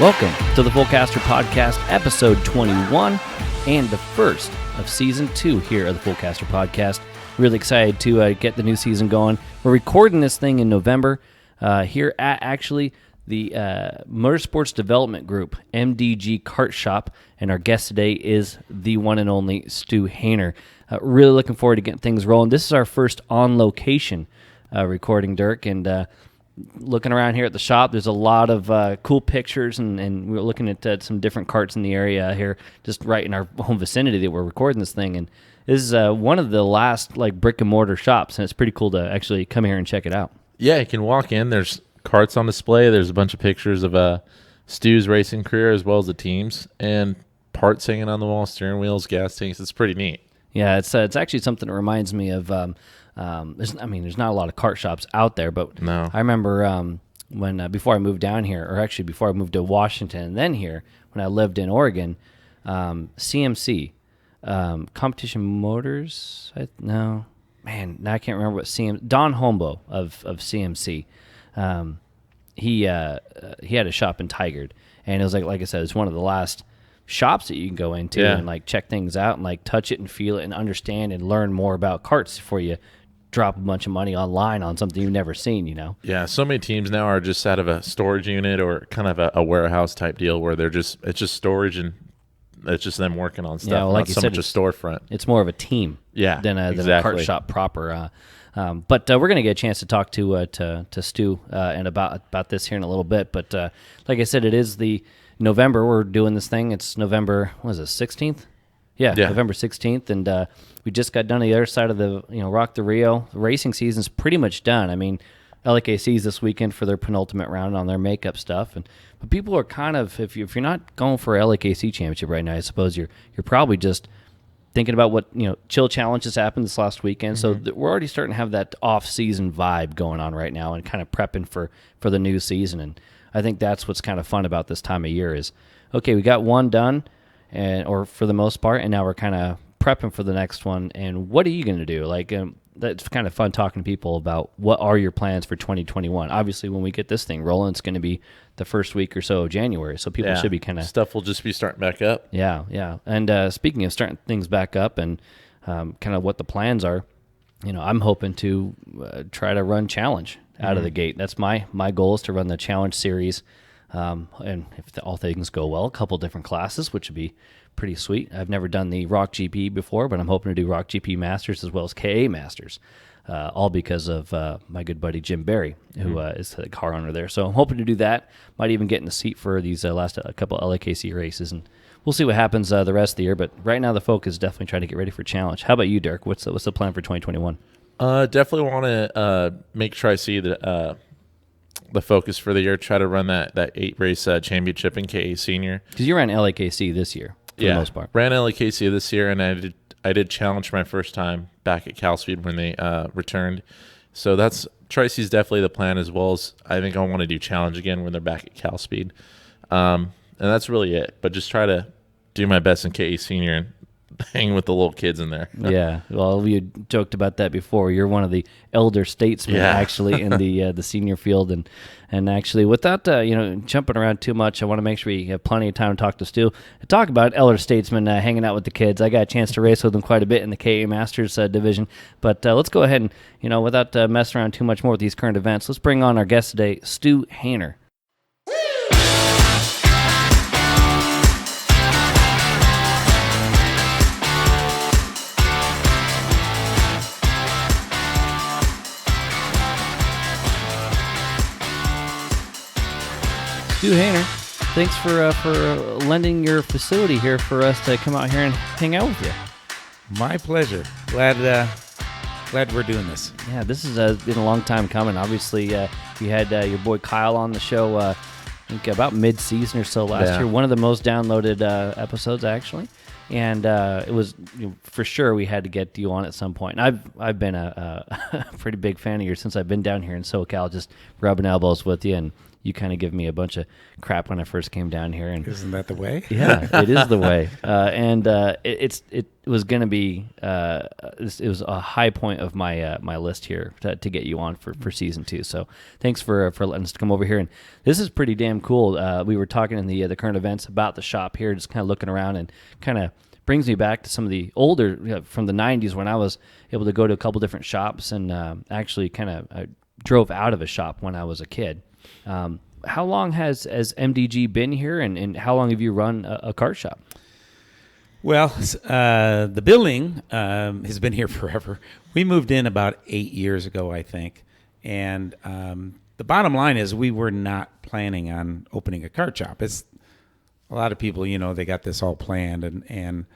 Welcome to the Fullcaster Podcast, episode 21, and the first of season 2 here at the Fullcaster Podcast. Really excited to get the new season going. We're recording this thing in November here at actually the Motorsports Development Group, MDG Kart Shop, and our guest today is the one and only Stu Hayner. Really looking forward to getting things rolling. This is our first on-location recording, Dirk, and looking around here at the shop, there's a lot of cool pictures, and we're looking at some different karts in the area here, just right in our home vicinity that we're recording this thing. And this is one of the last brick and mortar shops, and it's pretty cool to actually come here and check it out. Yeah, you can walk in. There's karts on display. There's a bunch of pictures of Stu's racing career as well as the teams, and parts hanging on the wall, steering wheels, gas tanks. It's pretty neat. Yeah, it's actually something that reminds me of. There's not a lot of kart shops out there, but No. I remember when before I moved down here, or actually before I moved to Washington and then here, when I lived in Oregon, CMC, Competition Motors. Now I can't remember what Don Hombo of CMC. He had a shop in Tigard, and it was like I said, it's one of the last shops that you can go into and check things out and touch it and feel it and understand and learn more about karts before you drop a bunch of money online on something you've never seen, Yeah, so many teams now are just out of a storage unit or kind of a warehouse type deal where it's just storage and it's just them working on stuff. Yeah, well, like not you so said, much a storefront. It's more of a team than a kart shop proper. But we're going to get a chance to talk to Stu and about this here in a little bit. But like I said, it is the November. We're doing this thing. It's November, 16th? Yeah, November 16th. And we just got done on the other side of the, Rock the Rio. The racing season's pretty much done. I mean, LAKC's this weekend for their penultimate round on their makeup stuff. But people are kind of, if you're not going for a LAKC championship right now, I suppose you're probably just thinking about what, Chill Challenge has happened this last weekend. Mm-hmm. So we're already starting to have that off-season vibe going on right now and kind of prepping for the new season. And I think that's what's kind of fun about this time of year is, okay, we got one done, or for the most part, and now we're kind of prepping for the next one. And what are you going to do? That's kind of fun talking to people about what are your plans for 2021. Obviously, when we get this thing rolling, it's going to be the first week or so of January, so people should be kind of... Stuff will just be starting back up. Yeah. And speaking of starting things back up and kind of what the plans are, I'm hoping to try to run Challenge out of the gate. That's my goal, is to run the Challenge series, and if all things go well, a couple different classes, which would be pretty sweet. I've never done the Rock GP before, but I'm hoping to do Rock GP Masters as well as KA Masters, all because of my good buddy Jim Barry, who is the car owner there. So I'm hoping to do that. Might even get in the seat for these last couple LAKC races, and we'll see what happens the rest of the year. But right now the focus is definitely trying to get ready for Challenge. How about you, Dirk? What's the plan for 2021? Definitely want to make sure I see the focus for the year. Try to run that 8-race championship in KA Senior. Because you ran LAKC this year, for the most part. Ran LAKC this year, and I did Challenge for my first time back at Cal Speed when they returned. So that's Tri-C's definitely the plan, as well as I think I want to do Challenge again when they're back at Cal Speed. And that's really it. But just try to do my best in KA Senior and hang with the little kids in there. Yeah, well, we had joked about that before. You're one of the elder statesmen actually in the senior field, and actually without jumping around too much, I want to make sure we have plenty of time to talk to Stu to talk about elder statesmen hanging out with the kids. I got a chance to race with them quite a bit in the KA Masters division, but let's go ahead and without messing around too much more with these current events, let's bring on our guest today, Stu Hayner. Stu Hayner, thanks for lending your facility here for us to come out here and hang out with you. My pleasure. Glad we're doing this. Yeah, this has been a long time coming. Obviously, you had your boy Kyle on the show, I think about mid-season or so last year. One of the most downloaded episodes, actually. And it was for sure we had to get you on at some point. And I've been a pretty big fan of yours since I've been down here in SoCal, just rubbing elbows with you. And you kind of give me a bunch of crap when I first came down here. And isn't that the way? Yeah, it is the way. It was going to be it was a high point of my my list here to get you on for season 2. So thanks for letting us come over here. And this is pretty damn cool. We were talking in the current events about the shop here, just kind of looking around, and kind of brings me back to some of the older from the 90s when I was able to go to a couple different shops, and actually kind of drove out of a shop when I was a kid. How long has MDG been here, and how long have you run a kart shop? Well, the building has been here forever. We moved in about 8 years ago, I think. And the bottom line is we were not planning on opening a kart shop. It's a lot of people, they got this all planned, and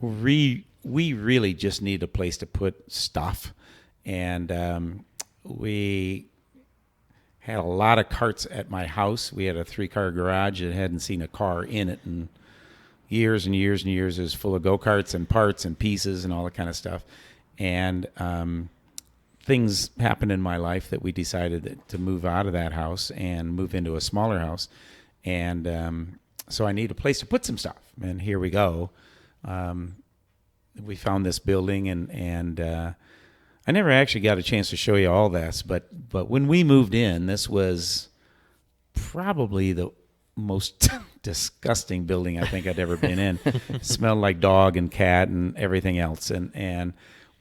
we really just need a place to put stuff. And we had a lot of carts at my house. We had a 3-car garage that hadn't seen a car in it in years and years and years. It was full of go-karts and parts and pieces and all that kind of stuff. And things happened in my life that we decided to move out of that house and move into a smaller house. And so I need a place to put some stuff. And here we go. We found this building, and I never actually got a chance to show you all this, but when we moved in, this was probably the most disgusting building I think I'd ever been in. It smelled like dog and cat and everything else, and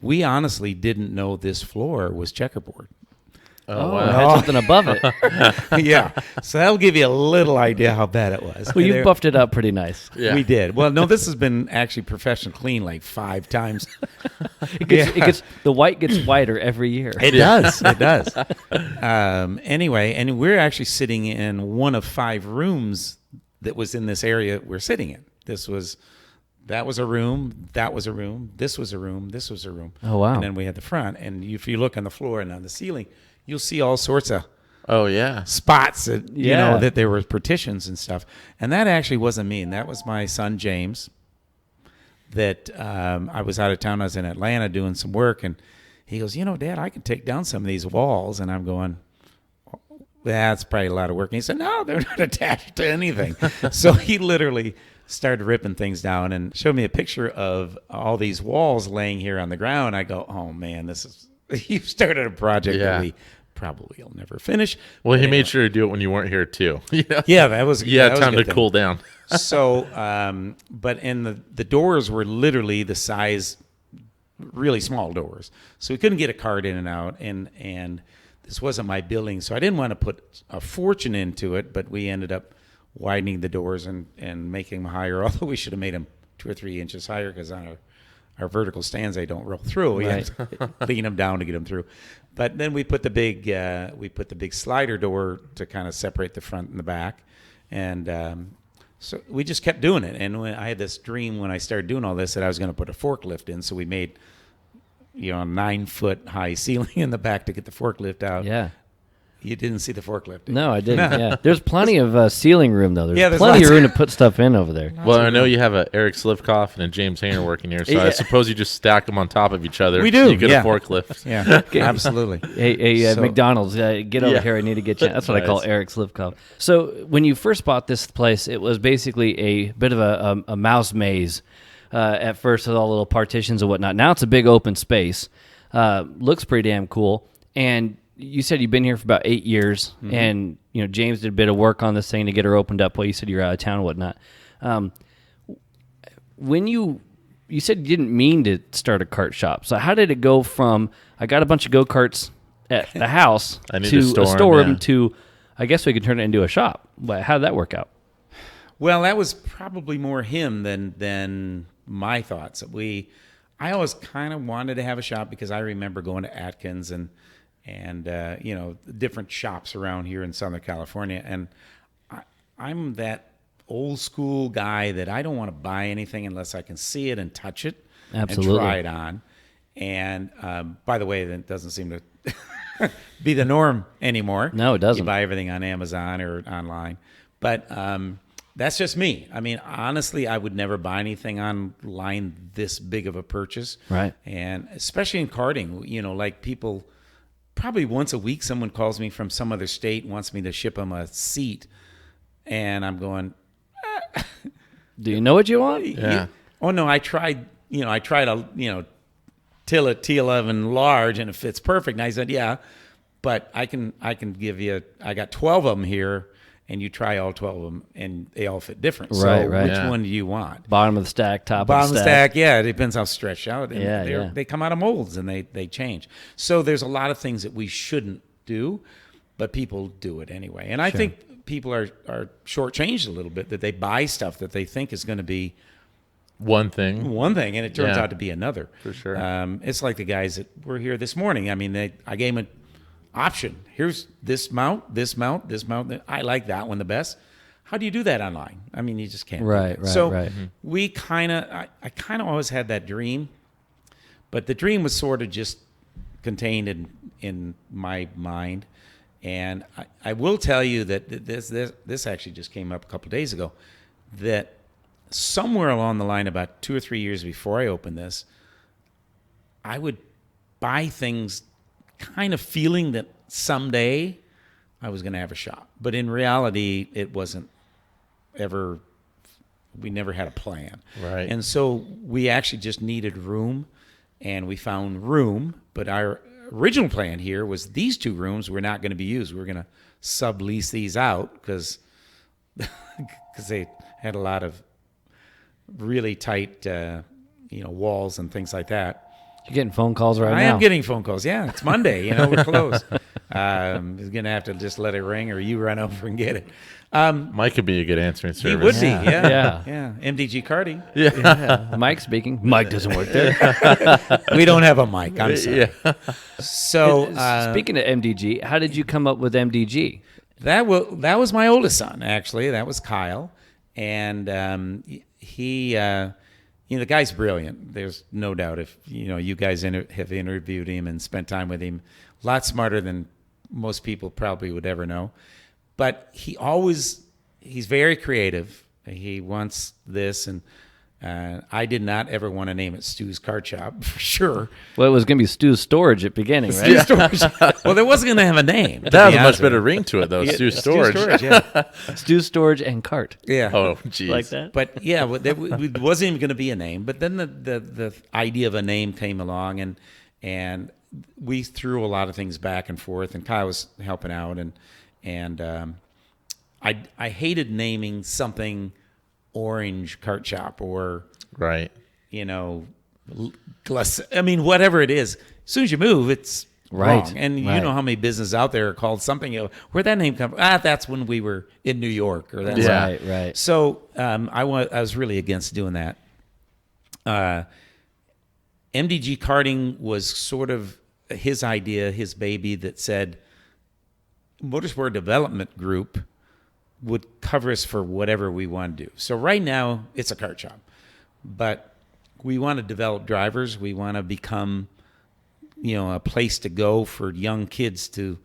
we honestly didn't know this floor was checkerboard. Oh, wow. It had something above it. Yeah. So that'll give you a little idea how bad it was. Well, you buffed it up pretty nice. Yeah. We did. Well, no, this has been actually professional clean like 5 times. It gets the white gets whiter every year. It does. It does. Anyway, and we're actually sitting in one of 5 rooms that was in this area we're sitting in. That was a room, that was a room, this was a room, this was a room. Oh, wow. And then we had the front. And if you look on the floor and on the ceiling, you'll see all sorts of spots that, that there were partitions and stuff. And that actually wasn't me. And that was my son, James, that I was out of town. I was in Atlanta doing some work. And he goes, Dad, I can take down some of these walls. And I'm going, that's probably a lot of work. And he said, no, they're not attached to anything. So he literally started ripping things down and showed me a picture of all these walls laying here on the ground. I go, oh, man, you started a project that we probably will never finish. Well, he made sure to do it when you weren't here too. Yeah, that was time to cool down. So, but the doors were literally the size, really small doors. So we couldn't get a cart in and out, and this wasn't my building, so I didn't want to put a fortune into it. But we ended up widening the doors and making them higher. Although we should have made them 2 or 3 inches higher, because on our vertical stands, they don't roll through. We have to lean them down to get them through. But then we put the big slider door to kind of separate the front and the back, and so we just kept doing it. And when I had this dream when I started doing all this that I was going to put a forklift in, so we made a 9-foot high ceiling in the back to get the forklift out. Yeah. You didn't see the forklift. No, I didn't. Yeah, there's plenty of ceiling room though. There's plenty of room to put stuff in over there. Well, I know you have a Eric Slivkoff and a James Hayner working here, so I suppose you just stack them on top of each other. We do. You get a forklift. Yeah, absolutely. Hey, McDonald's, get over here. I need to get you. That's what I call Eric Slivkoff. So when you first bought this place, it was basically a bit of a mouse maze at first, with all little partitions and whatnot. Now it's a big open space. Looks pretty damn cool. And you said you've been here for about 8 years, and James did a bit of work on this thing to get her opened up while you said you're out of town and whatnot. When you said you didn't mean to start a kart shop, so how did it go from I got a bunch of go-karts at the house to a store to I guess we could turn it into a shop? How did that work out? Well, that was probably more him than my thoughts. I always kind of wanted to have a shop because I remember going to Adkins and different shops around here in Southern California. And I'm that old school guy that I don't want to buy anything unless I can see it and touch it. Absolutely. And try it on. And by the way, that doesn't seem to be the norm anymore. No, it doesn't. You buy everything on Amazon or online. But that's just me. I mean, honestly, I would never buy anything online this big of a purchase. Right. And especially in karting, like people probably once a week someone calls me from some other state and wants me to ship them a seat, and I'm going, do you know what you want? Yeah. Oh no, I tried a T11 large and it fits perfect. And I said, yeah, but I can give you, I got 12 of them here, and you try all 12 of them, and they all fit different. Right, so which one do you want? Bottom of the stack, top Bottom of the stack. Yeah, it depends how stretched out. And Yeah. They come out of molds, and they change. So there's a lot of things that we shouldn't do, but people do it anyway. And I think people are shortchanged a little bit, that they buy stuff that they think is going to be one thing, and it turns out to be another. For sure. It's like the guys that were here this morning. I mean, I gave them an option. Here's this mount. I like that one the best. How do you do that online? I mean, you just can't. Right. So we I kind of always had that dream, but the dream was sort of just contained in my mind. And I will tell you that this actually just came up a couple of days ago, that somewhere along the line, about 2 or 3 years before I opened this, I would buy things kind of feeling that someday I was going to have a shop. But in reality, it wasn't ever, we never had a plan. Right. And so we actually just needed room, and we found room. But our original plan here was these 2 rooms were not going to be used. We were going to sublease these out because they had a lot of really tight, walls and things like that. You're getting phone calls now. I am getting phone calls. Yeah, it's Monday. We're closed. He's going to have to just let it ring, or you run over and get it. Mike could be a good answering service. He would be. Yeah. MDG Karting. Yeah. Mike speaking. Mike doesn't work there. We don't have a mic. I'm sorry. Yeah. So speaking of MDG, how did you come up with MDG? That was my oldest son, actually. That was Kyle, and he. The guy's brilliant. There's no doubt. If you guys have interviewed him and spent time with him, a lot smarter than most people probably would ever know. But he's very creative. He wants this, and I did not ever want to name it Stu's Kart Shop, for sure. Well, it was going to be Stu's Storage at the beginning, right? Stu's Storage. Well, there wasn't going to have a name. That has a much better ring to it, though. Stu's Storage. Stu's Storage, yeah. Stu's Storage and Kart. Yeah. Oh, geez. Like that? But yeah, there wasn't even going to be a name. But then the idea of a name came along, and we threw a lot of things back and forth. And Kyle was helping out, and I hated naming something Orange Kart Shop or right. Whatever it is. As soon as you move, it's right. wrong. And you know how many businesses out there are called something. Where'd that name come from? That's when we were in New York, or that's right. So I was really against doing that. MDG Karting was sort of his idea, his baby, that said Motorsport Development Group would cover us for whatever we want to do. So right now it's a kart shop, but we want to develop drivers. We want to become, a place to go for young kids to,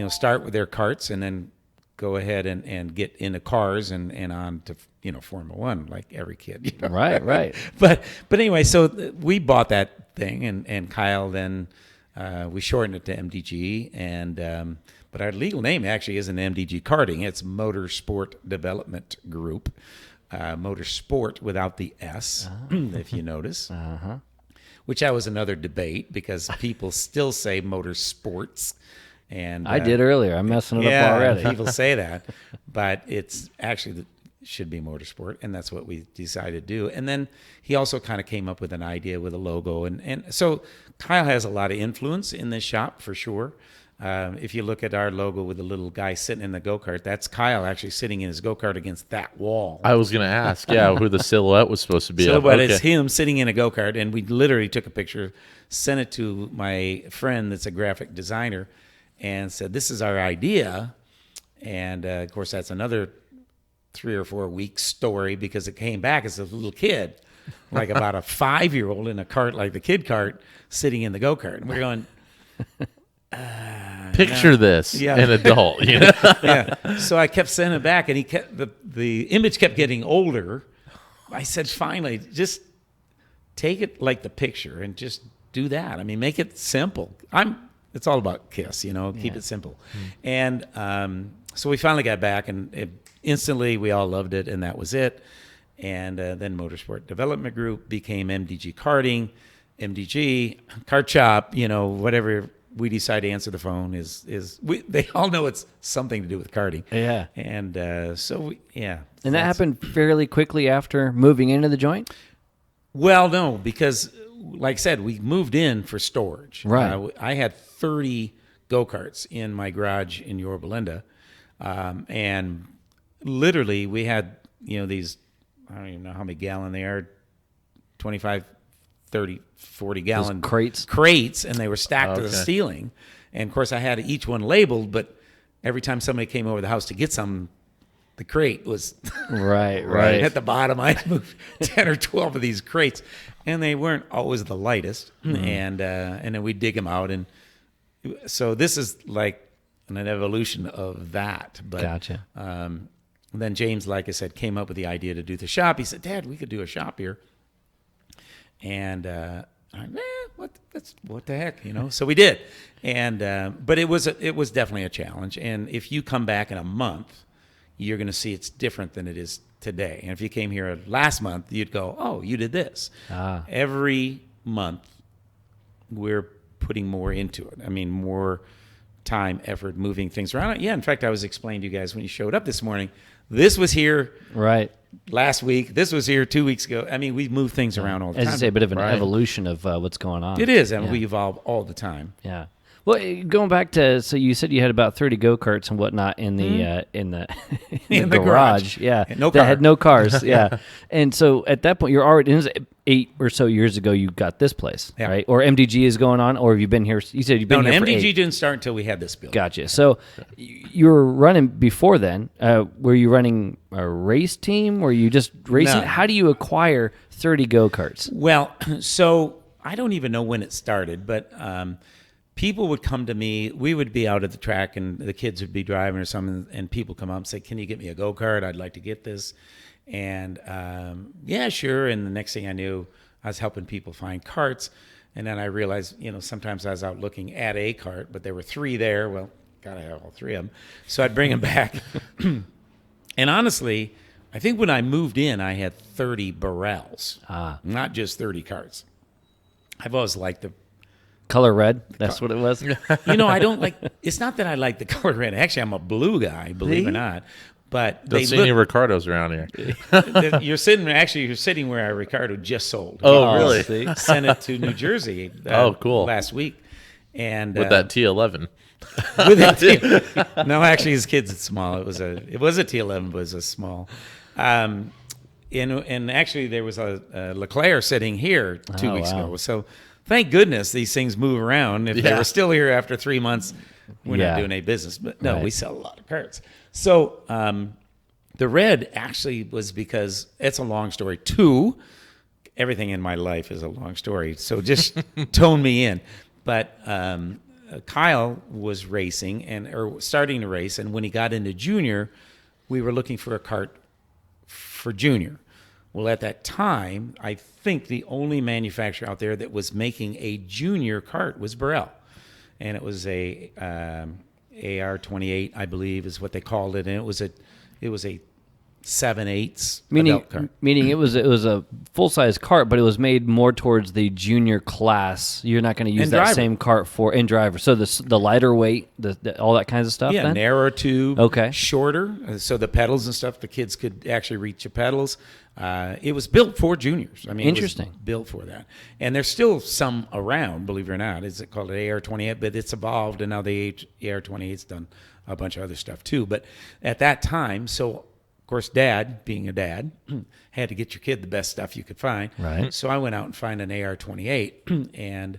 start with their karts and then go ahead and get into cars and on to, Formula One, like every kid. Right. But anyway, so we bought that thing, and Kyle then, we shortened it to MDG, and but our legal name actually isn't MDG Karting. It's Motorsport Development Group. Motorsport without the S, if you notice. Uh-huh. Which that was another debate, because people still say motorsports. And I did earlier. I'm messing it up already. People say that. But it's actually should be motorsport, and that's what we decided to do. And then he also kind of came up with an idea with a logo. And so Kyle has a lot of influence in this shop, for sure. If you look at our logo with the little guy sitting in the go-kart, that's Kyle actually sitting in his go-kart against that wall. I was going to ask, who the silhouette was supposed to be. Silhouette is him sitting in a go-kart, and we literally took a picture, sent it to my friend that's a graphic designer, and said, this is our idea. And, of course, that's another 3 or 4 week story, because it came back as a little kid, like about a 5-year-old in a cart like the kid cart sitting in the go-kart. And we're going... Picture this, an adult. Yeah. So I kept sending it back, and he kept the image kept getting older. I said, finally, just take it like the picture and just do that. I mean, make it simple. I'm it's all about KISS, keep it simple. And so we finally got back, and instantly we all loved it, and that was it. And then Motorsport Development Group became MDG Karting, MDG Kart Shop, whatever we decide to answer the phone they all know it's something to do with karting. Yeah. And And that happened fairly quickly after moving into the joint? Well, no, because like I said, we moved in for storage. Right. I had 30 go-karts in my garage in Yorba Linda. And literally we had, these, I don't even know how many gallon they are, 25, 30, 40 gallon crates, and they were stacked to the ceiling. And of course I had each one labeled, but every time somebody came over the house to get some, the crate was right at the bottom. I'd move 10 or 12 of these crates, and they weren't always the lightest. And then we'd dig them out. And so this is like an evolution of that. But, gotcha. Then James, like I said, came up with the idea to do the shop. He said, Dad, we could do a shop here. And what the heck, So we did. And but it was definitely a challenge. And if you come back in a month, you're going to see it's different than it is today. And if you came here last month, you'd go, oh, you did this. Every month, we're putting more into it. I mean, more time, effort, moving things around. Yeah, in fact, I was explaining to you guys when you showed up this morning, this was here last week. This was here 2 weeks ago. I mean, we move things around all the time. As you say, a bit of an evolution of what's going on. It is, and we evolve all the time. Yeah. Well, going back to, so you said you had about 30 go-karts and whatnot in the in the garage. Yeah. That had no cars. Yeah. And so at that point, you're already, it was 8 or so years ago, you got this place, right? Or MDG is going on, or have you been here? You said you've been here for 8. MDG didn't start until we had this building. Gotcha. So you were running before then. Were you running a race team? Were you just racing? No. How do you acquire 30 go-karts? Well, so I don't even know when it started, but people would come to me. We would be out at the track, and the kids would be driving or something, and people come up and say, can you get me a go-kart? I'd like to get this. And yeah, sure. And the next thing I knew, I was helping people find karts. And then I realized, sometimes I was out looking at a kart, but there were 3 there. Well, gotta have all 3 of them. So I'd bring them back. And honestly, I think when I moved in, I had 30 barrels, not just 30 karts. I've always liked the color red. That's what it was. I don't like. It's not that I like the color red. Actually, I'm a blue guy, believe it or not. But don't see any Ricardos around here. You're sitting where our Ricardo just sold. Oh, really? Sent it to New Jersey. Cool. Last week, and with that T11. With that no, actually, his kids, it's small. It was a T11, but it was a small. And actually, there was a Leclerc sitting here 2 weeks ago. So thank goodness these things move around. If they were still here after 3 months, we're not doing any business. But no, we sell a lot of karts. So the red actually was because it's a long story. 2, everything in my life is a long story. So just tone me in. But Kyle was racing or starting to race. And when he got into junior, we were looking for a kart for junior. Well, at that time, I think the only manufacturer out there that was making a junior kart was Burrell. And it was a AR-28, I believe, is what they called it. And it was a 7/8 adult kart. Meaning it was a full-size kart, but it was made more towards the junior class. You're not going to use that same kart for in driver. So the lighter weight, all that kinds of stuff. Yeah, then? narrower tube, okay, shorter. So the pedals and stuff, the kids could actually reach the pedals. It was built for juniors. I mean, interesting. It was built for that. And there's still some around, believe it or not. It's called an AR-28, but it's evolved, and now the AR-28's done a bunch of other stuff too. But at that time, so of course, Dad, being a dad, had to get your kid the best stuff you could find. Right. So I went out and found an AR-28 and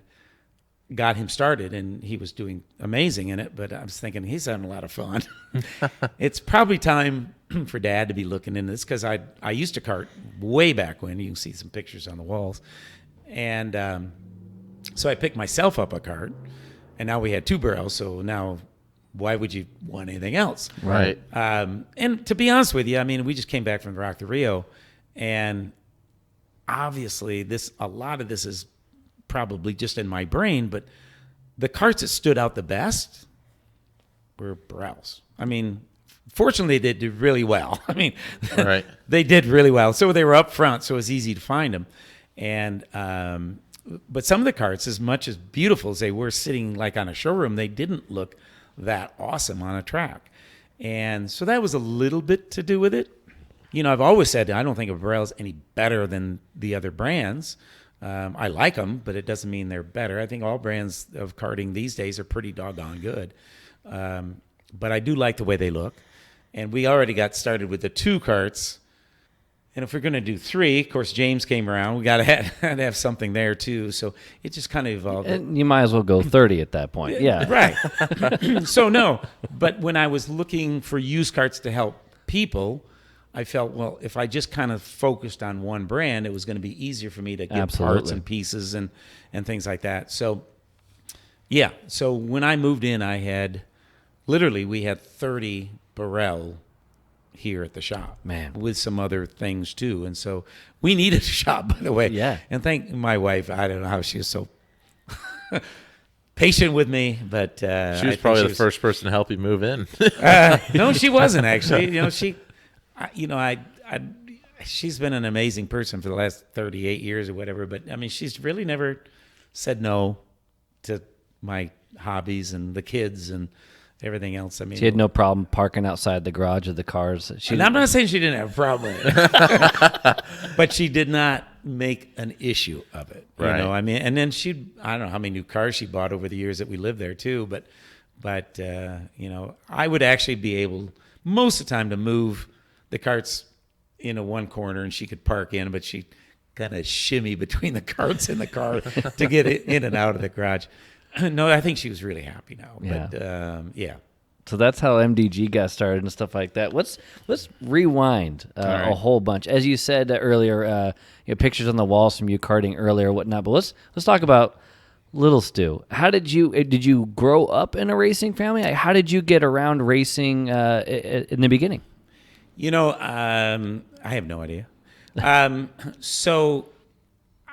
got him started, and he was doing amazing in it. But I was thinking, he's having a lot of fun. It's probably time for Dad to be looking into this, because I used to kart way back when. You can see some pictures on the walls. And so I picked myself up a kart, and now we had 2 barrels, so now why would you want anything else? Right. And to be honest with you, I mean, we just came back from the Rock the Rio, and obviously a lot of this is probably just in my brain, but the karts that stood out the best were Burrell's. I mean, fortunately, they did really well. I mean, right. They did really well. So they were up front, so it was easy to find them. And but some of the karts, as much as beautiful as they were sitting like on a showroom, they didn't look that awesome on a track. And so that was a little bit to do with it. You know, I've always said I don't think of Burrell's any better than the other brands. I like them, but it doesn't mean they're better. I think all brands of karting these days are pretty doggone good. But I do like the way they look. And we already got started with the 2 karts. And if we're going to do 3, of course, James came around. We got to have something there, too. So it just kind of evolved. And you might as well go 30 at that point. Yeah. Right. So, no. But when I was looking for used karts to help people, I felt, well, if I just kind of focused on one brand, it was going to be easier for me to get parts and pieces and things like that. So, yeah. So when I moved in, we had 30 Burrell here at the shop, man, with some other things too. And so we needed a shop, by the way. Yeah. And thank my wife. I don't know how she was so patient with me, but she was probably the first person to help you move in. No, she wasn't actually. She's been an amazing person for the last 38 years or whatever. But I mean, she's really never said no to my hobbies and the kids and everything else. I mean, she had no problem parking outside the garage of the cars. And I'm not saying she didn't have a problem with it, but she did not make an issue of it. Right. You know, I mean, and then I don't know how many new cars she bought over the years that we lived there too. But you know, I would actually be able most of the time to move the karts into one corner and she could park in, but she kind of shimmy between the karts and the car to get it in and out of the garage. No, I think she was really happy now. Yeah. But yeah. So that's how MDG got started and stuff like that. Let's rewind a whole bunch. As you said earlier, pictures on the walls from you karting earlier, whatnot. But let's talk about little Stu. How did you grow up in a racing family? How did you get around racing in the beginning? You know, I have no idea. So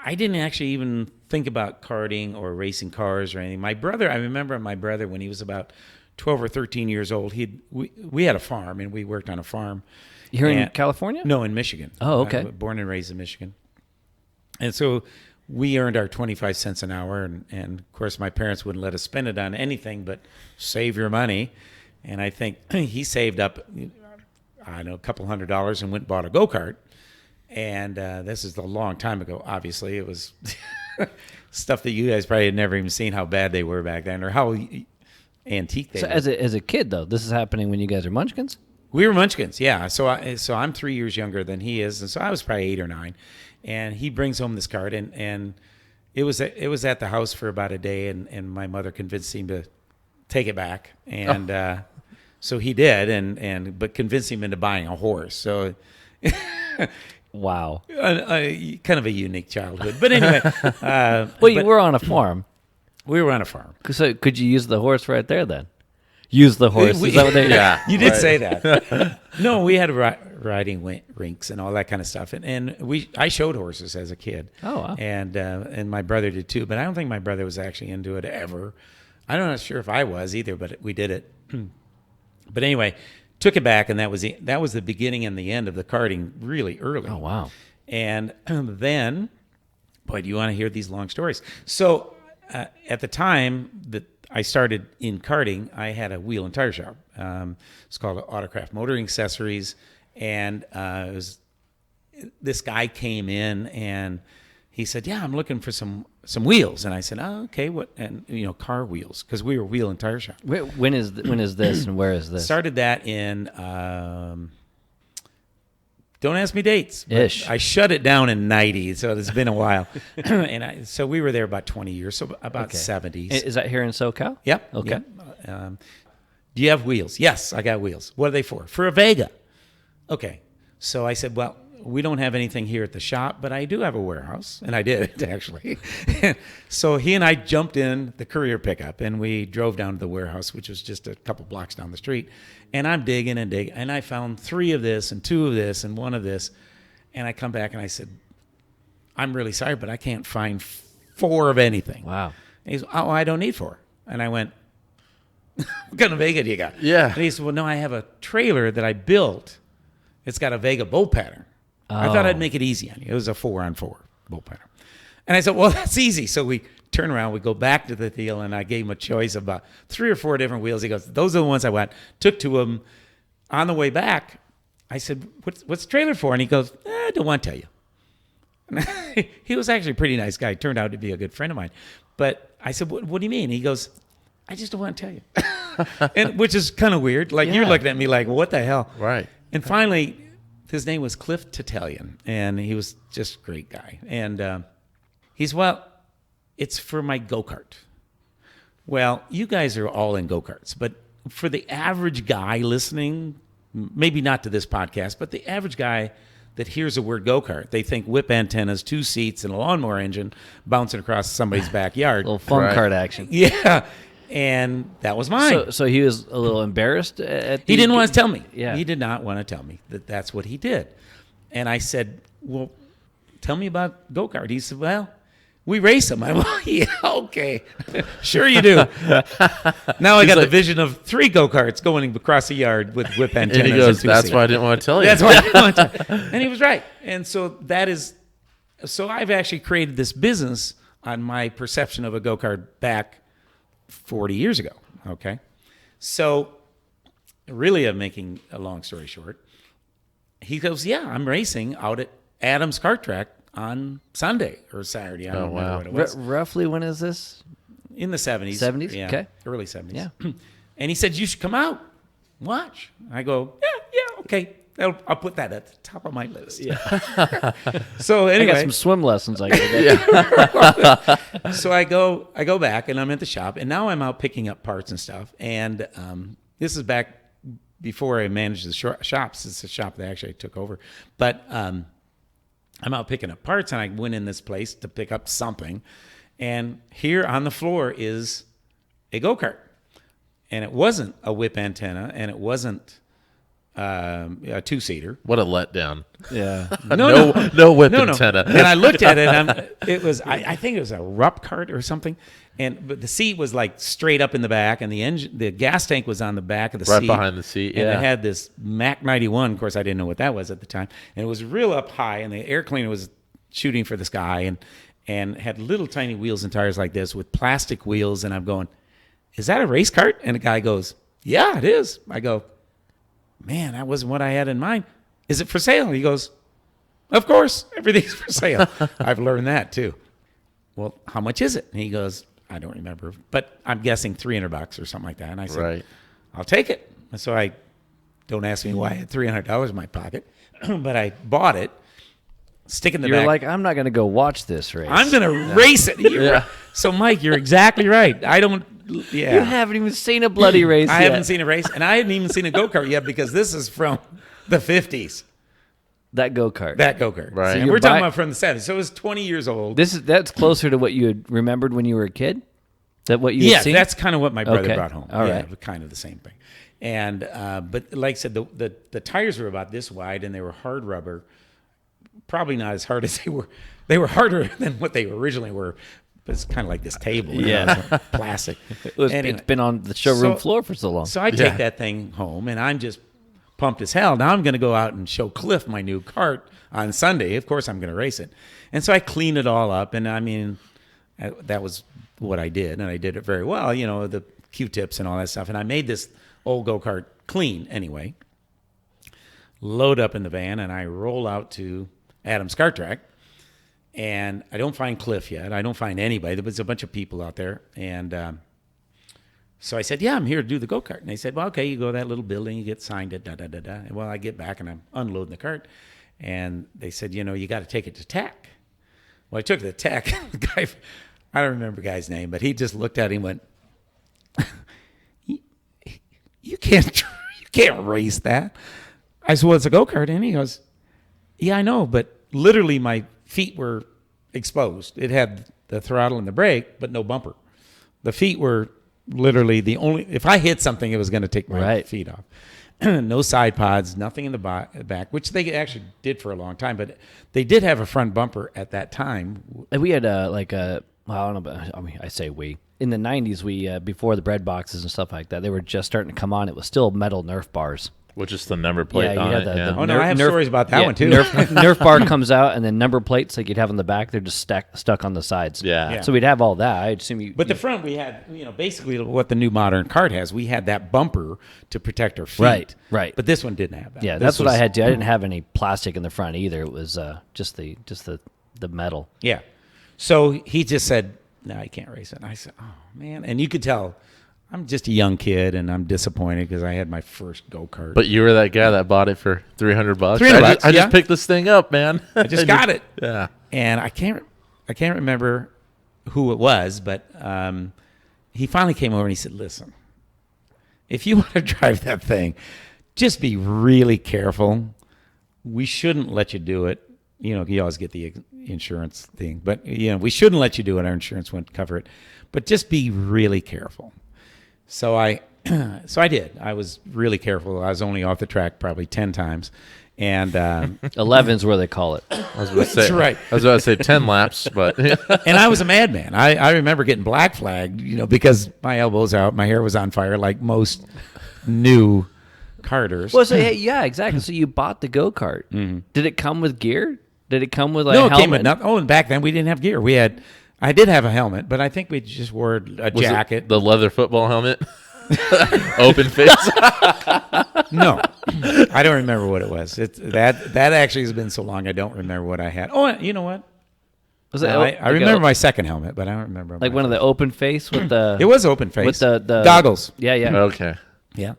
I didn't actually even think about karting or racing cars or anything. I remember my brother when he was about 12 or 13 years old, we had a farm and we worked on a farm. Here in California? No, in Michigan. Oh, okay. Born and raised in Michigan. And so we earned our 25 cents an hour. And of course, my parents wouldn't let us spend it on anything but save your money. And I think he saved up, I don't know, a couple $100 and went and bought a go-kart. And this is a long time ago, obviously. It was stuff that you guys probably had never even seen how bad they were back then or how antique they were. As a kid, though, this is happening when you guys are munchkins? We were munchkins, yeah. So I'm 3 years younger than he is, and so I was probably 8 or 9. And he brings home this kart, and it was at the house for about a day, and my mother convinced him to take it back. And so he did, but convinced him into buying a horse. So... Wow. Kind of a unique childhood. But anyway. You were on a farm. We were on a farm. So could you use the horse right there then? Use the horse. Is that what they Yeah. You did say that. No, we had riding rinks and all that kind of stuff. And I showed horses as a kid. Oh, wow. And my brother did too. But I don't think my brother was actually into it ever. I'm not sure if I was either, but we did it. But anyway... Took it back, and that was the beginning and the end of the karting really early. Oh, wow. And then, boy, do you want to hear these long stories. So at the time that I started in karting, I had a wheel and tire shop. It's called Autocraft Motoring Accessories. And this guy came in, and he said, yeah, I'm looking for some wheels. And I said, oh, okay, what? And, car wheels, because we were wheel and tire shop. When is this and where is this? Started that in, don't ask me dates. Ish. I shut it down in 90, so it's been a while. So we were there about 20 years, so about 70s. Is that here in SoCal? Yep. Okay. Yep. Do you have wheels? Yes, I got wheels. What are they for? For a Vega. Okay. So I said, well, we don't have anything here at the shop, but I do have a warehouse. And I did, actually. So he and I jumped in the courier pickup, and we drove down to the warehouse, which was just a couple blocks down the street. And I'm digging and digging, and I found 3 of this and 2 of this and 1 of this. And I come back, and I said, I'm really sorry, but I can't find 4 of anything. Wow. And he goes, oh, I don't need 4. And I went, what kind of Vega do you got? Yeah. And he said, well, no, I have a trailer that I built. It's got a Vega bolt pattern. I thought I'd make it easy on you. It was a 4-on-4 bolt pattern. And I said, well, that's easy. So we turn around, we go back to the deal, and I gave him a choice of about 3 or 4 different wheels. He goes, those are the ones I want. Took to him. On the way back, I said, what's the trailer for? And he goes, I don't want to tell you. And he was actually a pretty nice guy. Turned out to be a good friend of mine. But I said, what do you mean? He goes, I just don't want to tell you. And which is kind of weird. Like, you're looking at me like, what the hell? Right. And finally, his name was Cliff Tatalian, and he was just a great guy. And he's, well, it's for my go-kart. Well, you guys are all in go-karts, but for the average guy listening, maybe not to this podcast, but the average guy that hears the word go-kart, they think whip antennas, 2 seats, and a lawnmower engine bouncing across somebody's backyard. A little fun kart action. Yeah. And that was mine. So he was a little embarrassed He didn't want to tell me. Yeah. He did not want to tell me that that's what he did. And I said, well, tell me about go-kart. He said, well, we race them. I'm like, yeah, okay. Sure you do. Now I got the vision of 3 go-karts going across the yard with whip antennas. And he goes, that's why I didn't want to tell you. That's why I didn't want to. And he was right. And so so I've actually created this business on my perception of a go-kart back 40 years ago. Okay. So really, I'm making a long story short. He goes, yeah, I'm racing out at Adam's Kart Track on Sunday or Saturday. I don't remember what it was. Roughly when is this? In the 70s. 70s? Yeah, Okay. early 70s. Yeah. And he said, you should come out, watch. I go, yeah, okay. I'll put that at the top of my list. Yeah. So anyway. I got some swim lessons I got to get. So I go back, and I'm at the shop, and now I'm out picking up parts and stuff. And this is back before I managed the shops. It's a shop that actually I took over. But I'm out picking up parts, and I went in this place to pick up something. And here on the floor is a go-kart. And it wasn't a whip antenna, and it wasn't a 2-seater. What a letdown. Yeah. No whip antenna. And I looked at it, and I think it was a Rupp cart or something. But the seat was like straight up in the back, and the gas tank was on the back of the seat. Right behind the seat, And it had this Mac 91. Of course, I didn't know what that was at the time. And it was real up high, and the air cleaner was shooting for the sky, and had little tiny wheels and tires like this with plastic wheels. And I'm going, is that a race cart? And the guy goes, yeah, it is. I go, man, that wasn't what I had in mind. Is it for sale? He goes, of course, everything's for sale. I've learned that too. Well, how much is it? And he goes, I don't remember, but I'm guessing $300 or something like that. And I said, right. I'll take it. And so don't ask me why I had $300 in my pocket, but I bought it. Stick in the back. You're like, I'm not going to go watch this race. I'm going to race it. Yeah. So, Mike, you're exactly right. You haven't even seen a bloody race yet. I haven't seen a race, and I hadn't even seen a go-kart yet because this is from the 50s. That go-kart. Right. So and we're talking about from the 70s. So it was 20 years old. That's closer to what you had remembered when you were a kid? That what you had seen? Yeah, that's kind of what my brother brought home. All right. Kind of the same thing. And but like I said, the tires were about this wide, and they were hard rubber. Probably not as hard as they were. They were harder than what they originally were. But it's kind of like this table. Plastic. It's been on the showroom floor for so long. So I take that thing home, and I'm just pumped as hell. Now I'm going to go out and show Cliff my new kart on Sunday. Of course, I'm going to race it. And so I clean it all up, and I mean, that was what I did, and I did it very well. You know, the Q-tips and all that stuff. And I made this old go-kart clean anyway. Load up in the van, and I roll out to Adam's Kart Track. And I don't find Cliff yet. I don't find anybody. There was a bunch of people out there. And so I said, yeah, I'm here to do the go-kart. And they said, well, okay, you go to that little building, you get signed, And well, I get back, and I'm unloading the cart. And they said, you know, you got to take it to TAC. Well, I took it to TAC. The guy, I don't remember the guy's name, but he just looked at it and went, you can't race that. I said, well, it's a go-kart. And he goes, yeah, I know, but literally my feet were exposed. It had the throttle and the brake, but no bumper. The feet were literally the only, if I hit something, it was going to take my feet off. No side pods, nothing in the back, which they actually did for a long time, but they did have a front bumper at that time. And we had I don't know, but I mean, I say we. in the 90s, we before the bread boxes and stuff like that, they were just starting to come on. It was still metal Nerf bars. Which is the number plate Yeah, on you it. had Yeah. Oh, no, I have stories about that one, too. Nerf bar comes out, and then number plates like you'd have on the back, they're just stuck on the sides. Yeah. So we'd have all that. I assume you... But the front, we had, basically what the new modern kart has. We had that bumper to protect our feet. Right. But this one didn't have that. Yeah, that's what I had too. I didn't have any plastic in the front either. It was just the metal. Yeah. So he just said, no, you can't race it. And I said, oh, man. And you could tell I'm just a young kid, and I'm disappointed because I had my first go-kart. But you were that guy that bought it for $300. $300, I just picked this thing up, man. I just got it. Yeah. And I can't remember who it was, but he finally came over and he said, listen, if you want to drive that thing, just be really careful. We shouldn't let you do it. You always get the insurance thing, but we shouldn't let you do it. Our insurance won't cover it, but just be really careful. So I did. I was really careful. I was only off the track probably 10 times. And 11's where they call it. I was going to say, That's right. I was about to say 10 laps, but and I was a madman. I remember getting black flagged, because my elbows out, my hair was on fire, like most new karters. Well, so yeah, exactly. So you bought the go-kart. Mm-hmm. Did it come with gear? Did it come with No, a helmet? It came with nothing. Oh, and back then we didn't have gear. I did have a helmet, but I think we just wore a jacket. The leather football helmet? Open face? No, I don't remember what it was. That actually has been so long, I don't remember what I had. Oh, you know what? Was it? I remember my second helmet, but I don't remember. Like one of the open face with the... It was open face. With the goggles. Yeah. Okay. Yeah.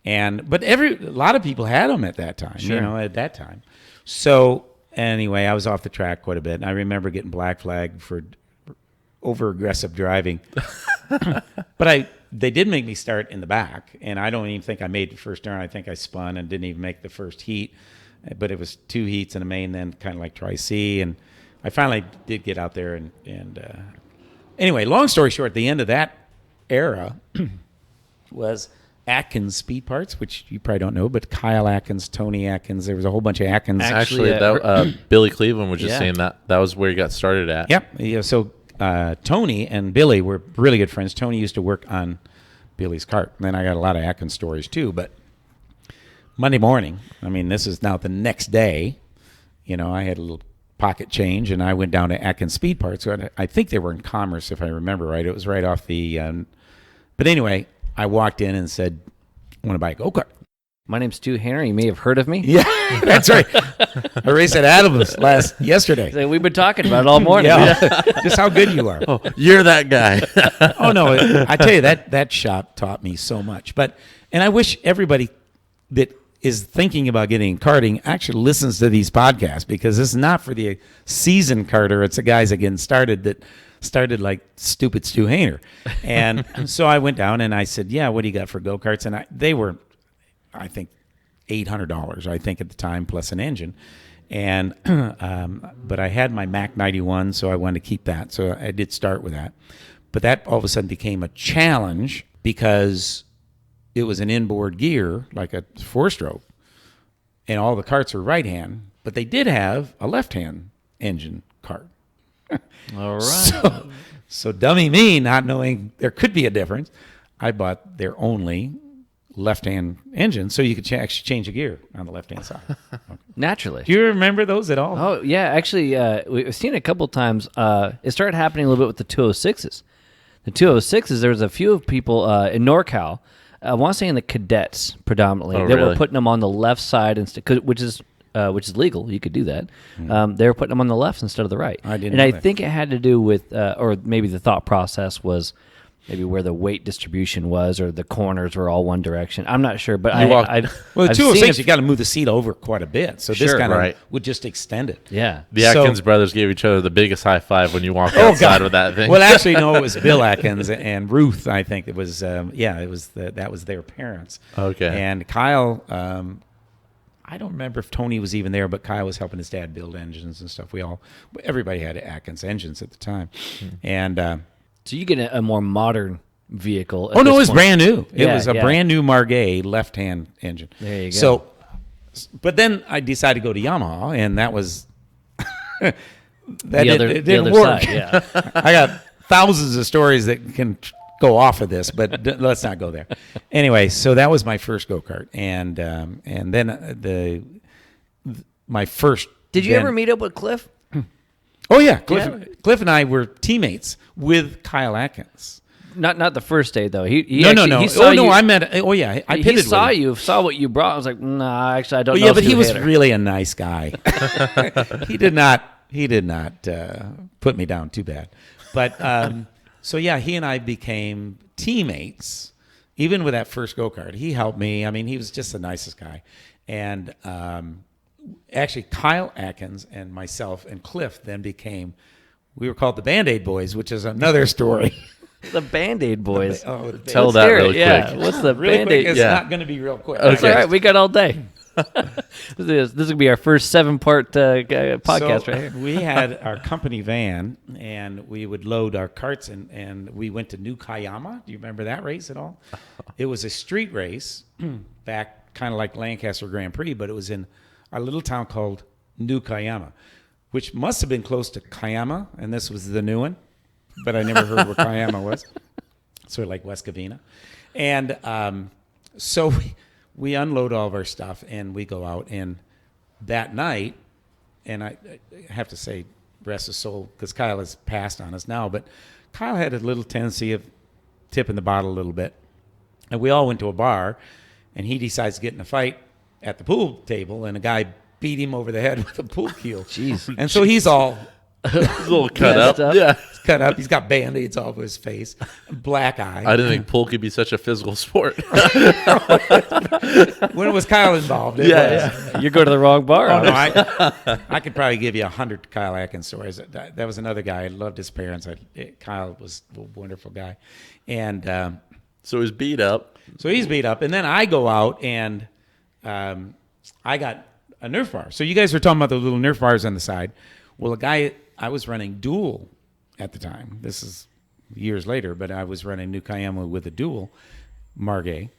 But a lot of people had them at that time, Sure. at that time. So anyway, I was off the track quite a bit. And I remember getting black flagged for over-aggressive driving. But they did make me start in the back, and I don't even think I made the first turn. I think I spun and didn't even make the first heat. But it was 2 heats in the main, then kind of like Tri-C. And I finally did get out there. And anyway, long story short, the end of that era was Adkins Speed Parts, which you probably don't know, but Kyle Adkins, Tony Adkins, there was a whole bunch of Adkins. Actually, Billy Cleveland was just saying that was where he got started at. Yep. Yeah, so Tony and Billy were really good friends. Tony used to work on Billy's kart. And then I got a lot of Adkins stories too. But Monday morning, this is now the next day, I had a little pocket change, and I went down to Adkins Speed Parts. So I think they were in Commerce, if I remember right. It was right off the... but anyway, I walked in and said, I want to buy a go-kart. My name's Stu Hayner. You may have heard of me. Yeah, that's right. I raced at Adams yesterday. So we've been talking about it all morning. Yeah. Just how good you are. Oh, you're that guy. Oh, no. I tell you, that shop taught me so much. And I wish everybody that is thinking about getting in karting actually listens to these podcasts, because it's not for the seasoned karter. It's the guys that getting started like stupid Stu Hayner. And so I went down and I said, yeah, what do you got for go-karts? And they were, I think, $800, I think, at the time, plus an engine. And but I had my Mac 91, so I wanted to keep that. So I did start with that. But that all of a sudden became a challenge because it was an inboard gear, like a 4-stroke, and all the karts are right-hand, but they did have a left-hand engine kart. All right. So dummy me, not knowing there could be a difference, I bought their only left-hand engine, so you could actually change a gear on the left-hand side. Okay. Naturally. Do you remember those at all? Oh, yeah. Actually, we've seen it a couple times. It started happening a little bit with the 206s. The 206s, there was a few people in NorCal, I want to say in the cadets predominantly, they were putting them on the left side, which is legal. You could do that. They were putting them on the left instead of the right. I didn't and know I that. think it had to do with, or maybe the thought process was maybe where the weight distribution was, or the corners were all one direction. I'm not sure, but well, the I've 206, you got to move the seat over quite a bit, so this Sure, kind of right. would just extend it. Yeah. The Adkins brothers gave each other the biggest high five when you walked Oh, outside God. with that thing. Well, actually, no, it was Bill Adkins and Ruth. I think it was. That was their parents. Okay. And Kyle, I don't remember if Tony was even there, but Kyle was helping his dad build engines and stuff. Everybody had Adkins engines at the time, and So you get a more modern vehicle. it was brand new. It Yeah, was a yeah. brand new Margay left-hand engine. There you go. So, but then I decided to go to Yamaha, and that was that The other didn't work. side, yeah. I got thousands of stories that can go off of this, but let's not go there. Anyway, so that was my first go-kart, and then my first. Did you ever meet up with Cliff? Oh yeah, Cliff and I were teammates with Kyle Adkins. Not the first day though. He saw you. I met. Oh yeah, I pitted. He saw you, saw what you brought. I was like, nah, actually, I don't know. Yeah, but he was really a nice guy. He did not put me down too bad. But so yeah, he and I became teammates. Even with that first go-kart, he helped me. I mean, he was just the nicest guy. And actually, Kyle Adkins and myself and Cliff then we were called the Band-Aid Boys, which is another story. The Band-Aid Boys. Tell that real quick. Yeah, what's the really Band-Aid? Quick, it's not going to be real quick. Okay. That's all right. We got all day. This is going to be our first 7-part podcast right here. We had our company van, and we would load our carts, and we went to New Kayama. Do you remember that race at all? It was a street race back kind of like Lancaster Grand Prix, but it was in a little town called New Kayama, which must have been close to Kayama, and this was the new one. But I never heard where Kayama was. Sort of like West Covina. And so we unload all of our stuff, and we go out. And that night, and I have to say, rest his soul, because Kyle has passed on us now, but Kyle had a little tendency of tipping the bottle a little bit. And we all went to a bar, and he decides to get in a fight at the pool table, and a guy beat him over the head with a pool cue. Jeez. And so he's all... a little cut up. Yeah. He's cut up. He's got Band-Aids all over his face. Black eye. I didn't think pool could be such a physical sport. When it was Kyle involved, it was. Yeah. You go to the wrong bar. Oh, no, I could probably give you 100 Kyle Adkins stories. That was another guy. I loved his parents. Kyle was a wonderful guy. And so he's beat up. And then I go out, and I got a Nerf bar. So you guys were talking about the little Nerf bars on the side. Well, I was running dual at the time. This is years later, but I was running New Kayama with a dual Margay,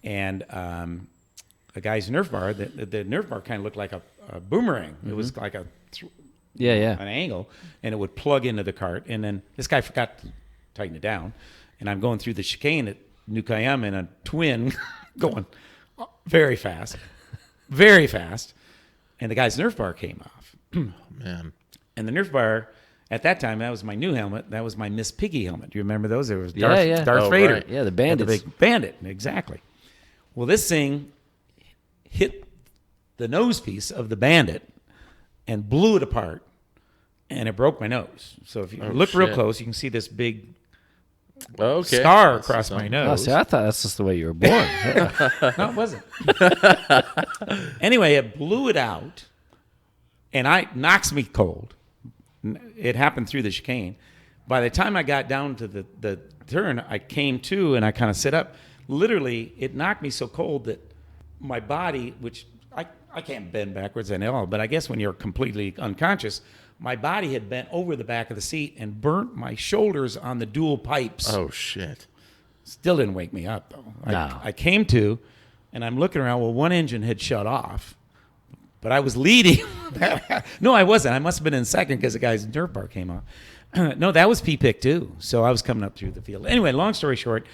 and a guy's Nerf bar. The Nerf bar kind of looked like a boomerang. Mm-hmm. It was like an angle, and it would plug into the cart. And then this guy forgot to tighten it down, and I'm going through the chicane at New Kayama in a twin, going very fast, and the guy's Nerf bar came off. Oh man. And the Nerf bar, at that time, that was my new helmet. That was my Miss Piggy helmet. Do you remember those? It was Darth Vader. Right. Yeah, the Bandits. The big Bandit, exactly. Well, this thing hit the nose piece of the Bandit and blew it apart, and it broke my nose. So if you look real close, you can see this big scar across my nose. Oh, see, I thought that's just the way you were born. No, it wasn't. Anyway, it blew it out, and knocks me cold. It happened through the chicane. By the time I got down to the turn, I came to and I kind of sit up. Literally, it knocked me so cold that my body, which I can't bend backwards at all, but I guess when you're completely unconscious, my body had bent over the back of the seat and burnt my shoulders on the dual pipes. Oh, shit. Still didn't wake me up, though. No. I came to, and I'm looking around. Well, one engine had shut off. But I was leading. No, I wasn't. I must have been in second because the guy's Nerf bar came off. No, that was P-Pick too. So I was coming up through the field. Anyway, long story short,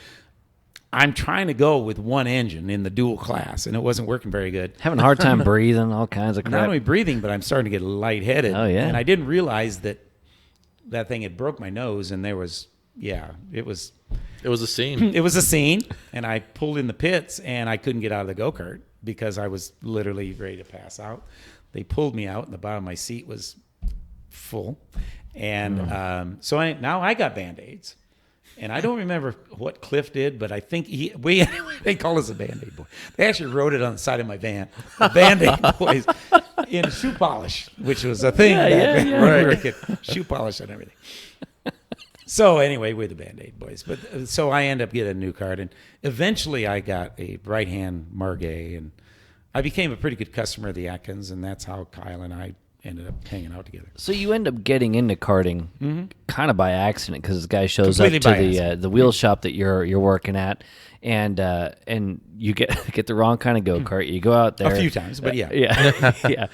I'm trying to go with one engine in the dual class, and it wasn't working very good. Having a hard time breathing, all kinds of crap. Not only breathing, but I'm starting to get lightheaded. Oh, yeah. And I didn't realize that thing had broke my nose, and there was, it was a scene. It was a scene, and I pulled in the pits, and I couldn't get out of the go-kart because I was literally ready to pass out. They pulled me out, and the bottom of my seat was full. And so now I got Band-Aids. And I don't remember what Cliff did, but I think they call us a Band-Aid boy. They actually wrote it on the side of my van, the Band-Aid boys, in shoe polish, which was a thing. Right. Shoe polish and everything. So anyway, we're the Band-Aid boys. But so I end up getting a new cart, and eventually I got a right-hand Margay, and I became a pretty good customer of the Adkins, and that's how Kyle and I ended up hanging out together. So you end up getting into karting kind of by accident because this guy shows up to the wheel shop that you're working at, and you get the wrong kind of go-kart. You go out there a few times, but yeah.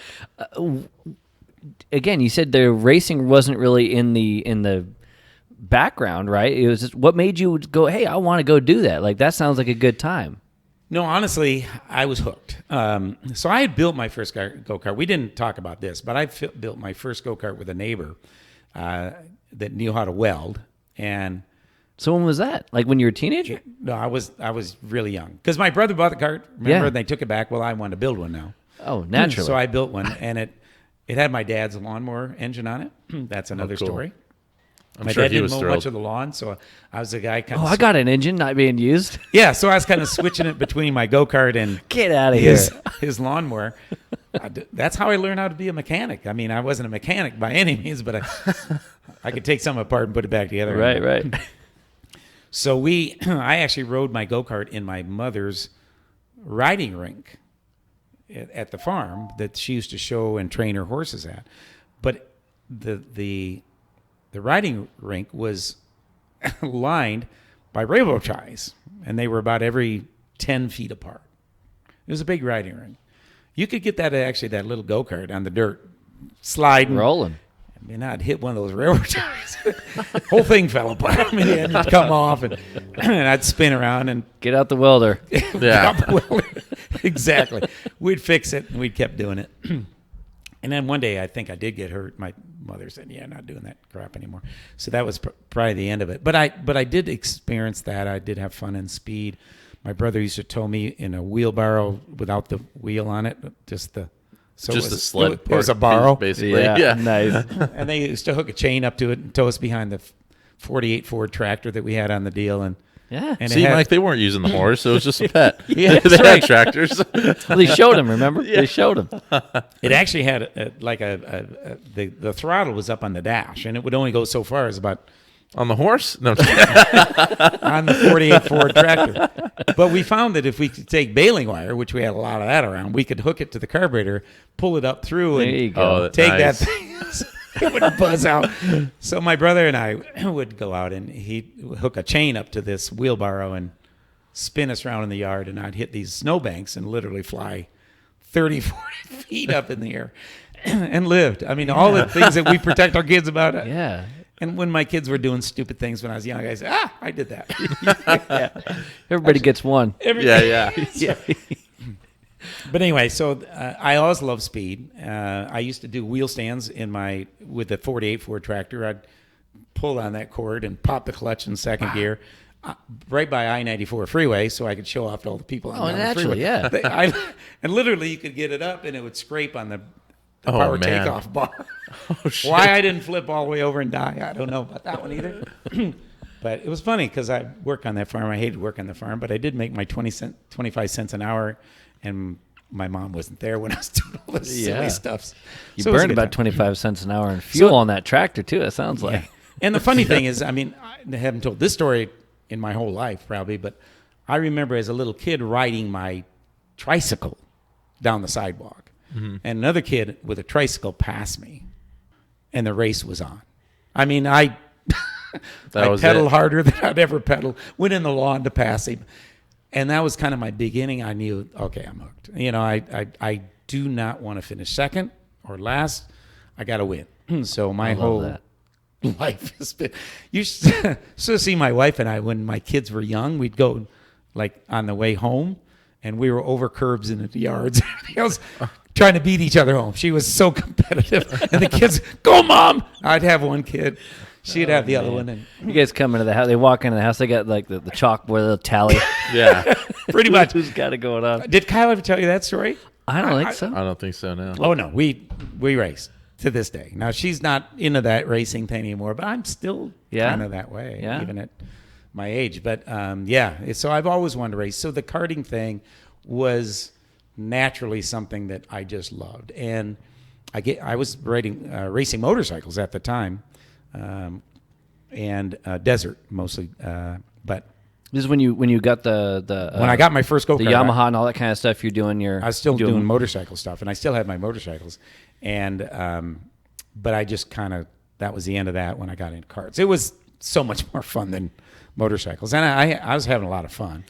Again, you said the racing wasn't really in the background, right? It was just, what made you go, hey, I want to go do that? Like, that sounds like a good time. No, honestly, I was hooked. So I had built my first go-kart. We didn't talk about this, but I built my first go-kart with a neighbor that knew how to weld. And so when was that? Like when you were a teenager? No, I was really young. Because my brother bought the kart, remember? And they took it back. Well, I wanted to build one now. Oh, naturally. So I built one, and it had my dad's lawnmower engine on it. That's another story. My dad didn't mow much of the lawn, so I was the guy kind of... I got an engine not being used. Yeah, so I was kind of switching it between my go-kart and... Get out of here. His lawnmower. That's how I learned how to be a mechanic. I mean, I wasn't a mechanic by any means, but I could take something apart and put it back together. Right. So I actually rode my go-kart in my mother's riding rink at the farm that she used to show and train her horses at. But the riding rink was lined by railroad ties, and they were about every 10 feet apart. It was a big riding rink. You could get that little go-kart on the dirt, sliding. Rolling. I mean, I'd hit one of those railroad ties. Whole thing fell apart. I mean, it would come off, and I'd spin around and... Get out the welder. Exactly. We'd fix it, and we kept doing it. And then one day, I think I did get hurt. My mother said, "Yeah, not doing that crap anymore." So that was probably the end of it. But I did experience that. I did have fun in speed. My brother used to tow me in a wheelbarrow without the wheel on it, just the sled. It was a barrow, basically. Yeah, nice. And they used to hook a chain up to it and tow us behind the 48 Ford tractor that we had on the deal. And see, Mike, they weren't using the horse; it was just a pet. Yeah, they had tractors. Well, they showed him. Remember? Yeah. They showed him. It actually had the throttle was up on the dash, and it would only go so far as about on the horse. No, on the 48 Ford tractor. But we found that if we could take baling wire, which we had a lot of that around, we could hook it to the carburetor, pull it up through, and take that thing. It would buzz out. So my brother and I would go out, and he'd hook a chain up to this wheelbarrow and spin us around in the yard, and I'd hit these snowbanks and literally fly 30, 40 feet up in the air and lived. I mean, all the things that we protect our kids about. Yeah. And when my kids were doing stupid things when I was young, I said, I did that. Everybody gets one. Yeah. But anyway, so I always loved speed. I used to do wheel stands with the 48 Ford tractor. I'd pull on that cord and pop the clutch in second gear right by I-94 freeway so I could show off to all the people on the freeway. Yeah. And literally you could get it up and it would scrape on the power takeoff bar. Oh, shit. Why I didn't flip all the way over and die, I don't know about that one either. But it was funny because I worked on that farm. I hated working on the farm, but I did make my 25 cents an hour, and my mom wasn't there when I was doing all this silly stuff. You burned about 25 cents an hour in fuel on that tractor, too, it sounds like. Yeah. And the funny thing is, I mean, I haven't told this story in my whole life probably, but I remember as a little kid riding my tricycle down the sidewalk. Mm-hmm. And another kid with a tricycle passed me, and the race was on. I mean, I pedaled harder than I'd ever pedaled, went in the lawn to pass him. And that was kind of my beginning. I knew, okay, I'm hooked. You know, I do not want to finish second or last. I got to win. So my whole life has been. You should see my wife and I when my kids were young. We'd go like on the way home, and we were over curbs in the yards. I was trying to beat each other home. She was so competitive, and the kids, go, Mom! I'd have one kid. She'd have the other one. And you guys come into the house. They walk into the house. They got like the chalkboard, the tally. Yeah. Pretty much. Who's got it going on? Did Kyle ever tell you that story? I don't think so. I don't think so, no. Oh, no. We race to this day. Now, she's not into that racing thing anymore, but I'm still kind of that way, even at my age. But, so I've always wanted to race. So the karting thing was naturally something that I just loved. And I was racing motorcycles at the time. And desert mostly, but this is when you got the when I got my first go-kart, the Yamaha and all that kind of stuff. You're doing I was still doing motorcycle stuff, and I still had my motorcycles, and but I just that was the end of that when I got into karts. It was so much more fun than motorcycles, and I was having a lot of fun,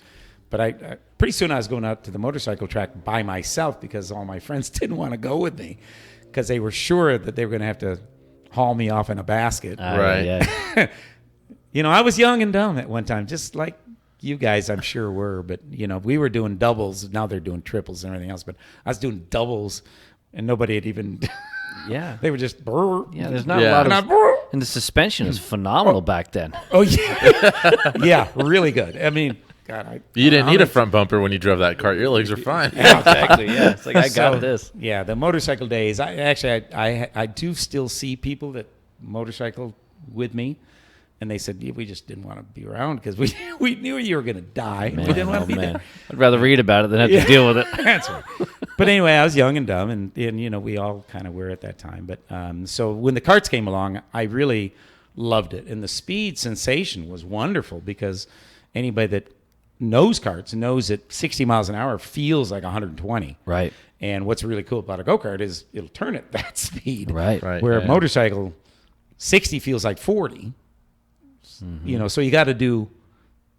but I pretty soon I was going out to the motorcycle track by myself because all my friends didn't want to go with me because they were sure that they were going to have to haul me off in a basket. Right. Yeah. I was young and dumb at one time, just like you guys, I'm sure were. But, we were doing doubles. Now they're doing triples and everything else. But I was doing doubles, and nobody had even... Yeah. They were just... Yeah, there's not a lot of... And the suspension is phenomenal back then. Oh, yeah. Yeah, really good. I mean, God, you didn't need a front bumper when you drove that kart. Your legs are fine. Yeah, exactly. Yeah, it's like I got this. Yeah, the motorcycle days. I do still see people that motorcycle with me, and they said we just didn't want to be around because we knew you were going to die. Man, we didn't want to be there. I'd rather read about it than have to deal with it. That's right. But anyway, I was young and dumb, and we all kind of were at that time. But so when the karts came along, I really loved it, and the speed sensation was wonderful because anybody that knows karts knows that 60 miles an hour feels like 120. Right. And what's really cool about a go-kart is it'll turn at that speed. Right. Where a motorcycle, 60 feels like 40. Mm-hmm. So you got to do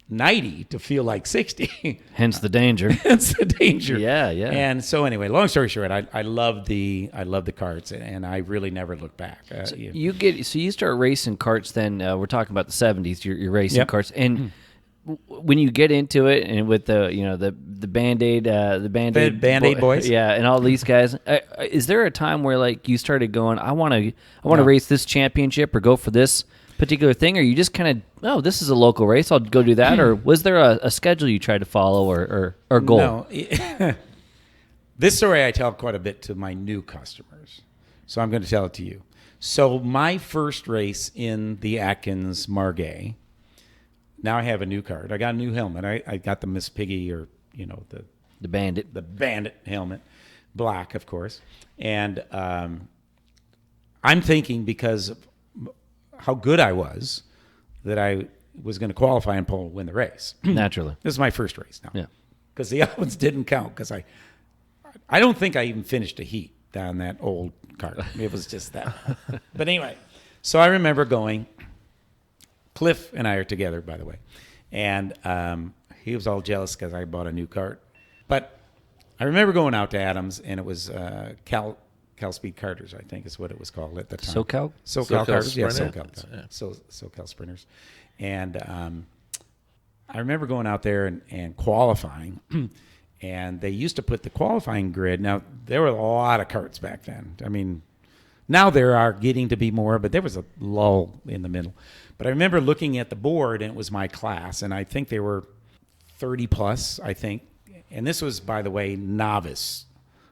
90 to feel like 60. Hence the danger. Hence the danger. Yeah. And so anyway, long story short, I love the karts, and I really never look back. So you start racing karts. Then we're talking about the 70s. You're racing karts, and when you get into it, and with the Band-Aid boys, and all these guys, is there a time where like you started going, I want to race this championship or go for this particular thing, or you just kind of, this is a local race, I'll go do that, or was there a schedule you tried to follow or goal? No. This story I tell quite a bit to my new customers, so I'm going to tell it to you. So my first race in the Adkins Margay. Now I have a new kart. I got a new helmet. I got the Miss Piggy, or the Bandit. The Bandit helmet, black, of course. And I'm thinking because of how good I was that I was going to qualify and win the race. Naturally. This is my first race now. Yeah. Because the other ones didn't count because I don't think I even finished a heat down that old kart. It was just that. But anyway, so I remember going. Cliff and I are together, by the way. And he was all jealous because I bought a new kart. But I remember going out to Adams, and it was Cal Speed Karters, I think is what it was called at the time. SoCal Karters, Sprinter? Yeah, SoCal Sprinters. And I remember going out there and qualifying, and they used to put the qualifying grid. Now, there were a lot of karts back then. I mean, now there are getting to be more, but there was a lull in the middle. But I remember looking at the board, and it was my class, and I think they were 30 plus, I think. And this was, by the way, novice,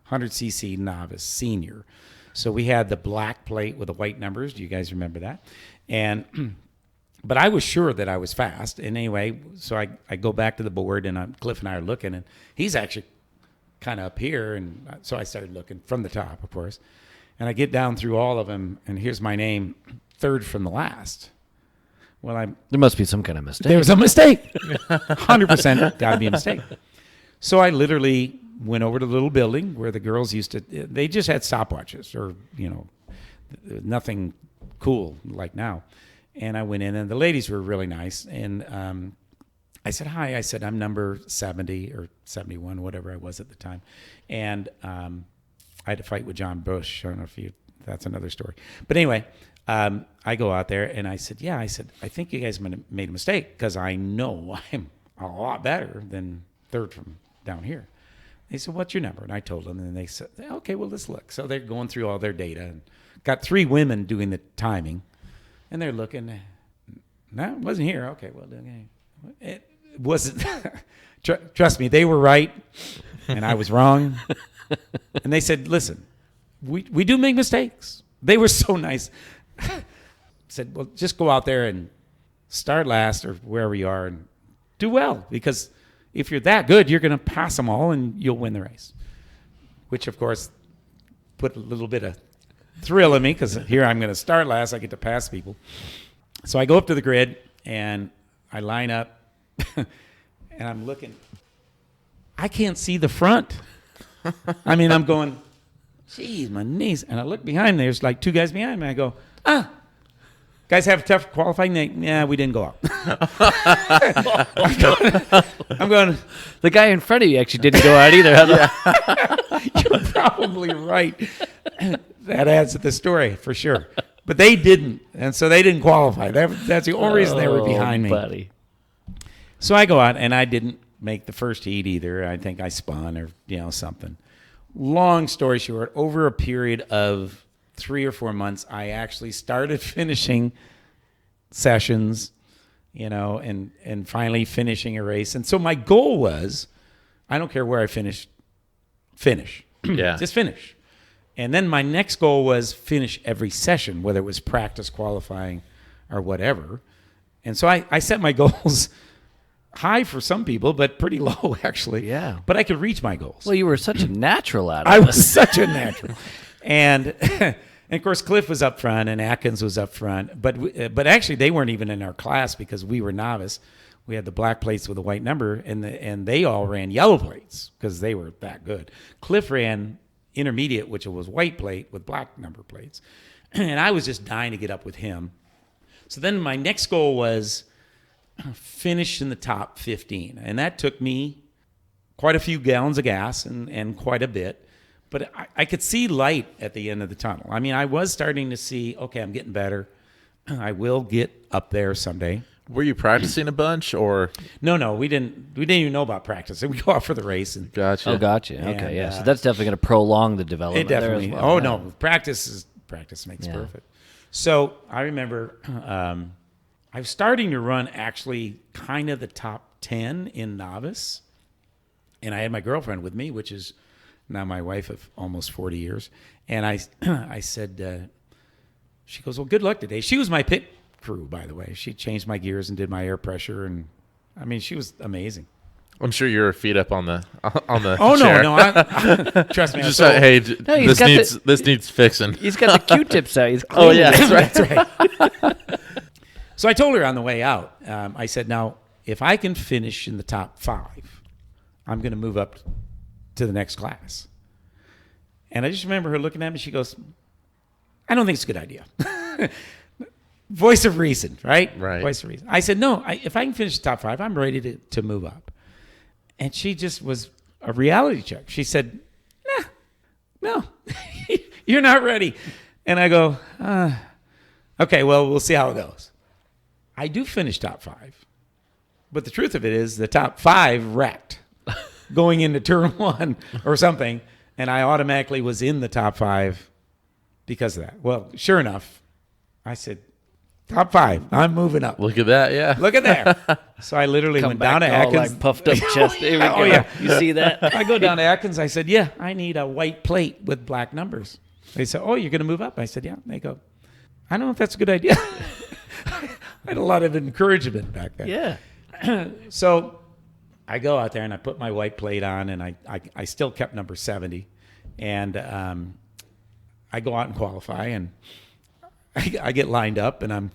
100cc novice, senior. So we had the black plate with the white numbers. Do you guys remember that? And but I was sure that I was fast. And anyway, so I go back to the board, and Cliff and I are looking, and he's actually kind of up here. And so I started looking from the top, of course. And I get down through all of them, and here's my name, third from the last. Well, there must be some kind of mistake. There was a mistake. 100% got to be a mistake. So I literally went over to the little building where the girls used to, they just had stopwatches or, nothing cool like now. And I went in, and the ladies were really nice. And I said, hi. I said, I'm number 70 or 71, whatever I was at the time. And I had to fight with John Bush. I don't know if that's another story. But anyway, I go out there, and I said, I think you guys made a mistake because I know I'm a lot better than third from down here. They said, what's your number? And I told them, and they said, okay, well, let's look. So they're going through all their data, and got 3 women doing the timing, and they're looking. No, it wasn't here. Okay, well, it wasn't. Trust me, they were right, and I was wrong. And they said, listen, we do make mistakes. They were so nice. Said, well, just go out there and start last or wherever you are and do well, because if you're that good, you're going to pass them all and you'll win the race. Which, of course, put a little bit of thrill in me because here I'm going to start last. I get to pass people. So I go up to the grid and I line up and I'm looking. I can't see the front. I mean, I'm going, geez, my knees. And I look behind, there's like 2 guys behind me. I go, guys have a tough qualifying night. Yeah, we didn't go out. I'm going. The guy in front of you actually didn't go out either. You're probably right. That adds to the story for sure. But they didn't, and so they didn't qualify. That's the only reason they were behind me. Buddy. So I go out, and I didn't make the first heat either. I think I spun or something. Long story short, over a period of 3 or 4 months, I actually started finishing sessions, and finally finishing a race. And so my goal was, I don't care where I finish. Yeah. Just finish. And then my next goal was finish every session, whether it was practice, qualifying, or whatever. And so I set my goals high for some people, but pretty low, actually. Yeah. But I could reach my goals. Well, you were such a natural at it. I was such a natural. And of course, Cliff was up front and Adkins was up front. But actually, they weren't even in our class because we were novice. We had the black plates with a white number, and they all ran yellow plates because they were that good. Cliff ran intermediate, which was white plate with black number plates. And I was just dying to get up with him. So then my next goal was finish in the top 15. And that took me quite a few gallons of gas and quite a bit. But I could see light at the end of the tunnel. I mean, I was starting to see, okay, I'm getting better. I will get up there someday. Were you practicing a bunch, or? No, we didn't even know about practice. We go out for the race. And, Gotcha. Oh, gotcha. Okay, yeah. So that's definitely going to prolong the development. It definitely. There as well. No, practice makes perfect. So I remember I was starting to run actually kind of the top 10 in novice, and I had my girlfriend with me, which is now my wife of almost 40 years. And I said, she goes, well, good luck today. She was my pit crew, by the way. She changed my gears and did my air pressure, and I mean, she was amazing. I'm sure your feet up on the oh chair. no, trust me. Just hey, this needs fixing. He's got the Q-tips out. He's clean. Oh yeah, that's right. So I told her on the way out, I said, now if I can finish in the top 5, I'm going to move up to the next class. And I just remember her looking at me. She goes, I don't think it's a good idea. Voice of reason, right? Right. Voice of reason. I said, no, if I can finish the top 5, I'm ready to move up. And she just was a reality check. She said, no, you're not ready. And I go, okay, well, we'll see how it goes. I do finish top 5. But the truth of it is the top 5 wrecked going into turn 1 or something. And I automatically was in the top 5 because of that. Well, sure enough, I said, top 5, I'm moving up. Look at that, yeah. Look at there. So I literally went down to Adkins. Like puffed up chest. Oh, yeah. You see that? I go down to Adkins. I said, yeah, I need a white plate with black numbers. They said, oh, you're going to move up? I said, yeah. They go, I don't know if that's a good idea. I had a lot of encouragement back then. Yeah. So I go out there and I put my white plate on, and I still kept number 70. And I go out and qualify, and I get lined up, and I'm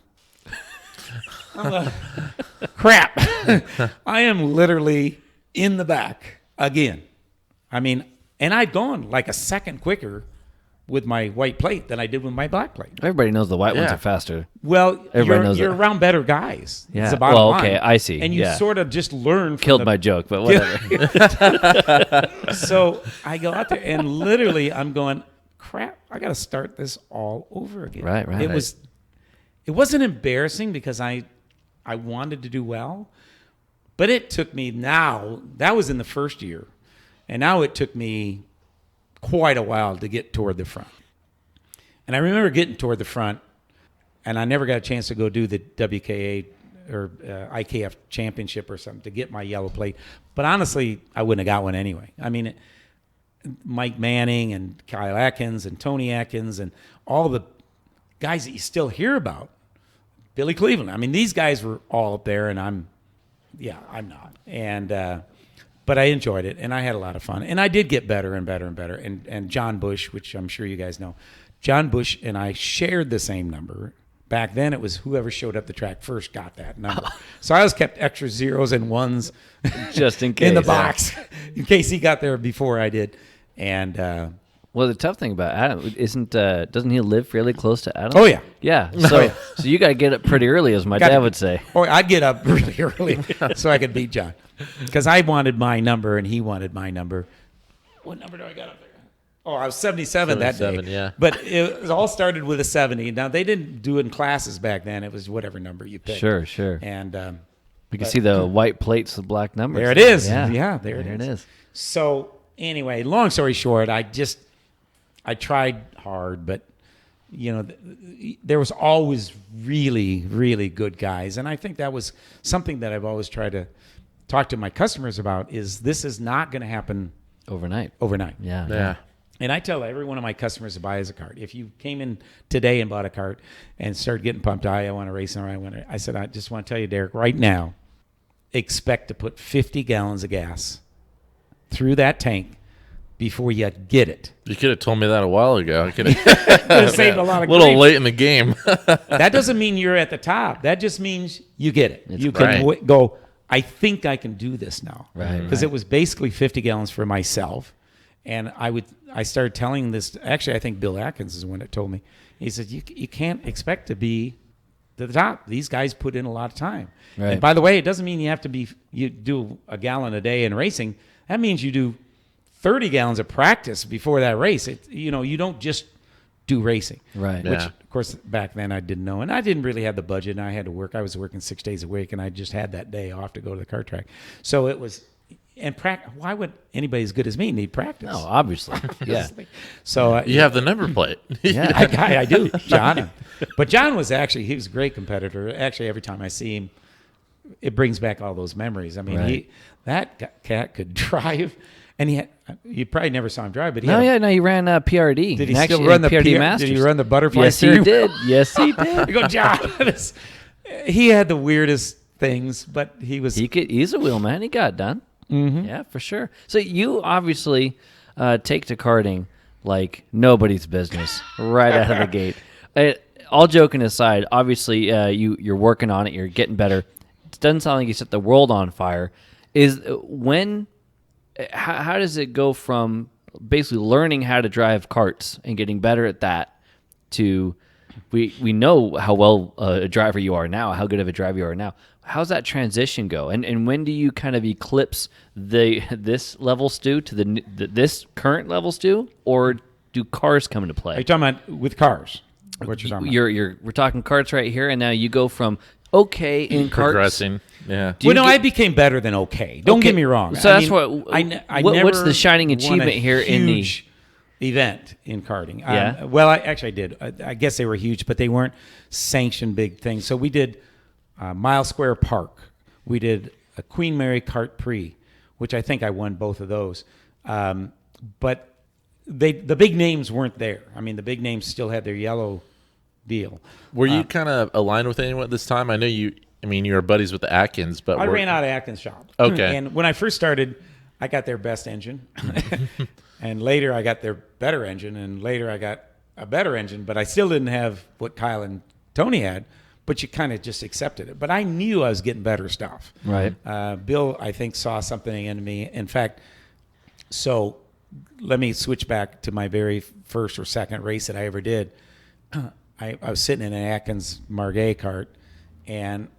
crap. I am literally in the back again. I mean, and I'd gone like a second quicker with my white plate than I did with my black plate. Everybody knows the white ones are faster. Well, everybody knows you're around better guys. Yeah. It's the bottom line. Okay, I see. And you sort of just learn. Killed my joke, but whatever. So I go out there, and literally I'm going, crap, I got to start this all over again. Right. It wasn't embarrassing because I wanted to do well, but it took me that was in the first year, and now it took me quite a while to get toward the front. And I remember getting toward the front, and I never got a chance to go do the WKA or IKF championship or something to get my yellow plate. But honestly, I wouldn't have got one anyway. I mean, Mike Manning and Kyle Atkins and Tony Atkins and all the guys that you still hear about, Billy Cleveland. I mean, these guys were all up there, and I'm not. And but I enjoyed it, and I had a lot of fun. And I did get better and better and better. And John Bush, which I'm sure you guys know, John Bush and I shared the same number. Back then, it was whoever showed up the track first got that number. So I always kept extra zeros and ones just in case in the box, in case he got there before I did. And well, the tough thing about Adam doesn't he live fairly close to Adam? Oh yeah, yeah. So so you got to get up pretty early, as my dad would say. Or I'd get up really early so I could beat John, because I wanted my number and he wanted my number. What number do I got up there? Oh, I was 77 that day. Yeah. But it all started with a 70. Now, they didn't do it in classes back then. It was whatever number you picked. Sure. And we can see the white plates with black numbers. there it is. Yeah, there it is. is. So anyway, long story short, I tried hard, but there was always really, really good guys. And I think that was something that I've always tried to talk to my customers about is this is not going to happen overnight. Yeah. And I tell every one of my customers to buy us a cart. If you came in today and bought a cart and started getting pumped, I want to race, or I said, I just want to tell you, Derek, right now, expect to put 50 gallons of gas through that tank before you get it. You could have told me that a while ago. I could have saved a lot of little late in the game. That doesn't mean you're at the top. That just means you get it. You right. can go, I think I can do this now. Right. Because it was basically 50 gallons for myself. And I started telling this, actually, I think Bill Adkins is the one that told me. He said, you can't expect to be to the top. These guys put in a lot of time. Right. And by the way, it doesn't mean you do a gallon a day in racing. That means you do 30 gallons of practice before that race. You don't just do racing. Right. Which, of course, back then I didn't know. And I didn't really have the budget, and I had to work. I was working 6 days a week, and I just had that day off to go to the kart track. So it was... And why would anybody as good as me need practice? No, obviously. Yeah. So you have the number plate. Yeah, I do, John. But John he was a great competitor. Actually, every time I see him, it brings back all those memories. I mean, that cat could drive, and you probably never saw him drive, but he ran PRD. Did he still run the PRD Masters? Did he run the butterfly? Yes, he did. Yes, he did. You go, John. He had the weirdest things, but he's a wheel man. He got it done. Mm-hmm. Yeah, for sure. So you obviously take to karting like nobody's business right out of the gate. All joking aside, obviously you're working on it. You're getting better. It doesn't sound like you set the world on fire. How does it go from basically learning how to drive karts and getting better at that to we know how well a driver you are now, how good of a driver you are now. How's that transition go? And when do you kind of eclipse this level Stu to this current level Stu, or do cars come into play? Are you talking about with cars? What you're talking about? We're talking karts right here, and now you go from okay in karts. Progressing. Yeah. I became better than okay. Don't get me wrong. So that's what's the shining achievement here in the event in karting? Yeah. I did. I guess they were huge, but they weren't sanctioned big things. So we did Mile Square Park. We did a Queen Mary Kart Prix, which I think I won both of those. But the big names weren't there. I mean, the big names still had their yellow deal. Were you kind of aligned with anyone at this time? I know you were buddies with the Atkins, but I ran out of Adkins Shop. Okay. And when I first started, I got their best engine. And later I got their better engine. And later I got a better engine. But I still didn't have what Kyle and Tony had. But you kind of just accepted it. But I knew I was getting better stuff. Right. Bill, I think, saw something in me. In fact, so let me switch back to my very first or second race that I ever did. I was sitting in an Atkins Margay cart, and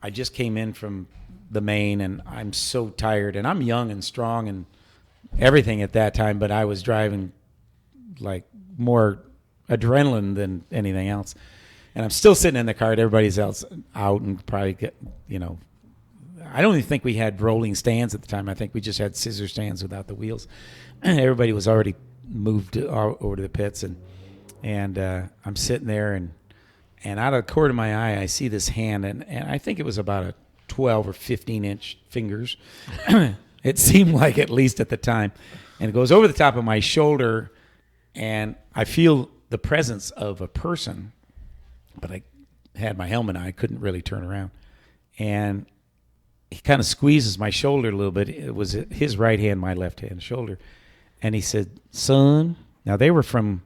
I just came in from the main, and I'm so tired. And I'm young and strong and everything at that time, but I was driving like more adrenaline than anything else. And I'm still sitting in the cart. Everybody's else out and probably get, I don't even think we had rolling stands at the time. I think we just had scissor stands without the wheels. Everybody was already moved over to the pits. And I'm sitting there, and out of the corner of my eye, I see this hand. And I think it was about a 12 or 15-inch fingers. It seemed like, at least at the time. And it goes over the top of my shoulder, and I feel the presence of a person. But I had my helmet on. I couldn't really turn around. And he kind of squeezes my shoulder a little bit. It was his right hand, my left hand shoulder. And he said, son, now they were from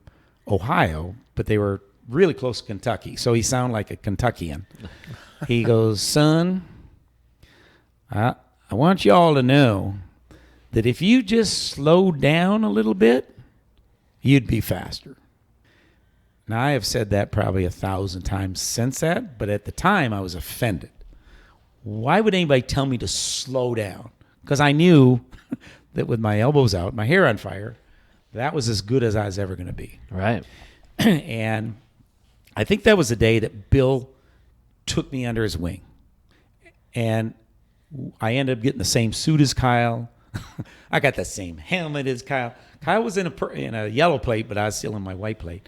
Ohio, but they were really close to Kentucky. So he sounded like a Kentuckian. He goes, son, I want you all to know that if you just slowed down a little bit, you'd be faster. Now, I have said that probably 1,000 times since that, but at the time I was offended. Why would anybody tell me to slow down? Because I knew that with my elbows out, my hair on fire, that was as good as I was ever going to be. Right. And I think that was the day that Bill took me under his wing. And I ended up getting the same suit as Kyle. I got the same helmet as Kyle. Kyle was in a yellow plate, but I was still in my white plate.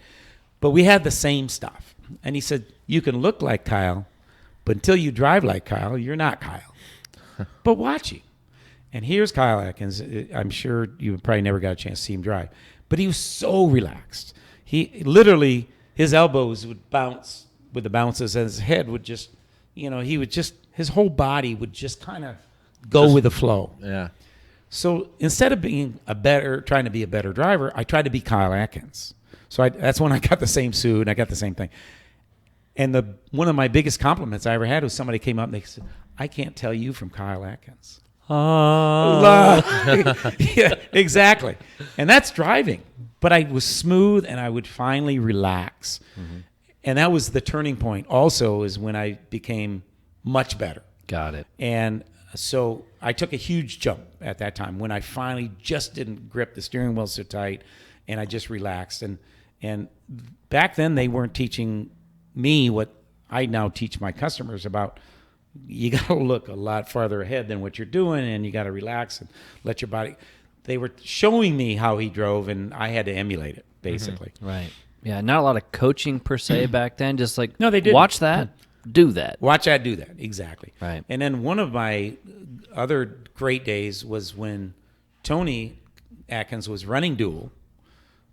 But we had the same stuff. And he said, you can look like Kyle, but until you drive like Kyle, you're not Kyle. But watch him. And here's Kyle Adkins. I'm sure you probably never got a chance to see him drive. But he was so relaxed. He literally, his elbows would bounce with the bounces, and his head would just, his whole body would just kind of go with the flow. Yeah. So instead of trying to be a better driver, I tried to be Kyle Adkins. So that's when I got the same suit and I got the same thing. And one of my biggest compliments I ever had was somebody came up and they said, I can't tell you from Kyle Adkins. Yeah, exactly. And that's driving. But I was smooth and I would finally relax. Mm-hmm. And that was the turning point also, is when I became much better. Got it. And so I took a huge jump at that time when I finally just didn't grip the steering wheel so tight and I just relaxed. And back then they weren't teaching me what I now teach my customers about. You got to look a lot farther ahead than what you're doing, and you got to relax and let your body. They were showing me how he drove, and I had to emulate it, basically. Mm-hmm. Right. Yeah, not a lot of coaching per se back then. Just like, no, they didn't. Watch that, do that. Watch that, do that. Exactly. Right. And then one of my other great days was when Tony Atkins was running dual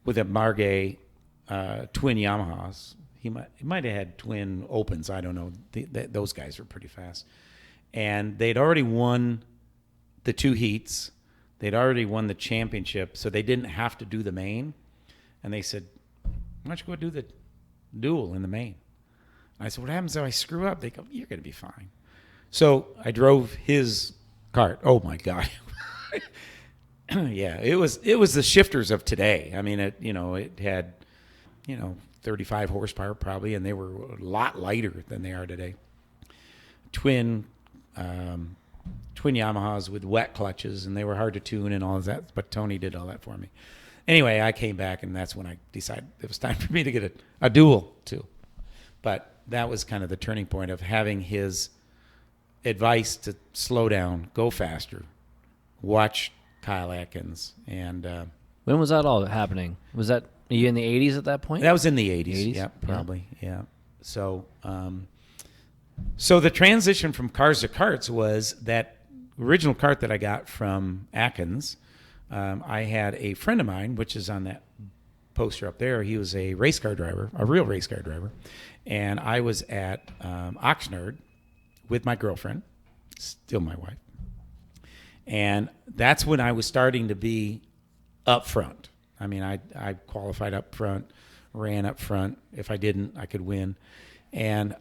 with a Margay twin Yamahas. He might have had twin opens. I don't know. Those guys were pretty fast. And they'd already won the 2 heats. They'd already won the championship, so they didn't have to do the main. And they said, why don't you go do the duel in the main? And I said, what happens if I screw up? They go, you're going to be fine. So I drove his kart. Oh, my God. Yeah, it was the shifters of today. I mean, it had, 35 horsepower probably, and they were a lot lighter than they are today. Twin Yamahas with wet clutches, and they were hard to tune and all of that, but Tony did all that for me. Anyway, I came back, and that's when I decided it was time for me to get a dual too. But that was kind of the turning point of having his advice to slow down, go faster, watch Kyle Adkins. And when was that all happening? Was that are you in the 80s at that point? That was in the 80s. Yeah, probably. Yeah. So, so the transition from cars to karts was that original kart that I got from Adkins. I had a friend of mine, which is on that poster up there. He was a race car driver, a real race car driver. And I was at Oxnard with my girlfriend, still my wife. And that's when I was starting to be up front. I mean, I qualified up front, ran up front. If I didn't, I could win. And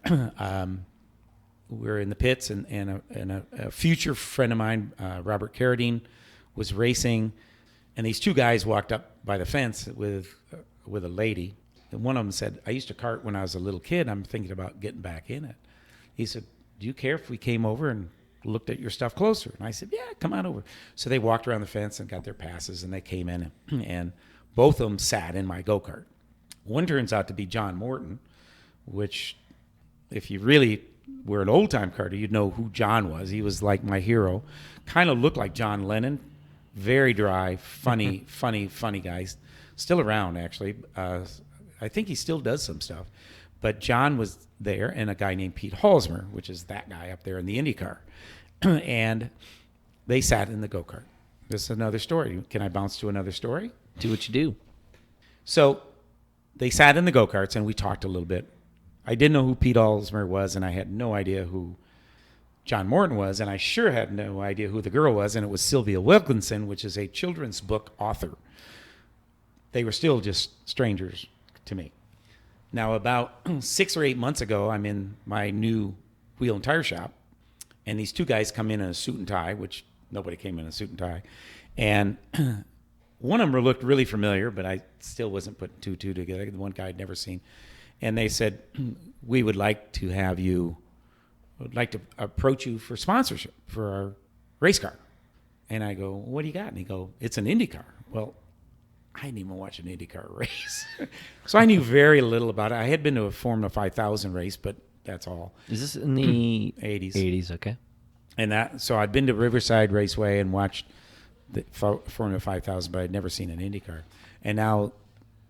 we were in the pits, and a future friend of mine, Robert Carradine, was racing. And these 2 guys walked up by the fence with a lady. And one of them said, I used to kart when I was a little kid. I'm thinking about getting back in it. He said, do you care if we came over and looked at your stuff closer? And I said, yeah, come on over. So they walked around the fence and got their passes, and they came in, and both of them sat in my go-kart. One turns out to be John Morton, which if you really were an old-time karter, you'd know who John was. He was like my hero. Kind of looked like John Lennon. Very dry, funny guy. Still around, actually. I think he still does some stuff. But John was there, and a guy named Pete Halsmer, which is that guy up there in the IndyCar. And they sat in the go-kart. This is another story. Can I bounce to another story? Do what you do. So they sat in the go-karts, and we talked a little bit. I didn't know who Pete Halsmer was, and I had no idea who John Morton was, and I sure had no idea who the girl was, and it was Sylvia Wilkinson, which is a children's book author. They were still just strangers to me. Now, about 6 or 8 months ago, I'm in my new wheel and tire shop, and these 2 guys come in a suit and tie, which nobody came in a suit and tie. And one of them looked really familiar, but I still wasn't putting 2 together. The one guy I'd never seen. And they said, we would like to approach you for sponsorship for our race car. And I go, what do you got? And he go, it's an Indy car. Well, I didn't even watch an IndyCar race. So I knew very little about it. I had been to a Formula 5000 race, but that's all. Is this in the 80s? 80s, okay. And so I'd been to Riverside Raceway and watched the Formula 5000, but I'd never seen an IndyCar. And now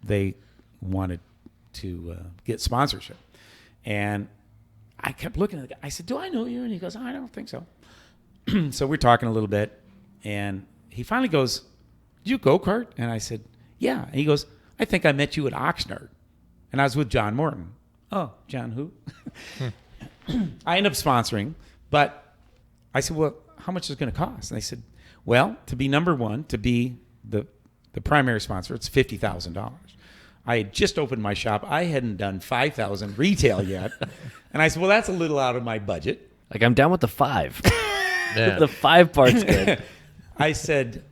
they wanted to get sponsorship. And I kept looking at the guy. I said, do I know you? And he goes, I don't think so. So we're talking a little bit. And he finally goes, did you go-kart? And I said, yeah. And he goes, I think I met you at Oxnard. And I was with John Morton. Oh, John who? I ended up sponsoring. But I said, well, how much is it going to cost? And they said, well, to be number one, to be the primary sponsor, it's $50,000. I had just opened my shop. I hadn't done 5,000 retail yet. And I said, well, that's a little out of my budget. Like, I'm down with the 5. Yeah. The 5 part's good. I said,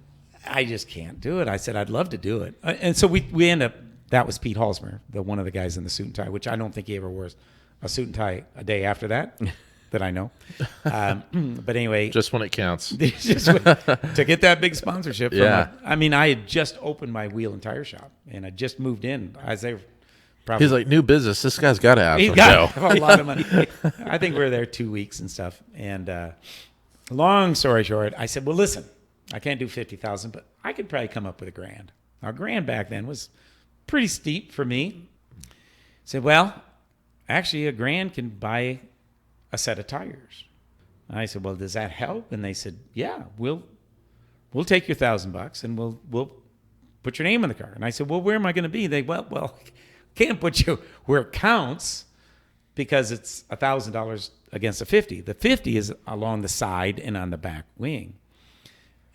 I just can't do it. I said, I'd love to do it. And so we end up, that was Pete Halsmer, one of the guys in the suit and tie, which I don't think he ever wears a suit and tie a day after that I know. But anyway. Just when it counts. To get that big sponsorship. I had just opened my wheel and tire shop, and I just moved in. He's like, new business. This guy's got to have He's got a lot of money. I think we were there 2 weeks and stuff. And long story short, I said, well, listen, I can't do 50,000, but I could probably come up with $1,000. Now, $1,000 back then was pretty steep for me. I said, well, actually, $1,000 can buy a set of tires. And I said, well, does that help? And they said, yeah, we'll take your $1,000 and we'll put your name on the car. And I said, well, where am I going to be? They, well, can't put you where it counts because it's $1,000 against a 50. The 50 is along the side and on the back wing.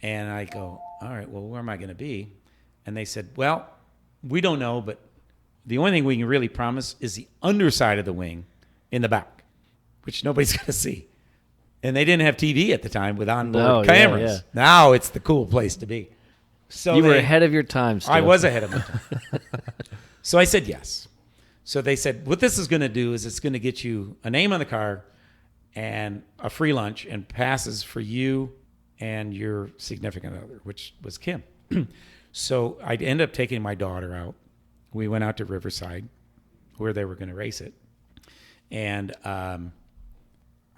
And I go, all right, well, where am I going to be? And they said, well, we don't know, but the only thing we can really promise is the underside of the wing in the back, which nobody's going to see. And they didn't have TV at the time with onboard cameras. Yeah. Now it's the cool place to be. So you were ahead of your time, Stu. I was ahead of my time. So I said yes. So they said, what this is going to do is it's going to get you a name on the car and a free lunch and passes for you and your significant other, which was Kim. So I ended up taking my daughter out. We went out to Riverside where they were going to race it. And I'm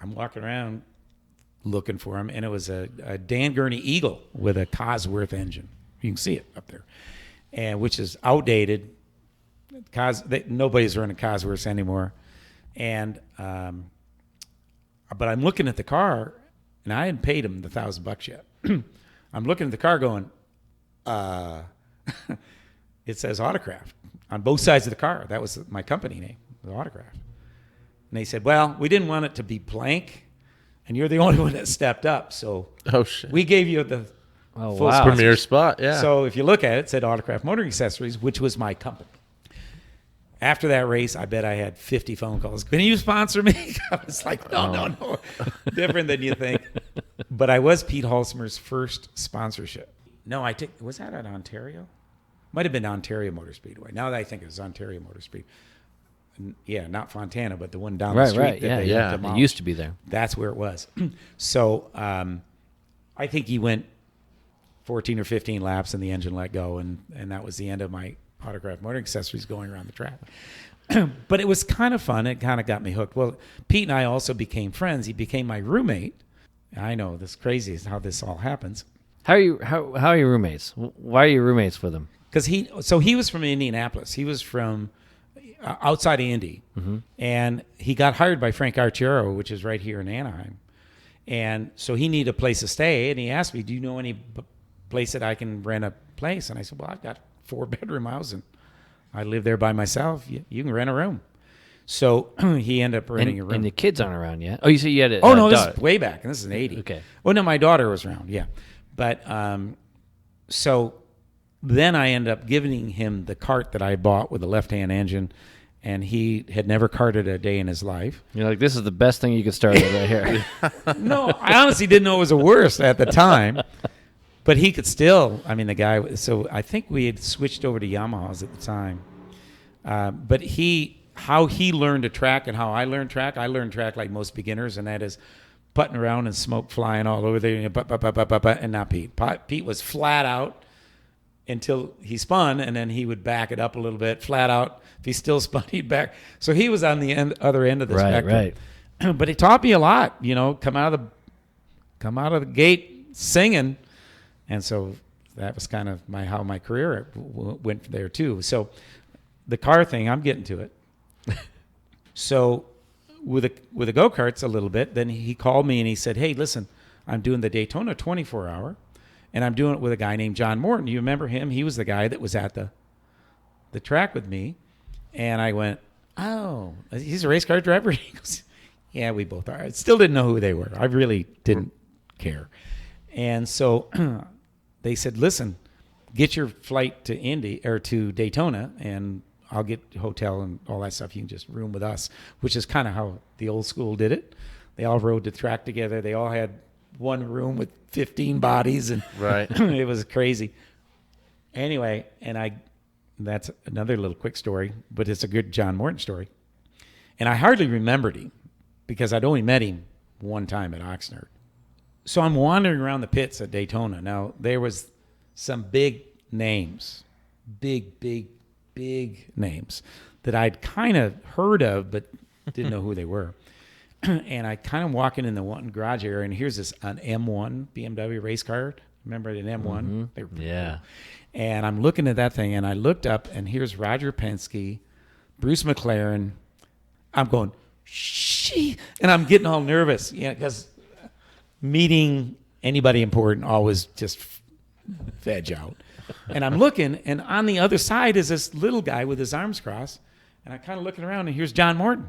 walking around looking for him, and it was a Dan Gurney Eagle with a Cosworth engine. You can see it up there, and which is outdated. Nobody's running Cosworths anymore. And but I'm looking at the car, and I hadn't paid him the $1,000 yet. I'm looking at the car going, it says Autocraft on both sides of the car. That was my company name, the Autocraft. And they said, well, we didn't want it to be blank, and you're the only one that stepped up. So we gave you the full premier spot. Yeah. So if you look at it, it said Autocraft Motor Accessories, which was my company. After that race, I bet I had 50 phone calls. Can you sponsor me? I was like, no. Different than you think. But I was Pete Halsmer's first sponsorship. No, was that at Ontario? Might have been Ontario Motor Speedway. Now that I think it was Ontario Motor Speedway. Yeah, not Fontana, but the one down the street. Right, yeah. It used to be there. That's where it was. So I think he went 14 or 15 laps and the engine let go, and that was the end of my Autograph Motor Accessories going around the track. But it was kind of fun. It kind of got me hooked. Well, Pete and I also became friends. He became my roommate. I know, this crazy is how this all happens. How are you roommates? Why are you roommates with him? Because he was from Indianapolis. He was from outside of Indy, and he got hired by Frank Arciero, which is right here in Anaheim. And so he needed a place to stay, and he asked me, do you know any place that I can rent a place? And I said, well, I've got a 4-bedroom house, and I live there by myself. You can rent a room. So he ended up renting a room. And the kids aren't around yet? Oh, you said you had a no, daughter. This is way back, and this is an 80. Okay. Oh, no, my daughter was around, yeah. But so then I ended up giving him the kart that I bought with the left-hand engine, and he had never karted a day in his life. You're like, this is the best thing you could start with right here. No, I honestly didn't know it was the worst at the time. But he could still, the guy, so I think we had switched over to Yamahas at the time. But how he learned to track and how I learned track like most beginners, and that is putting around and smoke flying all over there, and not Pete. Pete was flat out, until he spun, and then he would back it up a little bit, flat out. If he still spun, he'd back. So he was on the other end of the spectrum. Right. But it taught me a lot, come out of the gate singing. And so that was kind of how my career went there too. So the car thing, I'm getting to it. So with the go-karts a little bit, then he called me and he said, hey, listen, I'm doing the Daytona 24-hour, and I'm doing it with a guy named John Morton. You remember him? He was the guy that was at the track with me. And I went, oh, he's a race car driver? He goes, yeah, we both are. I still didn't know who they were. I really didn't care. And so they said, listen, get your flight to Indy or to Daytona, and I'll get hotel and all that stuff. You can just room with us, which is kind of how the old school did it. They all rode the track together. They all had one room with 15 bodies, and right. It was crazy. Anyway, that's another little quick story, but it's a good John Morton story. And I hardly remembered him because I'd only met him one time at Oxnard. So I'm wandering around the pits at Daytona. Now, there was some big names, big names that I'd kind of heard of but didn't know who they were. And I kind of walking in the one garage area, and here's an M1 BMW race car. Remember an M1? Mm-hmm. They were yeah. Cool. And I'm looking at that thing, and I looked up, and here's Roger Penske, Bruce McLaren. I'm going, shee, and I'm getting all nervous, because meeting anybody important always just veg out. And I'm looking, and on the other side is this little guy with his arms crossed, and I'm kind of looking around, and here's John Morton.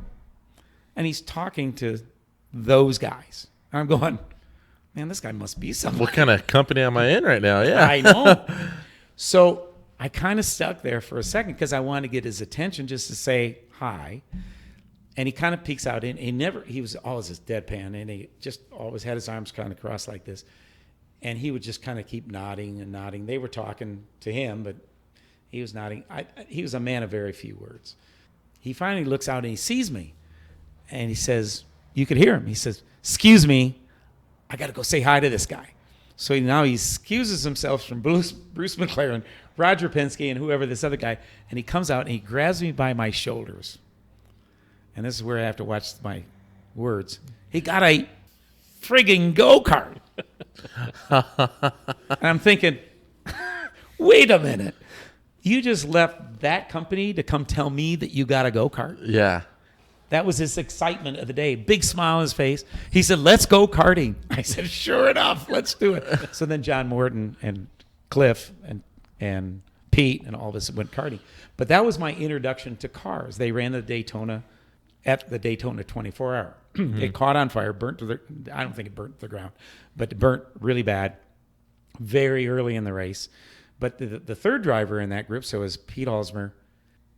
And he's talking to those guys. And I'm going, man, this guy must be something. What kind of company am I in right now? Yeah. I know. So I kind of stuck there for a second because I wanted to get his attention just to say hi. And he kind of peeks out in. He was always this deadpan, and he just always had his arms kind of crossed like this. And he would just kind of keep nodding and nodding. They were talking to him, but he was nodding. He was a man of very few words. He finally looks out and he sees me. And he says, you could hear him. He says, excuse me, I got to go say hi to this guy. So now he excuses himself from Bruce McLaren, Roger Penske, and whoever this other guy. And he comes out and he grabs me by my shoulders. And this is where I have to watch my words. He got a friggin' go-kart. And I'm thinking, wait a minute. You just left that company to come tell me that you got a go-kart? Yeah. That was his excitement of the day. Big smile on his face. He said, let's go karting. I said, sure enough, let's do it. So then John Morton and Cliff and Pete and all of us went karting. But that was my introduction to cars. They ran the Daytona at the Daytona 24-hour. Mm-hmm. It caught on fire, I don't think it burnt to the ground, but it burnt really bad very early in the race. But the third driver in that group, so it was Pete Halsmer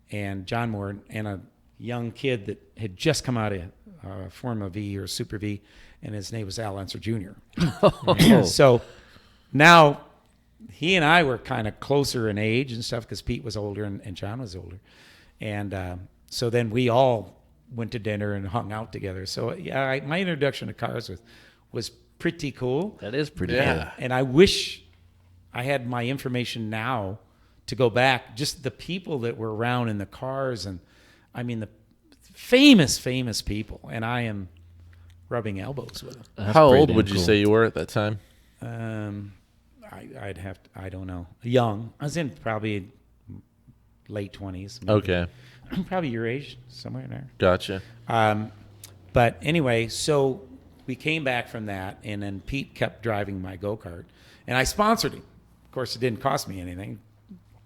and John Morton and a young kid that had just come out of Formula V or Super V, and his name was Al Unser Jr. So now he and I were kind of closer in age and stuff because Pete was older and John was older. And so then we all went to dinner and hung out together. So yeah, my introduction to cars was pretty cool. That is pretty cool. And I wish I had my information now to go back, just the people that were around in the cars, and I mean the famous people, and I am rubbing elbows with them. How old would you say you were at that time? I don't know. Young. I was in probably late 20s. Maybe. Okay. Probably your age, somewhere in there. Gotcha. But anyway, so we came back from that, and then Pete kept driving my go-kart, and I sponsored him. Of course, it didn't cost me anything.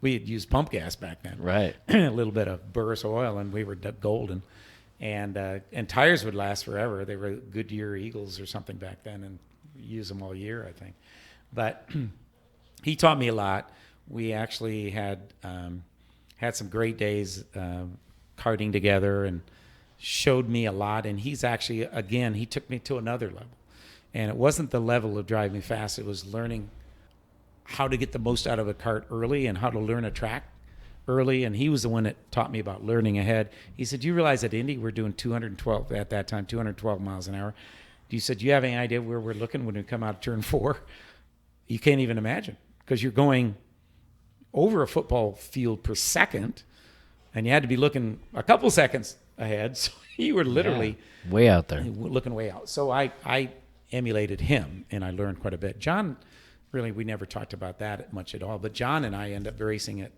We had used pump gas back then. Right. A little bit of Burris oil, and we were golden. And tires would last forever. They were Goodyear Eagles or something back then, and use them all year, I think. But he taught me a lot. We actually had some great days karting together and showed me a lot. And he's actually, again, he took me to another level. And it wasn't the level of driving fast. It was learning how to get the most out of a kart early and how to learn a track early. And he was the one that taught me about learning ahead. He said, you realize at Indy we're doing 212 at that time, 212 miles an hour. He said, do you have any idea where we're looking when we come out of turn 4? You can't even imagine, because you're going over a football field per second, and you had to be looking a couple seconds ahead. So you were literally way out there, looking way out. So I emulated him, and I learned quite a bit. John, really, we never talked about that much at all. But John and I end up racing at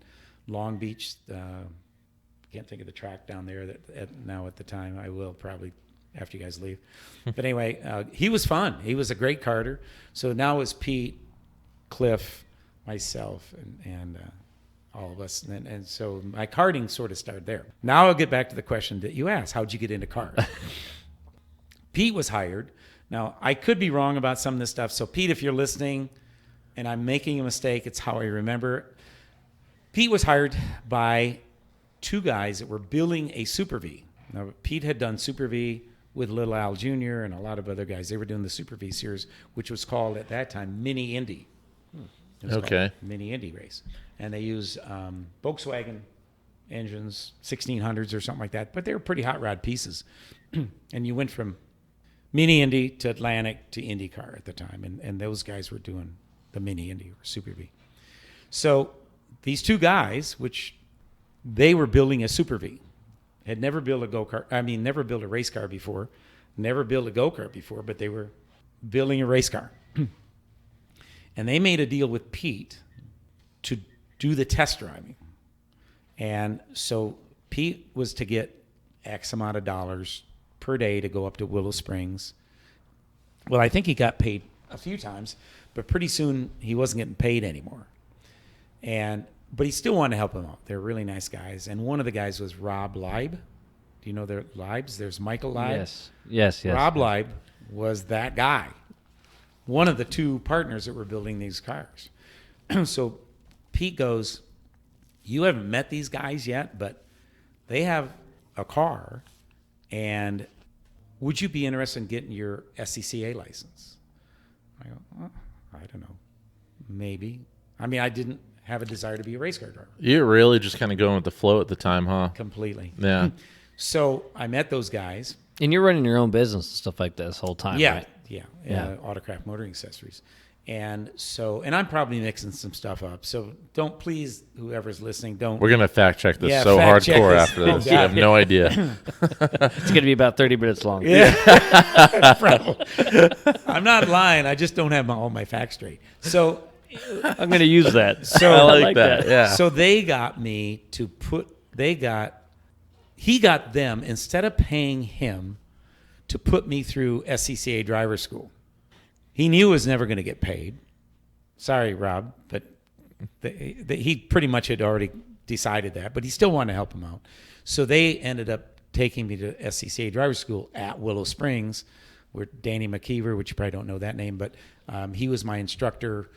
Long Beach. Can't think of the track down there now at the time. I will probably after you guys leave. But anyway, he was fun. He was a great karter. So now it's Pete, Cliff, myself, and all of us. And so my karting sort of started there. Now I'll get back to the question that you asked. How'd you get into cars? Pete was hired. Now, I could be wrong about some of this stuff. So, Pete, if you're listening and I'm making a mistake, it's how I remember. Pete was hired by two guys that were building a Super V. Now, Pete had done Super V with Little Al Jr. and a lot of other guys. They were doing the Super V series, which was called at that time Mini Indy. Okay. Mini Indy race. And they used Volkswagen engines, 1600s or something like that. But they were pretty hot rod pieces. And you went from Mini Indy to Atlantic to IndyCar at the time. And those guys were doing the Mini Indy or Super V. So these two guys, which they were building a Super V, had never built a go-kart. I mean, never built a race car before, never built a go-kart before, but they were building a race car. And they made a deal with Pete to do the test driving. And so Pete was to get X amount of dollars per day to go up to Willow Springs. Well, I think he got paid a few times, but pretty soon he wasn't getting paid anymore. But he still wanted to help him out. They're really nice guys. And one of the guys was Rob Leib. Do you know their Leibs? There's Michael Leib. Yes. Rob Leib was that guy. One of the two partners that were building these cars. So Pete goes, you haven't met these guys yet, but they have a car, and would you be interested in getting your SCCA license? I go, well, I don't know. Maybe. I mean, I didn't have a desire to be a race car driver. You're really just kind of going with the flow at the time, huh? Completely. Yeah. So I met those guys. And you're running your own business and stuff like that this whole time, right? Yeah. Autocraft Motoring Accessories. And I'm probably mixing some stuff up. So don't, please, whoever's listening, don't. We're going to fact check this so hardcore after this. You have no idea. It's going to be about 30 minutes long. Yeah. I'm not lying. I just don't have all my facts straight. So I'm going to use that. So I like that. Yeah. So they got me to he got them, instead of paying him, to put me through SCCA driver school. He knew he was never going to get paid. Sorry, Rob, but he pretty much had already decided that, but he still wanted to help him out. So they ended up taking me to SCCA driver school at Willow Springs, where Danny McKeever, which you probably don't know that name, but he was my instructor.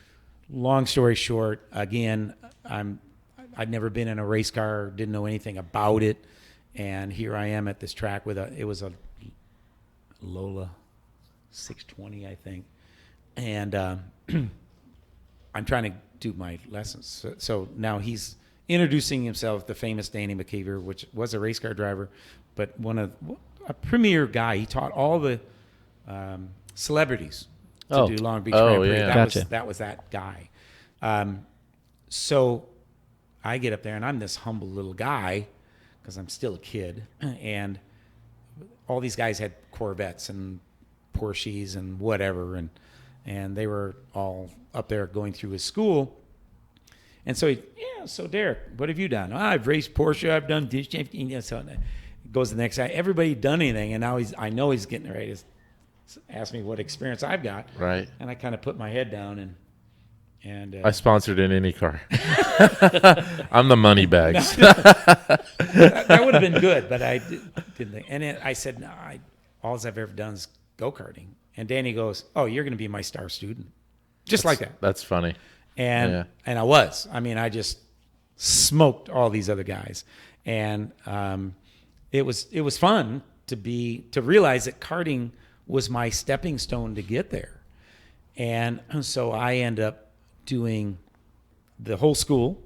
Long story short, again, I'd never been in a race car, didn't know anything about it, and here I am at this track it was a Lola 620, I think. And I'm trying to do my lessons. So now he's introducing himself, the famous Danny McKeever, which was a race car driver, but a premier guy. He taught all the celebrities to do Long Beach Grand Prix. Yeah. That was that guy. So I get up there, and I'm this humble little guy because I'm still a kid. And all these guys had Corvettes and Porsches and whatever, and they were all up there going through his school. And so so Derek, what have you done? Oh, I've raced Porsche, I've done this. So it goes to the next guy. Everybody done anything, and now I know he's getting ready to ask me what experience I've got. Right. And I kind of put my head down and I sponsored an IndyCar. I'm the money bags. that would have been good, but I didn't think. And I said, no, all I've ever done is go-karting. And Danny goes, oh, you're going to be my star student. Just like that. That's funny. And I was. I mean, I just smoked all these other guys. And it was fun to realize that karting was my stepping stone to get there. And so I end up doing the whole school.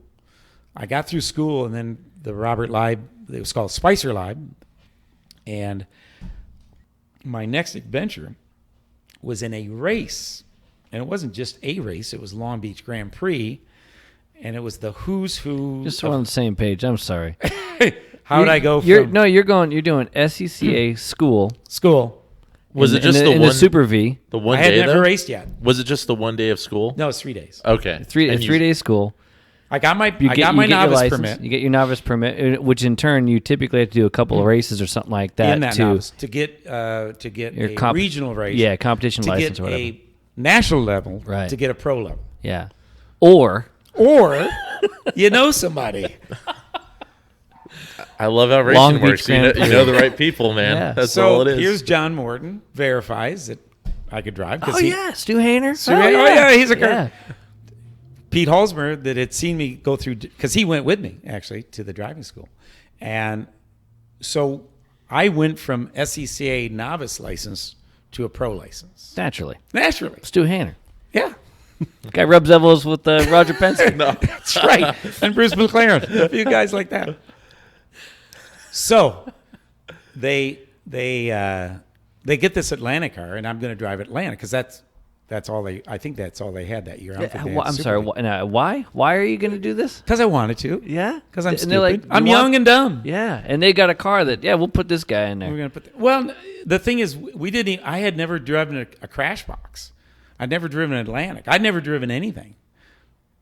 I got through school, and then the Robert Leib, it was called Spicer Leib. And my next adventure was in a race. And it wasn't just a race, it was Long Beach Grand Prix. and it was the who's who. Just so we're on the same page. I'm sorry. How would I go? You're doing SCCA school. Was it just the the Super V? The one day? I had never raced yet. Was it just the one day of school? No, it's 3 days. Okay, 3-day school. I got my novice permit. You get your novice permit, which in turn you typically have to do a couple of races or something like that. In that novice, to get a regional race. Yeah, competition license or whatever. To get a national level. Right. To get a pro level. Yeah. Or you know somebody. I love how racing works. You know the right people, man. Yeah. That's all it is. Here's John Morton verifies that I could drive. Stu Hayner. He's a car. Yeah. Pete Halsmer that had seen me go through, because he went with me actually to the driving school, and so I went from SCCA novice license to a pro license. Naturally. Stu Stu Hayner. Yeah. Guy rubs elbows with Roger Penske. No. That's right. And Bruce McLaren. A few guys like that. So they get this Atlanta car, and I'm going to drive Atlanta because that's all they. I think that's all they had that year. I'm sorry. Why? Why are you going to do this? Because I wanted to. Yeah. Because I'm And stupid. they're like, I'm young and dumb. Yeah, and they got a car that we'll put this guy in there. We're going to put. Well, the thing is, we didn't. I had never driven a crash box. I'd never driven an Atlantic. I'd never driven anything.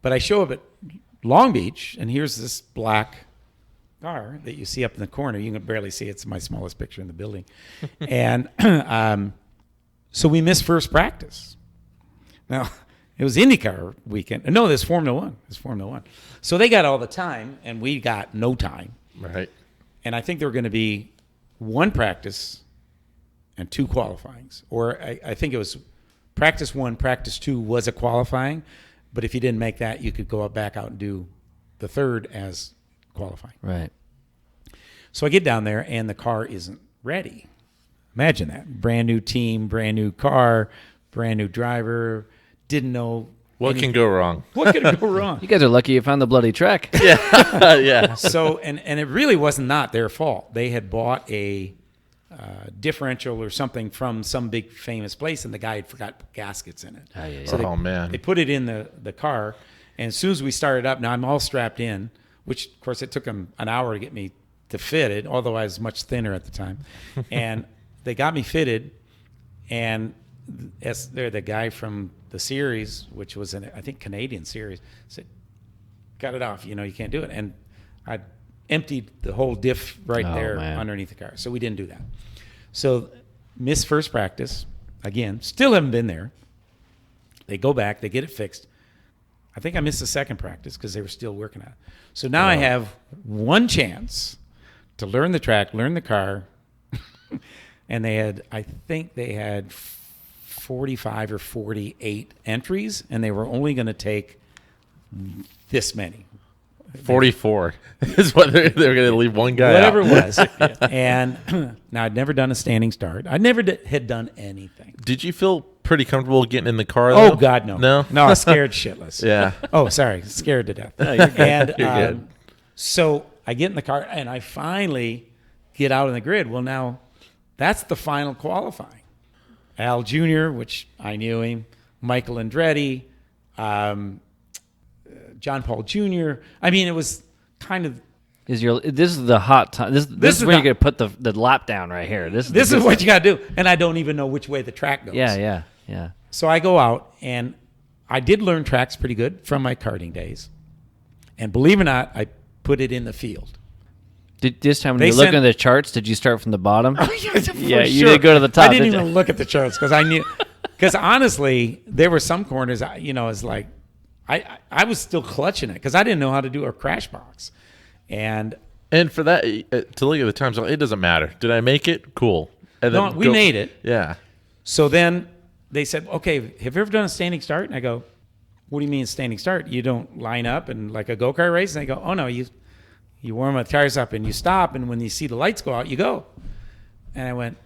But I show up at Long Beach, and here's this black car that you see up in the corner. You can barely see it. It's my smallest picture in the building. And so we missed first practice. Now, it was IndyCar weekend. No, there's Formula One. So they got all the time, and we got no time. Right. And I think there were going to be one practice and 2 qualifyings. Or I think it was practice 1, practice 2 was a qualifying. But if you didn't make that, you could go back out and do the third as qualifying. Right. So I get down there, and the car isn't ready. Imagine that. Brand new team, brand new car, brand new driver. Didn't know. What can go wrong? What could go wrong? You guys are lucky you found the bloody track. Yeah. Yeah. So, and it really was not their fault. They had bought a differential or something from some big famous place, and the guy had forgot to put gaskets in it. So man. They put it in the car, and as soon as we started up, now I'm all strapped in, which, of course, it took them an hour to get me to fit it, although I was much thinner at the time. And they got me fitted, and they're the guy from the series, which was I think Canadian series, said, cut it off, you can't do it. And I emptied the whole diff there underneath the car. So we didn't do that. So missed first practice, again, still haven't been there. They go back, they get it fixed. I think I missed the second practice because they were still working on it. So now I have one chance to learn the track, learn the car. And I think they had 45 or 48 entries, and they were only going to take this many. 44 is what they're going to leave one guy whatever out. It was. And now I'd never done a standing start. I never had done anything. Did you feel pretty comfortable getting in the car, though? Oh, God, no. No? No, I was scared shitless. Yeah. Oh, sorry. Scared to death. No, you're good. And You're good. So I get in the car, and I finally get out on the grid. Well, now that's the final qualifying. Al Jr., which I knew him, Michael Andretti, John Paul Jr. I mean, it was kind of. This is the hot time. This is where you're going to put the lap down right here. This is what you got to do. And I don't even know which way the track goes. Yeah. So I go out, and I did learn tracks pretty good from my karting days. And believe it or not, I put it in the field. This time when you're looking at the charts, did you start from the bottom? Yeah, you did go to the top. I didn't even look at the charts because I knew. Because honestly, there were some corners, it's like, I was still clutching it because I didn't know how to do a crash box. And for that, to look at the times, it doesn't matter. Did I make it? Cool. And then we made it. Yeah. So then they said, okay, have you ever done a standing start? And I go, what do you mean standing start? You don't line up and like a go-kart race? And they go, oh, no, you warm the tires up and you stop, and when you see the lights go out, you go. And I went,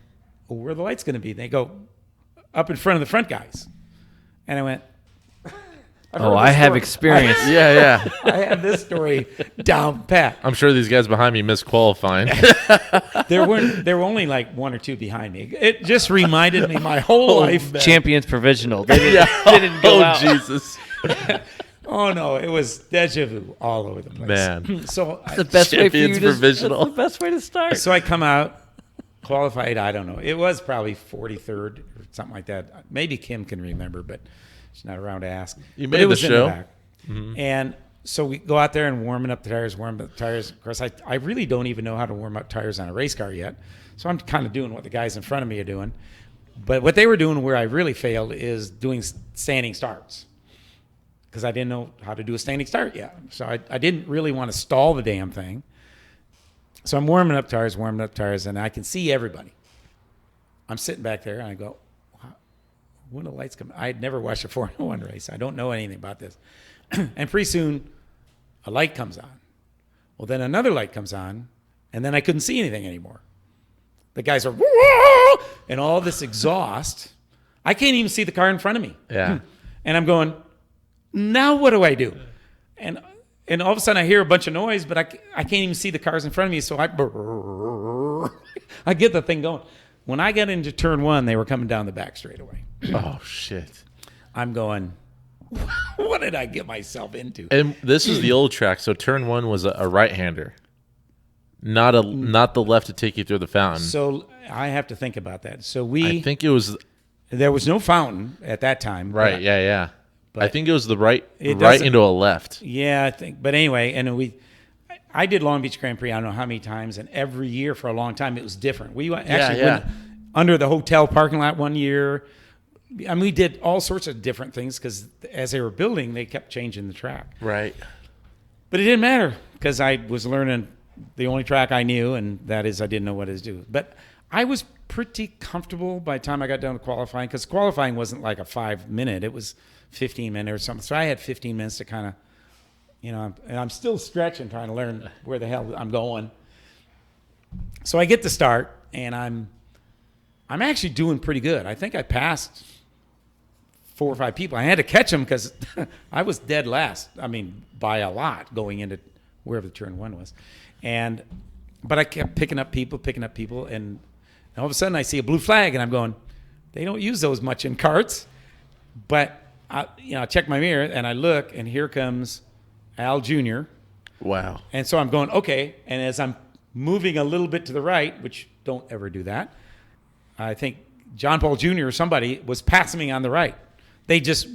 well, where are the lights going to be? And they go, up in front of the front guys. And I went, I have experience. Yeah. I have this story down pat. I'm sure these guys behind me missed qualifying. There were only like one or two behind me. It just reminded me my whole life. Champions provisional. They didn't go out. Jesus. Oh no, it was deja vu all over the place. Man. So the best way for you to, provisional. that's the best way to start. So I come out, qualified, I don't know. It was probably 43rd or something like that. Maybe Kim can remember, but she's not around to ask. You but made it was the in show. the back. Mm-hmm. And so we go out there and warming up the tires. Of course, I really don't even know how to warm up tires on a race car yet. So I'm kind of doing what the guys in front of me are doing. But what they were doing where I really failed is doing standing starts. Because I didn't know how to do a standing start yet. So I didn't really want to stall the damn thing. So I'm warming up tires, and I can see everybody. I'm sitting back there, and I go, wow, when the lights come, I had never watched a 401 race. I don't know anything about this. And pretty soon, a light comes on. Well, then another light comes on, and then I couldn't see anything anymore. The guys are, whoa! And all this exhaust. I can't even see the car in front of me. Yeah. And I'm going, now what do I do? And all of a sudden I hear a bunch of noise, but I can't even see the cars in front of me. So I get the thing going. When I got into turn one, they were coming down the back straightaway. Oh, shit. I'm going, what did I get myself into? And this is the old track. So turn one was a right-hander, not the left to take you through the fountain. So I have to think about that. So I think it was there was no fountain at that time. right. Yeah. But I think it was the right into a left. Yeah, I think. But anyway, and I did Long Beach Grand Prix, I don't know how many times, and every year for a long time it was different. We actually went under the hotel parking lot one year. I mean, we did all sorts of different things because as they were building, they kept changing the track. Right. But it didn't matter because I was learning the only track I knew, and that is I didn't know what it was doing. But I was pretty comfortable by the time I got done with qualifying because qualifying wasn't like a 5-minute. It was 15 minutes or something. So I had 15 minutes to kind of, and I'm still stretching, trying to learn where the hell I'm going. So I get to start, and I'm actually doing pretty good. I think I passed 4 or 5 people. I had to catch them because I was dead last. I mean, by a lot going into wherever the turn one was. But I kept picking up people, and all of a sudden I see a blue flag, and I'm going, they don't use those much in karts. But I check my mirror, and I look, and here comes Al Jr. Wow. And so I'm going, okay. And as I'm moving a little bit to the right, which don't ever do that, I think John Paul Jr. or somebody was passing me on the right. They just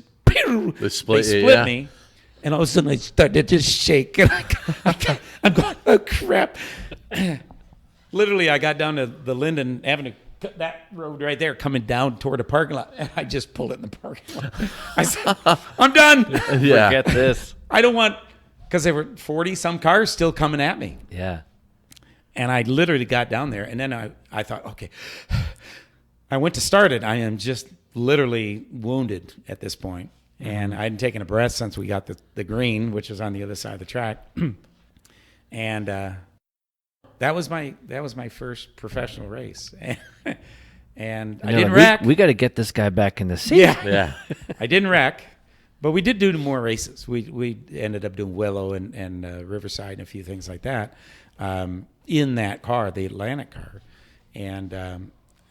split me. And all of a sudden I started to just shake. And I'm going, oh, crap. Literally, I got down to the Linden Avenue, that road right there coming down toward the parking lot. And I just pulled it in the parking lot. I said, I'm done. Yeah. Forget this. I don't want, because there were 40-some cars still coming at me. Yeah. And I literally got down there. And then I thought, okay. I went to start it. I am just literally wounded at this point. And I hadn't taken a breath since we got the green, which is on the other side of the track. And that was my first professional race. And I didn't wreck. We got to get this guy back in the seat. Yeah. I didn't wreck, but we did do more races. We ended up doing Willow and Riverside and a few things like that in that car, the Atlantic car, and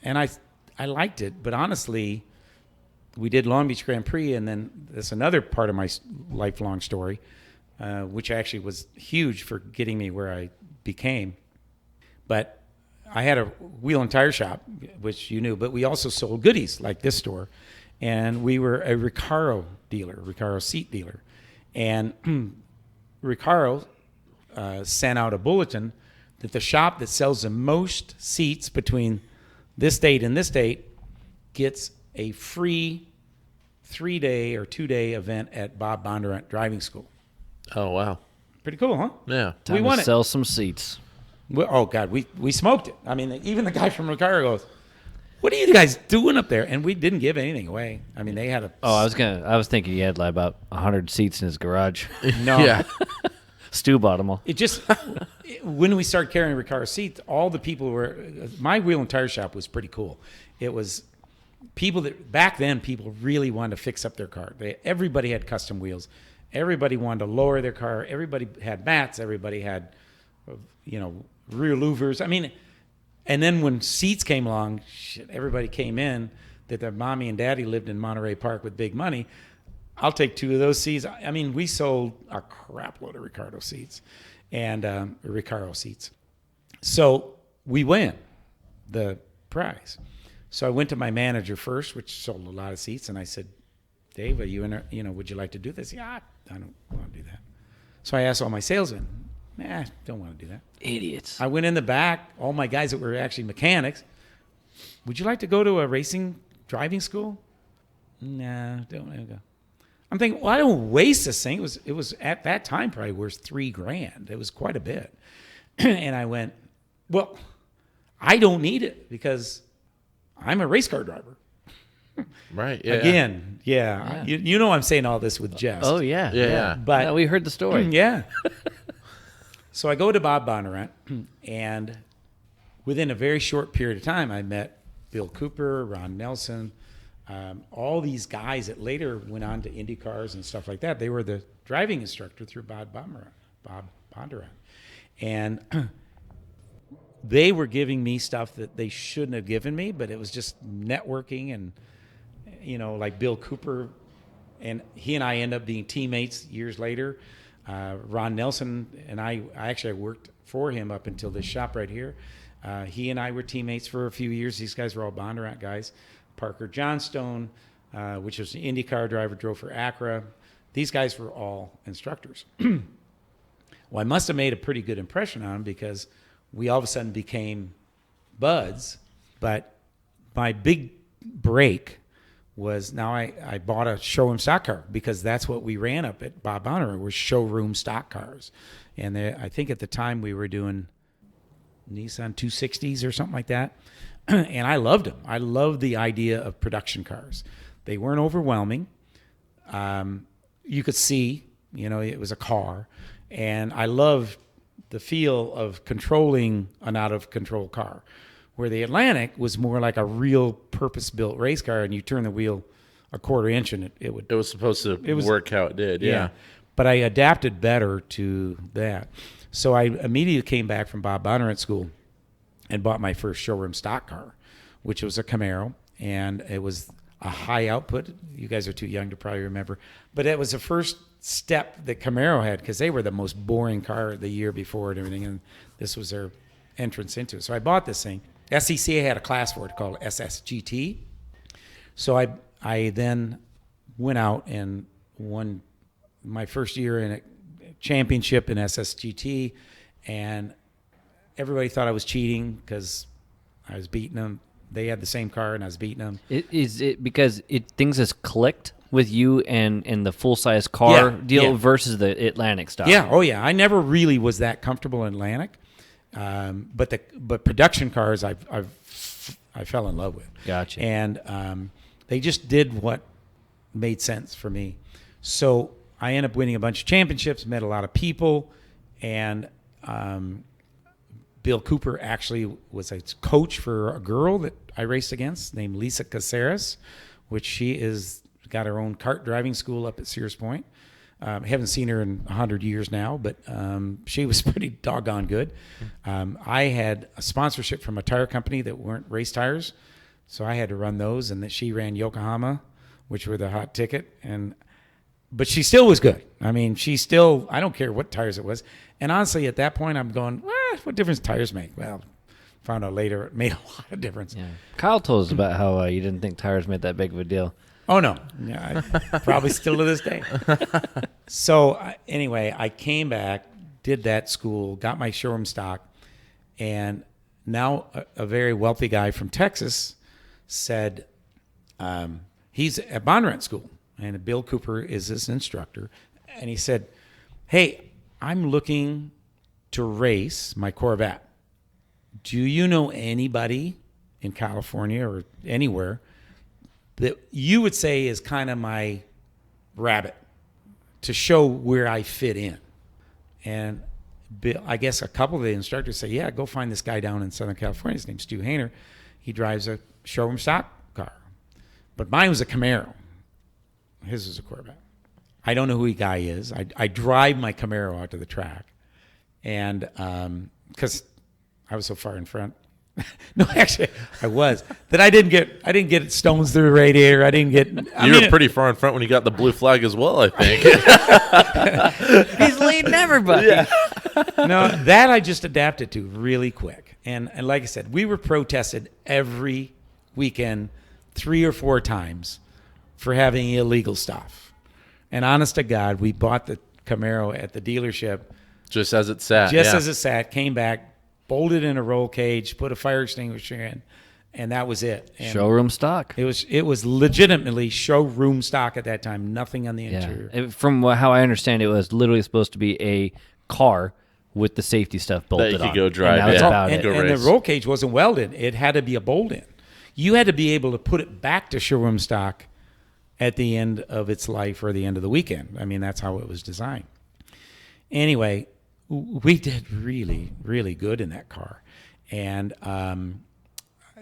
I liked it. But honestly, we did Long Beach Grand Prix, and then that's another part of my lifelong story, which actually was huge for getting me where I became. But I had a wheel and tire shop, which you knew, but we also sold goodies like this store. And we were a Recaro seat dealer. And Recaro sent out a bulletin that the shop that sells the most seats between this date and this date gets a free 3-day or 2-day event at Bob Bondurant Driving School. Oh, wow. Pretty cool, huh? Yeah. Time to sell some seats. Oh, God, we smoked it. I mean, even the guy from Recaro goes, what are you guys doing up there? And we didn't give anything away. I mean, they had a... Oh, I was thinking he had like about 100 seats in his garage. No. Yeah. Stu bought them all. It just... when we started carrying Recaro seats, all the people were... My wheel and tire shop was pretty cool. It was people that... Back then, people really wanted to fix up their car. Everybody had custom wheels. Everybody wanted to lower their car. Everybody had mats. Everybody had, rear louvers. I mean... And then when seats came along, everybody came in that their mommy and daddy lived in Monterey Park with big money. I'll take 2 of those seats. I mean, we sold a crap load of Recaro seats and Recaro seats. So we win the prize. So I went to my manager first, which sold a lot of seats, and I said, Dave, are you would you like to do this? Yeah, I don't want to do that. So I asked all my salesmen, don't want to do that. Idiots. I went in the back, all my guys that were actually mechanics, would you like to go to a driving school? Nah, don't want to go. I'm thinking, well, I don't waste this thing. It was at that time probably worth $3,000. It was quite a bit. And I went, well, I don't need it because I'm a race car driver. Right. Yeah. Again, yeah. You know I'm saying all this with jest. Oh, yeah. Yeah. But we heard the story. Yeah. So I go to Bob Bondurant, and within a very short period of time, I met Bill Cooper, Ron Nelson, all these guys that later went on to Indy cars and stuff like that. They were the driving instructor through Bob Bondurant. And they were giving me stuff that they shouldn't have given me, but it was just networking and, like Bill Cooper, and he and I end up being teammates years later. Ron Nelson and I actually worked for him up until this shop right here. He and I were teammates for a few years. These guys were all Bondurant guys. Parker Johnstone, which was an IndyCar driver, drove for Acura. These guys were all instructors. Well, I must have made a pretty good impression on them because we all of a sudden became buds. But my big break was now I bought a showroom stock car because that's what we ran up at Bob Bondurant, was showroom stock cars. And I think at the time we were doing Nissan 260s or something like that. And I loved them. I loved the idea of production cars. They weren't overwhelming. You could see, it was a car. And I loved the feel of controlling an out-of-control car, where the Atlantic was more like a real purpose-built race car, and you turn the wheel a quarter inch and it would... It was supposed to work how it did, yeah. But I adapted better to that. So I immediately came back from Bob Bondurant School and bought my first showroom stock car, which was a Camaro, and it was a high output. You guys are too young to probably remember. But it was the first step that Camaro had, because they were the most boring car the year before and everything, and this was their entrance into it. So I bought this thing. SCCA had a class for it called SSGT. So I then went out and won my first year in a championship in SSGT, and everybody thought I was cheating because I was beating them. They had the same car, and I was beating them. Is it because things has clicked with you and the full-size car deal versus the Atlantic style? Yeah, oh yeah. I never really was that comfortable in Atlantic, but production cars I fell in love with. Gotcha. And they just did what made sense for me. So I ended up winning a bunch of championships, met a lot of people, and Bill Cooper actually was a coach for a girl that I raced against named Lisa Caceres, which she is got her own kart driving school up at Sears Point. Haven't seen her in 100 years now, but she was pretty doggone good. I had a sponsorship from a tire company that weren't race tires, so I had to run those, and that she ran Yokohama, which were the hot ticket. But she still was good. I mean, I don't care what tires it was. And honestly, at that point, I'm going, what difference tires make? Well, found out later it made a lot of difference. Yeah. Kyle told us about how you didn't think tires made that big of a deal. Oh, no. Yeah, probably still to this day. So anyway, I came back, did that school, got my showroom stock, and now a very wealthy guy from Texas said he's at Bondurant School, and Bill Cooper is his instructor, and he said, hey, I'm looking to race my Corvette. Do you know anybody in California or anywhere that you would say is kind of my rabbit to show where I fit in? And Bill, I guess a couple of the instructors say, yeah, go find this guy down in Southern California. His name's Stu Hayner. He drives a showroom stock car. But mine was a Camaro. His was a Corvette. I don't know who the guy is. I drive my Camaro out to the track. And because I was so far in front, No, actually, I was. That I didn't get stones through the radiator. I didn't get. You were pretty far in front when you got the blue flag as well, I think. He's leading everybody. Yeah. No, that I just adapted to really quick. And like I said, we were protested every weekend 3 or 4 times for having illegal stuff. And honest to God, we bought the Camaro at the dealership. Just as it sat. As it sat, came back, bolted in a roll cage, put a fire extinguisher in, and that was it. And showroom stock. It was legitimately showroom stock at that time, nothing on the interior. From how I understand, it was literally supposed to be a car with the safety stuff bolted on. That you could go drive. And, and the roll cage wasn't welded. It had to be a bolt-in. You had to be able to put it back to showroom stock at the end of its life or the end of the weekend. I mean, that's how it was designed. Anyway, we did really, really good in that car. And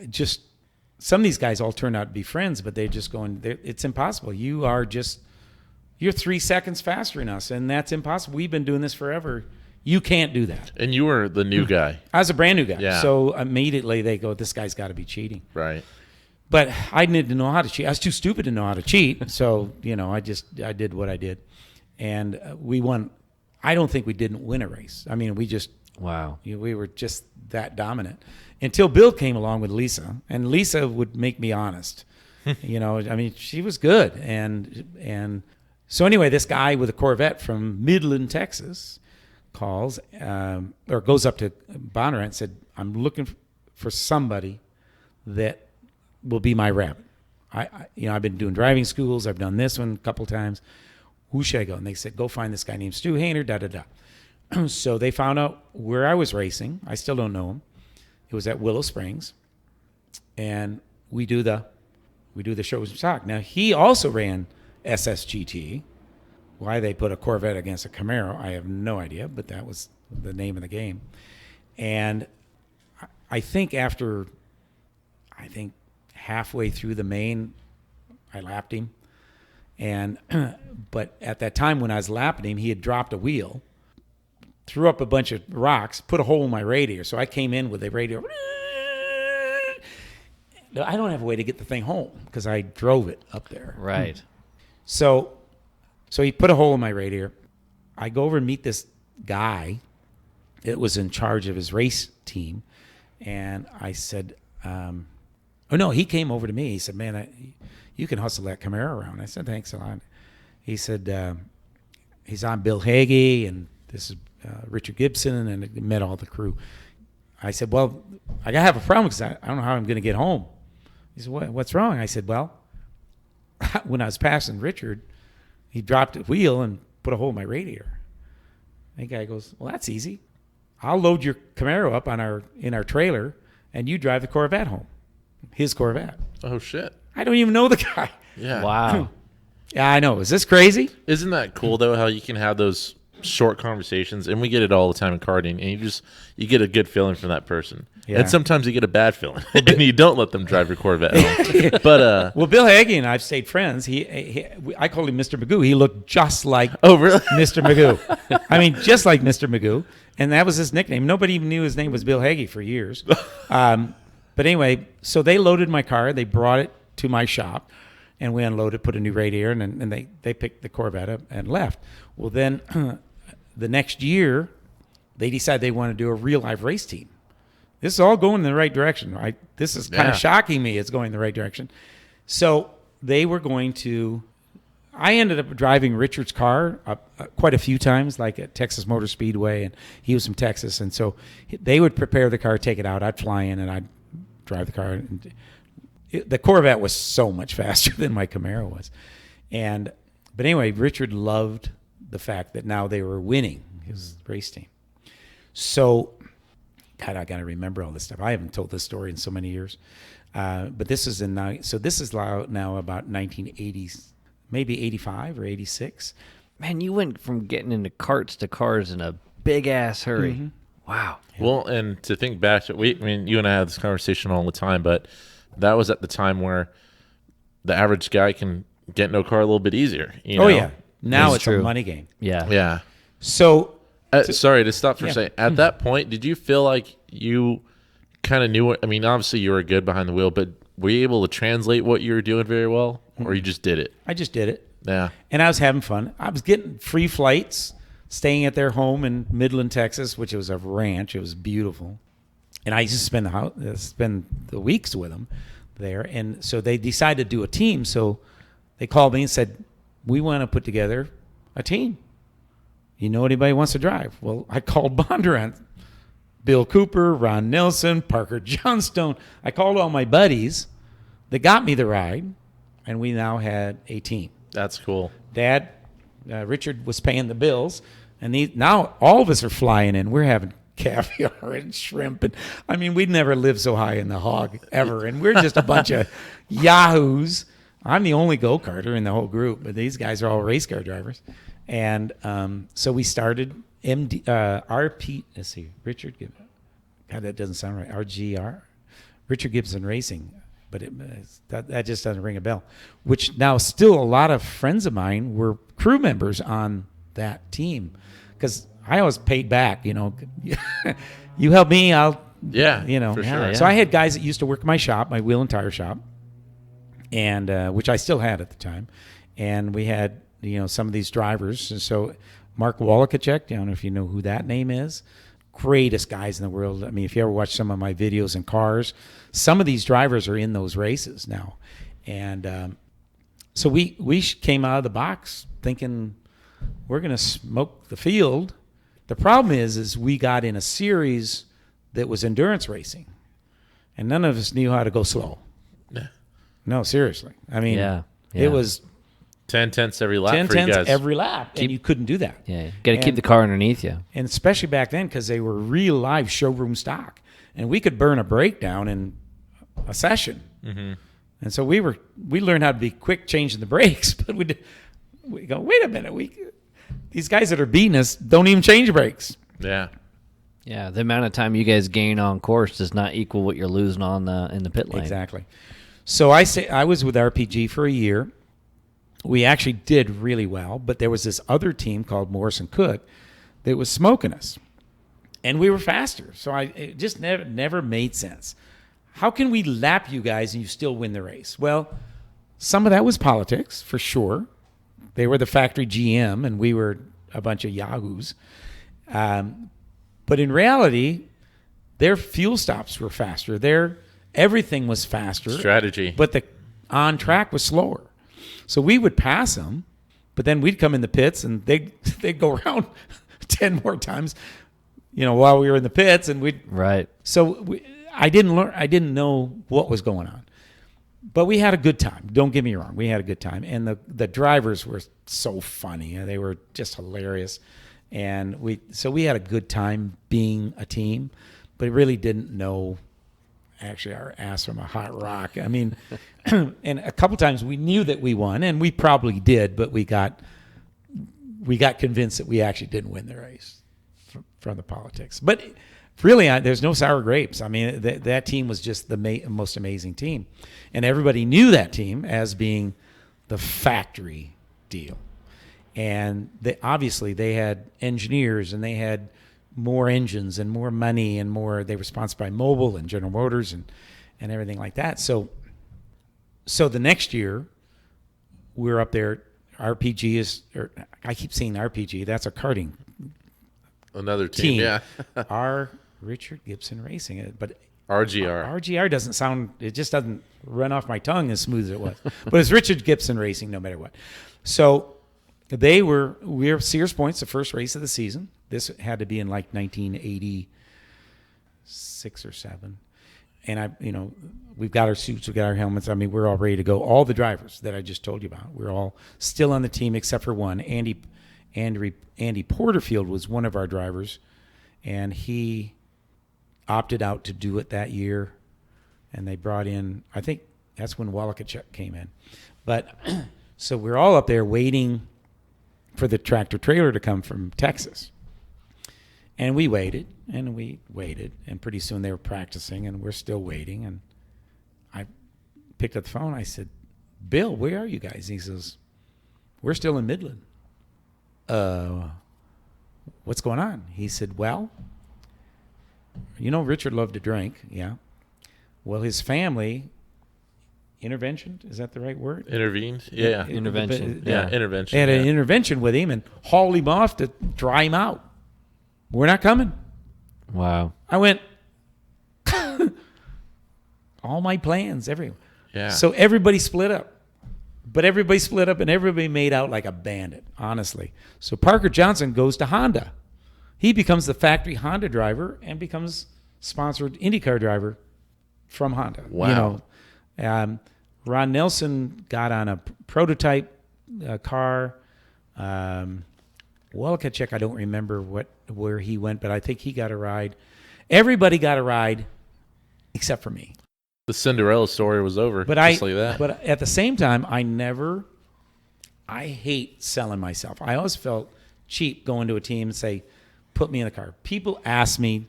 just some of these guys all turned out to be friends, but they're just going, it's impossible. You're 3 seconds faster than us, and that's impossible. We've been doing this forever. You can't do that. And you were the new guy. I was a brand new guy. Yeah. So immediately they go, this guy's got to be cheating. Right. But I didn't know how to cheat. I was too stupid to know how to cheat. So, I did what I did. And we won. I don't think we didn't win a race. I mean, we were just that dominant until Bill came along with Lisa. And Lisa would make me honest. I mean, she was good. And so anyway, this guy with a Corvette from Midland, Texas, calls or goes up to Bonner and said, I'm looking for somebody that will be my rep. I've been doing driving schools. I've done this one a couple times. Who should I go? And they said, go find this guy named Stu Hayner, da-da-da. So they found out where I was racing. I still don't know him. It was at Willow Springs. And we do the Showroom Stock. Now, he also ran SSGT. Why they put a Corvette against a Camaro, I have no idea, but that was the name of the game. And I think halfway through the main, I lapped him. But at that time when I was lapping him, he had dropped a wheel, threw up a bunch of rocks, put a hole in my radiator. So I came in with a radiator. I don't have a way to get the thing home because I drove it up there. Right. So he put a hole in my radiator. I go over and meet this guy that was in charge of his race team. And I said, he came over to me. He said, man, you can hustle that Camaro around. I said, thanks a lot. He said, he's on Bill Hagee, and this is Richard Gibson, and I met all the crew. I said, well, I have a problem because I don't know how I'm going to get home. He said, what's wrong? I said, well, when I was passing Richard, he dropped a wheel and put a hole in my radiator. And the guy goes, well, that's easy. I'll load your Camaro up in our trailer, and you drive the Corvette home. His Corvette. Oh, shit. I don't even know the guy. Yeah. Wow. Yeah, I know. Is this crazy? Isn't that cool, though, how you can have those short conversations, and we get it all the time in karting, and you get a good feeling from that person. Yeah. And sometimes you get a bad feeling, and you don't let them drive your Corvette home. But well, Bill Hagee and I've stayed friends. I called him Mr. Magoo. He looked just like really? Mr. Magoo. I mean, just like Mr. Magoo, and that was his nickname. Nobody even knew his name was Bill Hagee for years. But anyway, so they loaded my car. They brought it to my shop, and we unloaded, put a new radiator, and they picked the Corvette up and left. Well, then the next year, they decided they want to do a real-life race team. This is all going in the right direction, right? This is kind of shocking me. It's going in the right direction. So they were going to – I ended up driving Richard's car quite a few times, like at Texas Motor Speedway, and he was from Texas. And so they would prepare the car, take it out. I'd fly in, and I'd drive the car. And the Corvette was so much faster than my Camaro was. But anyway, Richard loved the fact that now they were winning his race team. So – God, I got to remember all this stuff. I haven't told this story in so many years. But this is now about 1980s, maybe 85 or 86. Man, you went from getting into karts to cars in a big-ass hurry. Mm-hmm. Wow. Yeah. Well, and to think back, you and I have this conversation all the time, but that was at the time where the average guy can get in a car a little bit easier. Oh, yeah. Now it's a money game. Yeah. Yeah. So... sorry to stop for a second. At that point, did you feel like you kind of knew I mean, obviously you were good behind the wheel, but were you able to translate what you were doing very well, or you just did it? I just did it. Yeah. And I was having fun. I was getting free flights, staying at their home in Midland, Texas, which was a ranch. It was beautiful. And I used to spend the weeks with them there. And so they decided to do a team. So they called me and said, we want to put together a team. You know anybody who wants to drive? Well, I called Bondurant. Bill Cooper, Ron Nelson, Parker Johnstone. I called all my buddies that got me the ride, and we now had a team. That's cool. Dad, Richard was paying the bills, and now all of us are flying in. We're having caviar and shrimp. And I mean, we'd never lived so high in the hog ever, and we're just a bunch of yahoos. I'm the only go-karter in the whole group, but these guys are all race car drivers. And so we started RP. Let's see, Richard Gibson. God, that doesn't sound right. RGR, Richard Gibson Racing, but that just doesn't ring a bell. Which now still a lot of friends of mine were crew members on that team, because I always paid back. You know, you help me, I'll. Yeah, you know. For sure. So I had guys that used to work in my shop, my wheel and tire shop, and which I still had at the time, and we had some of these drivers. And so Mark Wallachacek, I don't know if you know who that name is, greatest guys in the world. I mean, if you ever watch some of my videos in cars, some of these drivers are in those races now. And so we came out of the box thinking we're going to smoke the field. The problem is we got in a series that was endurance racing, and none of us knew how to go slow. No, seriously. I mean, it was 10 tenths every lap 10 for you tenths guys. every lap, and you couldn't do that. Yeah, got to keep the car underneath you. And especially back then, because they were real live showroom stock, and we could burn a brake down in a session. Mm-hmm. And so we learned how to be quick changing the brakes, but we go, wait a minute, these guys that are beating us don't even change brakes. Yeah. Yeah, the amount of time you guys gain on course does not equal what you're losing on in the pit lane. Exactly. So I was with RPG for a year. We actually did really well, but there was this other team called Morrison Cook that was smoking us, and we were faster. So it just never made sense. How can we lap you guys and you still win the race? Well, some of that was politics, for sure. They were the factory GM, and we were a bunch of yahoos. But in reality, their fuel stops were faster. Everything was faster. Strategy. But the on track was slower. So we would pass them, but then we'd come in the pits and they'd go around 10 more times, while we were in the pits, and right. So I didn't know what was going on, but we had a good time. Don't get me wrong, we had a good time, and the drivers were so funny. They were just hilarious, and we had a good time being a team, but really didn't know actually our ass from a hot rock. I mean, and a couple times we knew that we won, and we probably did, but we got convinced that we actually didn't win the race from the politics. But really, there's no sour grapes. I mean, that team was just the most amazing team, and everybody knew that team as being the factory deal. And obviously they had engineers, and they had more engines and more money and more. They were sponsored by Mobil and General Motors and everything like that. So the next year we're up there. RPG I keep saying RPG. That's a karting. Another team. Yeah. Richard Gibson Racing, but RGR doesn't sound. It just doesn't run off my tongue as smooth as it was. But it's Richard Gibson Racing, no matter what. So we were Sears Point's the first race of the season. This had to be in like 1986 or 7. And we've got our suits, we've got our helmets. I mean, we're all ready to go. All the drivers that I just told you about, we're all still on the team except for one. Andy Porterfield was one of our drivers, and he opted out to do it that year. And they brought in, I think that's when Wallachacek came in. But so we're all up there waiting for the tractor trailer to come from Texas. And we waited, and pretty soon they were practicing, and we're still waiting. And I picked up the phone. I said, Bill, where are you guys? He says, we're still in Midland. What's going on? He said, well, Richard loved to drink. Yeah. Well, his family intervention, is that the right word? Intervened? Yeah. Intervention. Intervention. They had an intervention with him and hauled him off to dry him out. We're not coming. Wow. I went, all my plans, everywhere. Yeah. So everybody split up. But everybody split up and everybody made out like a bandit, honestly. So Parker Johnson goes to Honda. He becomes the factory Honda driver and becomes sponsored IndyCar driver from Honda. Wow. Ron Nelson got on a prototype car. Welkacek, I don't remember where he went, but I think he got a ride. Everybody got a ride except for me. The Cinderella story was over. But just like that. But at the same time, I hate selling myself. I always felt cheap going to a team and say, put me in the car. People ask me,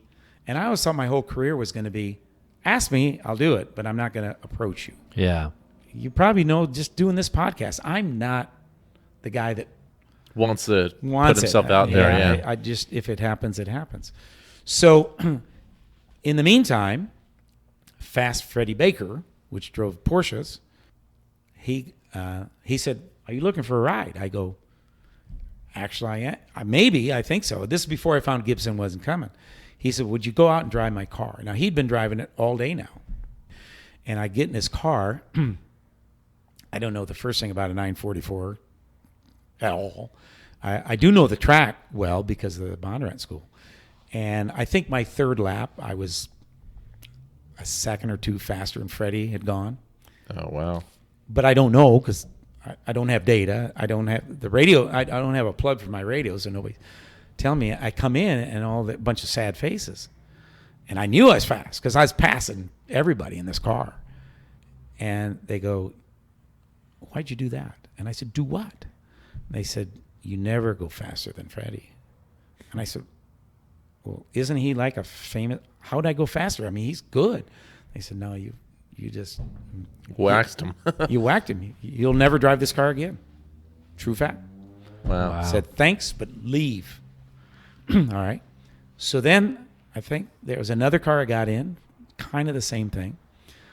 and I always thought my whole career was going to be, ask me, I'll do it, but I'm not going to approach you. Yeah. You probably know just doing this podcast, I'm not the guy that wants to put himself out there. Yeah. I just, if it happens, it happens. So in the meantime, Fast Freddie Baker, which drove Porsches, he said, are you looking for a ride? I go, actually, I think so. This is before I found Gibson wasn't coming. He said, would you go out and drive my car? Now, he'd been driving it all day now. And I get in his car. I don't know the first thing about a 944 at all. I do know the track well because of the Bondurant school. And I think my third lap, I was a second or two faster than Freddie had gone. Oh, wow. But I don't know because I don't have data. I don't have the radio. I don't have a plug for my radio, so nobody tell me. I come in and all a bunch of sad faces. And I knew I was fast because I was passing everybody in this car. And they go, why'd you do that? And I said, do what? And they said, you never go faster than Freddie. And I said, well, isn't he like a famous, how'd I go faster? I mean, he's good. They said, no, you just whacked him. You whacked him. You'll never drive this car again. True fact. Wow. Said, thanks, but leave. All right. So then I think there was another car I got in, kind of the same thing.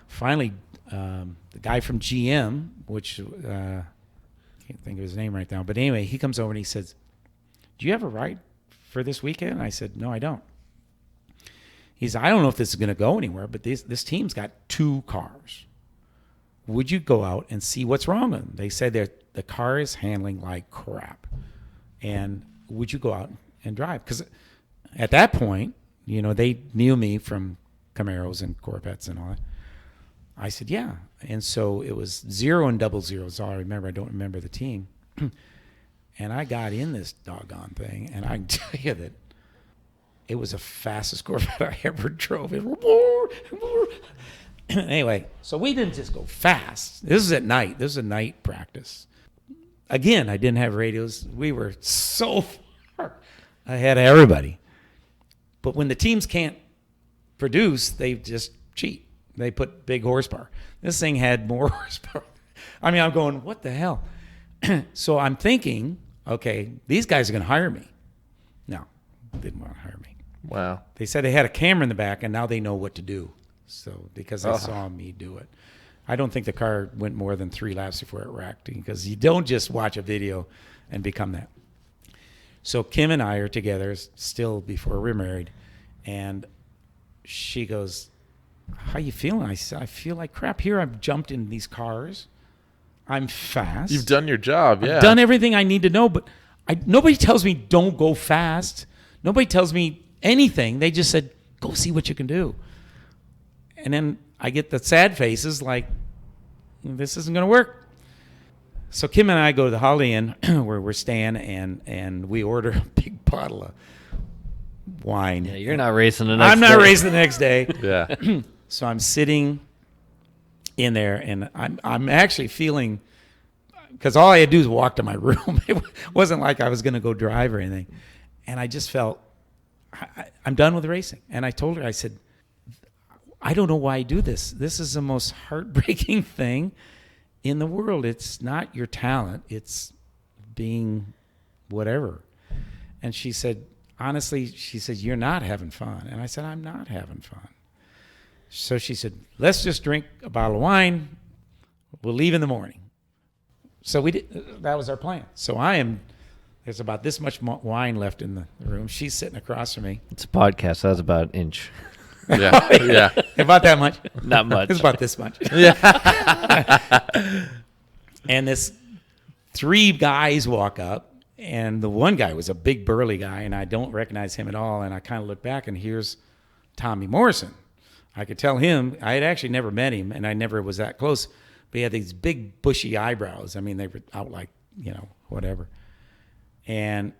Finally, the guy from GM, which can't think of his name right now, but anyway, he comes over and he says, do you have a ride for this weekend? I said, no, I don't. He said, I don't know if this is going to go anywhere, but this team's got 2 cars. Would you go out and see what's wrong with them? They said the car is handling like crap. And would you go out and drive? Because at that point, they knew me from Camaros and Corvettes and all that. I said, yeah. And so it was 0 and 00 is all I remember. I don't remember the team. And I got in this doggone thing, and I can tell you that it was the fastest Corvette I ever drove. Anyway, so we didn't just go fast. This is at night. This is a night practice. Again, I didn't have radios. We were so far ahead of everybody. But when the teams can't produce, they just cheat. They put big horsepower. This thing had more horsepower. I mean, I'm going, what the hell? So I'm thinking, okay, these guys are going to hire me. No, they didn't want to hire me. Wow. They said they had a camera in the back, and now they know what to do. So because they saw me do it. I don't think the car went more than 3 laps before it wrecked, because you don't just watch a video and become that. So Kim and I are together still before we're married, and she goes, how you feeling? I said, I feel like crap. Here I've jumped in these cars. I'm fast. You've done your job, yeah. I've done everything I need to know, but nobody tells me don't go fast. Nobody tells me anything. They just said, go see what you can do. And then I get the sad faces like, this isn't going to work. So Kim and I go to the Holiday Inn where we're staying, and we order a big bottle of wine. Yeah, you're not racing the next day. I'm not racing the next day. Yeah. So I'm sitting in there, and I'm actually feeling, because all I had to do was walk to my room. It wasn't like I was going to go drive or anything. And I just felt, I'm done with racing. And I told her, I said, I don't know why I do this. This is the most heartbreaking thing in the world. It's not your talent. It's being whatever. And she said, honestly, she said, you're not having fun. And I said, I'm not having fun. So she said, let's just drink a bottle of wine. We'll leave in the morning. So we did. That was our plan. So there's about this much wine left in the room. She's sitting across from me. It's a podcast. So that's about an inch. Yeah. About that much? Not much. It's about this much. Yeah. And this 3 guys walk up, and the one guy was a big burly guy, and I don't recognize him at all. And I kind of look back, and here's Tommy Morrison. I could tell him. I had actually never met him, and I never was that close. But he had these big bushy eyebrows. I mean, they were out like, whatever. And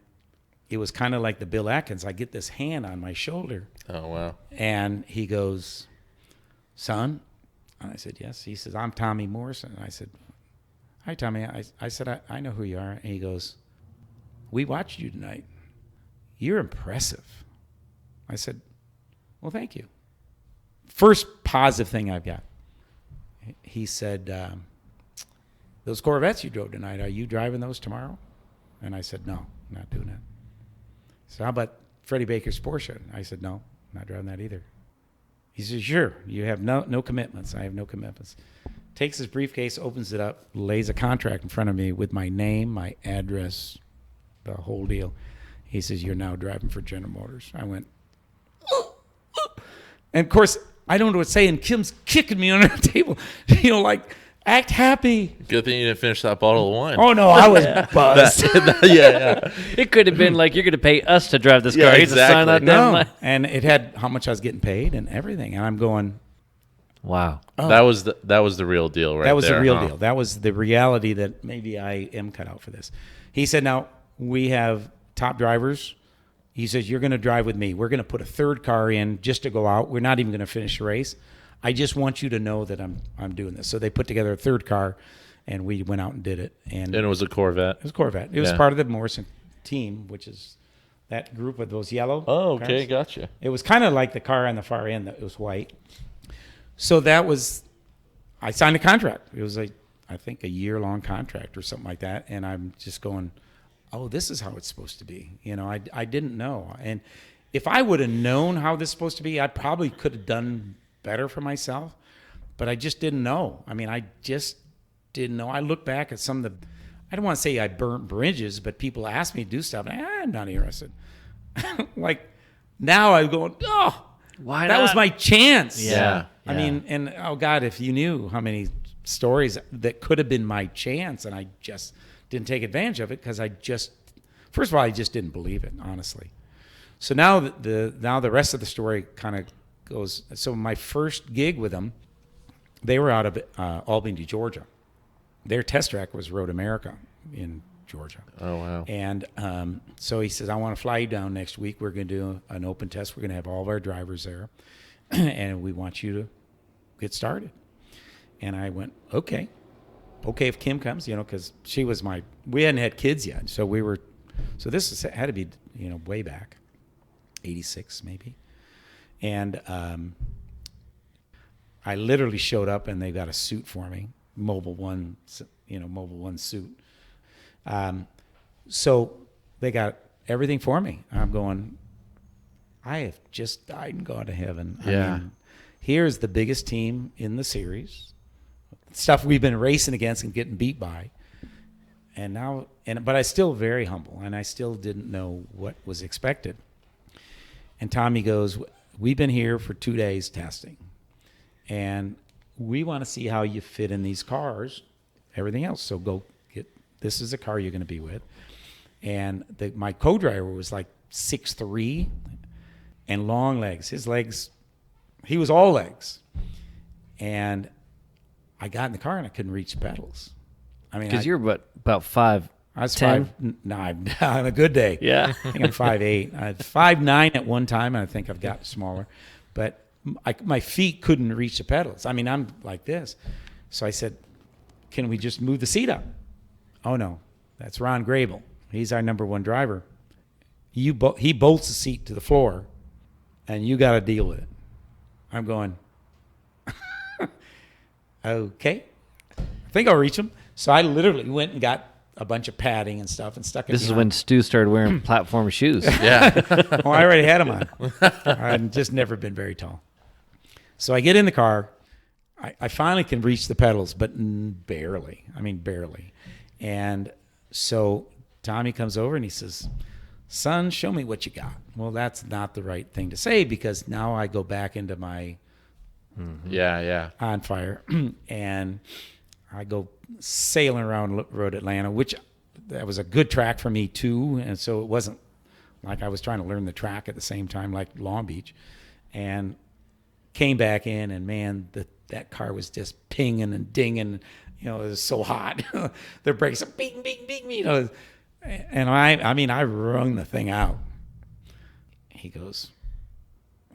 it was kind of like the Bill Atkins. I get this hand on my shoulder. Oh, wow. And he goes, son? And I said, yes. He says, I'm Tommy Morrison. And I said, hi, Tommy. I said, I know who you are. And he goes, we watched you tonight. You're impressive. I said, well, thank you. First positive thing I've got. He said, those Corvettes you drove tonight, are you driving those tomorrow? And I said, no, I'm not doing that. So how about Freddie Baker's Porsche? I said, no, I'm not driving that either. He said, sure, you have no commitments. I have no commitments. Takes his briefcase, opens it up, lays a contract in front of me with my name, my address, the whole deal. He says, you're now driving for General Motors. I went, and of course, I don't know what to say, and Kim's kicking me under the table, like, act happy. Good thing you didn't finish that bottle of wine. Oh, no, I was buzzed. Yeah. It could have been like, you're going to pay us to drive this car. Yeah, You have to sign that damn line. And it had how much I was getting paid and everything. And I'm going, wow. Oh. That was the real deal, right? That was there, the real deal. That was the reality that maybe I am cut out for this. He said, now, we have top drivers. He says, you're going to drive with me. We're going to put a third car in just to go out. We're not even going to finish the race. I just want you to know that I'm doing this. So they put together a third car, and we went out and did it. And it was a Corvette. It was a Corvette. It was part of the Morrison team, which is that group with those yellow Oh, okay, cars. gotcha. It was kind of like the car on the far end that was white. So that was, I signed a contract. It was I think a year-long contract or something like that. And I'm just going, oh, this is how it's supposed to be. I didn't know. And if I would have known how this is supposed to be, I probably could have done better for myself, but I just didn't know. I mean, I just didn't know. I look back at some of the, I don't want to say I burnt bridges, but people ask me to do stuff, and I'm not interested. Like, now I'm going, oh, why that not? was my chance. Yeah. I mean, and oh God, if you knew how many stories that could have been my chance, and I just didn't take advantage of it because first of all, I just didn't believe it, honestly. So now the rest of the story kind of goes. So my first gig with them, they were out of Albany, Georgia. Their test track was Road America in Georgia. Oh, wow. And so he says, I want to fly you down next week. We're going to do an open test. We're going to have all of our drivers there, and we want you to get started. And I went, okay if Kim comes, because she was we hadn't had kids yet. So this had to be, way back, 86 maybe. And I literally showed up, and they got a suit for me, Mobil 1 suit. So they got everything for me. I'm going, I have just died and gone to heaven. Yeah. I mean, here's the biggest team in the series. Stuff we've been racing against and getting beat by. But I still very humble, and I still didn't know what was expected. And Tommy goes, we've been here for 2 days testing, and we want to see how you fit in these cars, everything else. So this is the car you're going to be with. And my co-driver was like 6'3" and long legs. His legs, he was all legs. And I got in the car and I couldn't reach the pedals. I mean, because you're about 5'10". I was 5'9" on a good day. Yeah. I think I'm 5'8". I had 5'9" at one time, and I think I've gotten smaller. But my feet couldn't reach the pedals. I mean, I'm like this. So I said, can we just move the seat up? Oh, no. That's Ron Grable. He's our number one driver. He bolts the seat to the floor, and you got to deal with it. I'm going, okay. I think I'll reach him. So I literally went and got a bunch of padding and stuff and stuck it. This is when Stu started wearing platform shoes. Yeah. Well, I already had them on. I've just never been very tall. So I get in the car. I finally can reach the pedals, but barely. I mean, barely. And so Tommy comes over and he says, son, show me what you got. Well, that's not the right thing to say because now I go back into my on fire and I go sailing around Road Atlanta, which that was a good track for me too. And so it wasn't like I was trying to learn the track at the same time like Long Beach. And came back in and man, that car was just pinging and dinging. You know, it was so hot. Their brakes are bing, bing, bing, you know. And I wrung the thing out. He goes,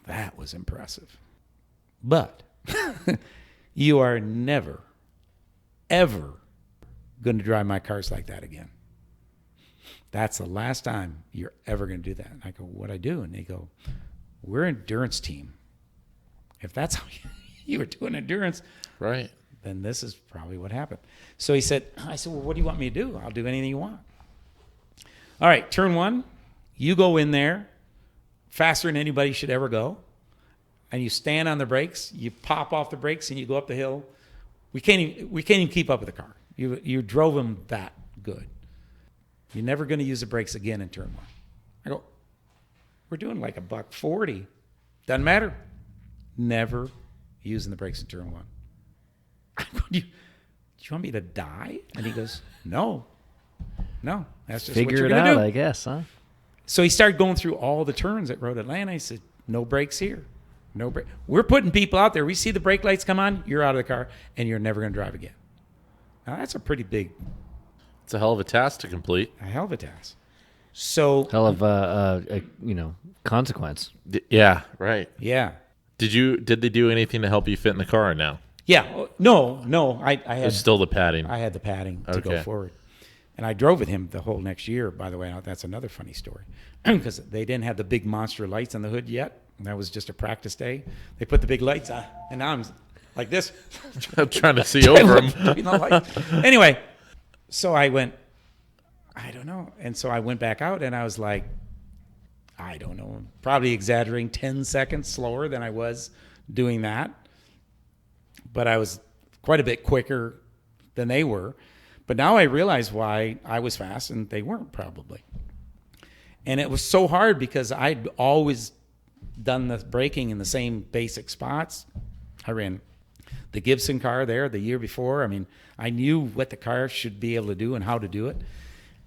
that was impressive. But you are never, ever going to drive my cars like that again. That's the last time you're ever going to do that. And I go, what'd I do? And they go, we're an endurance team. If that's how you were doing endurance, right, then this is probably what happened. So I said, well, what do you want me to do? I'll do anything you want. All right, turn one, you go in there faster than anybody should ever go, and you stand on the brakes, you pop off the brakes, and you go up the hill. We can't even keep up with the car. You drove them that good. You're never going to use the brakes again in turn one. I go, we're doing like $140. Doesn't matter. Never using the brakes in turn one. I go, do you want me to die? And he goes, no, that's just Figure what you're it going to out, do. I guess, huh? So he started going through all the turns at Road Atlanta. He said, no brakes here. No brake. We're putting people out there. We see the brake lights come on, you're out of the car, and you're never going to drive again. Now, that's a pretty big... It's a hell of a task to complete. A hell of a task. So... Hell of a consequence. Yeah, right. Yeah. Did they do anything to help you fit in the car now? Yeah. No. I had... It's still the padding. I had the padding to go forward. And I drove with him the whole next year, by the way. That's another funny story. Because they didn't have the big monster lights on the hood yet. That was just a practice day. They put the big lights on, and now I'm like this. I'm trying to see over them. Anyway, so I went, I don't know. And so I went back out, and I was like, I don't know, probably exaggerating 10 seconds slower than I was doing that. But I was quite a bit quicker than they were. But now I realize why I was fast, and they weren't probably. And it was so hard because I'd always done the braking in the same basic spots. I ran the Gibson car there the year before. I mean, I knew what the car should be able to do and how to do it.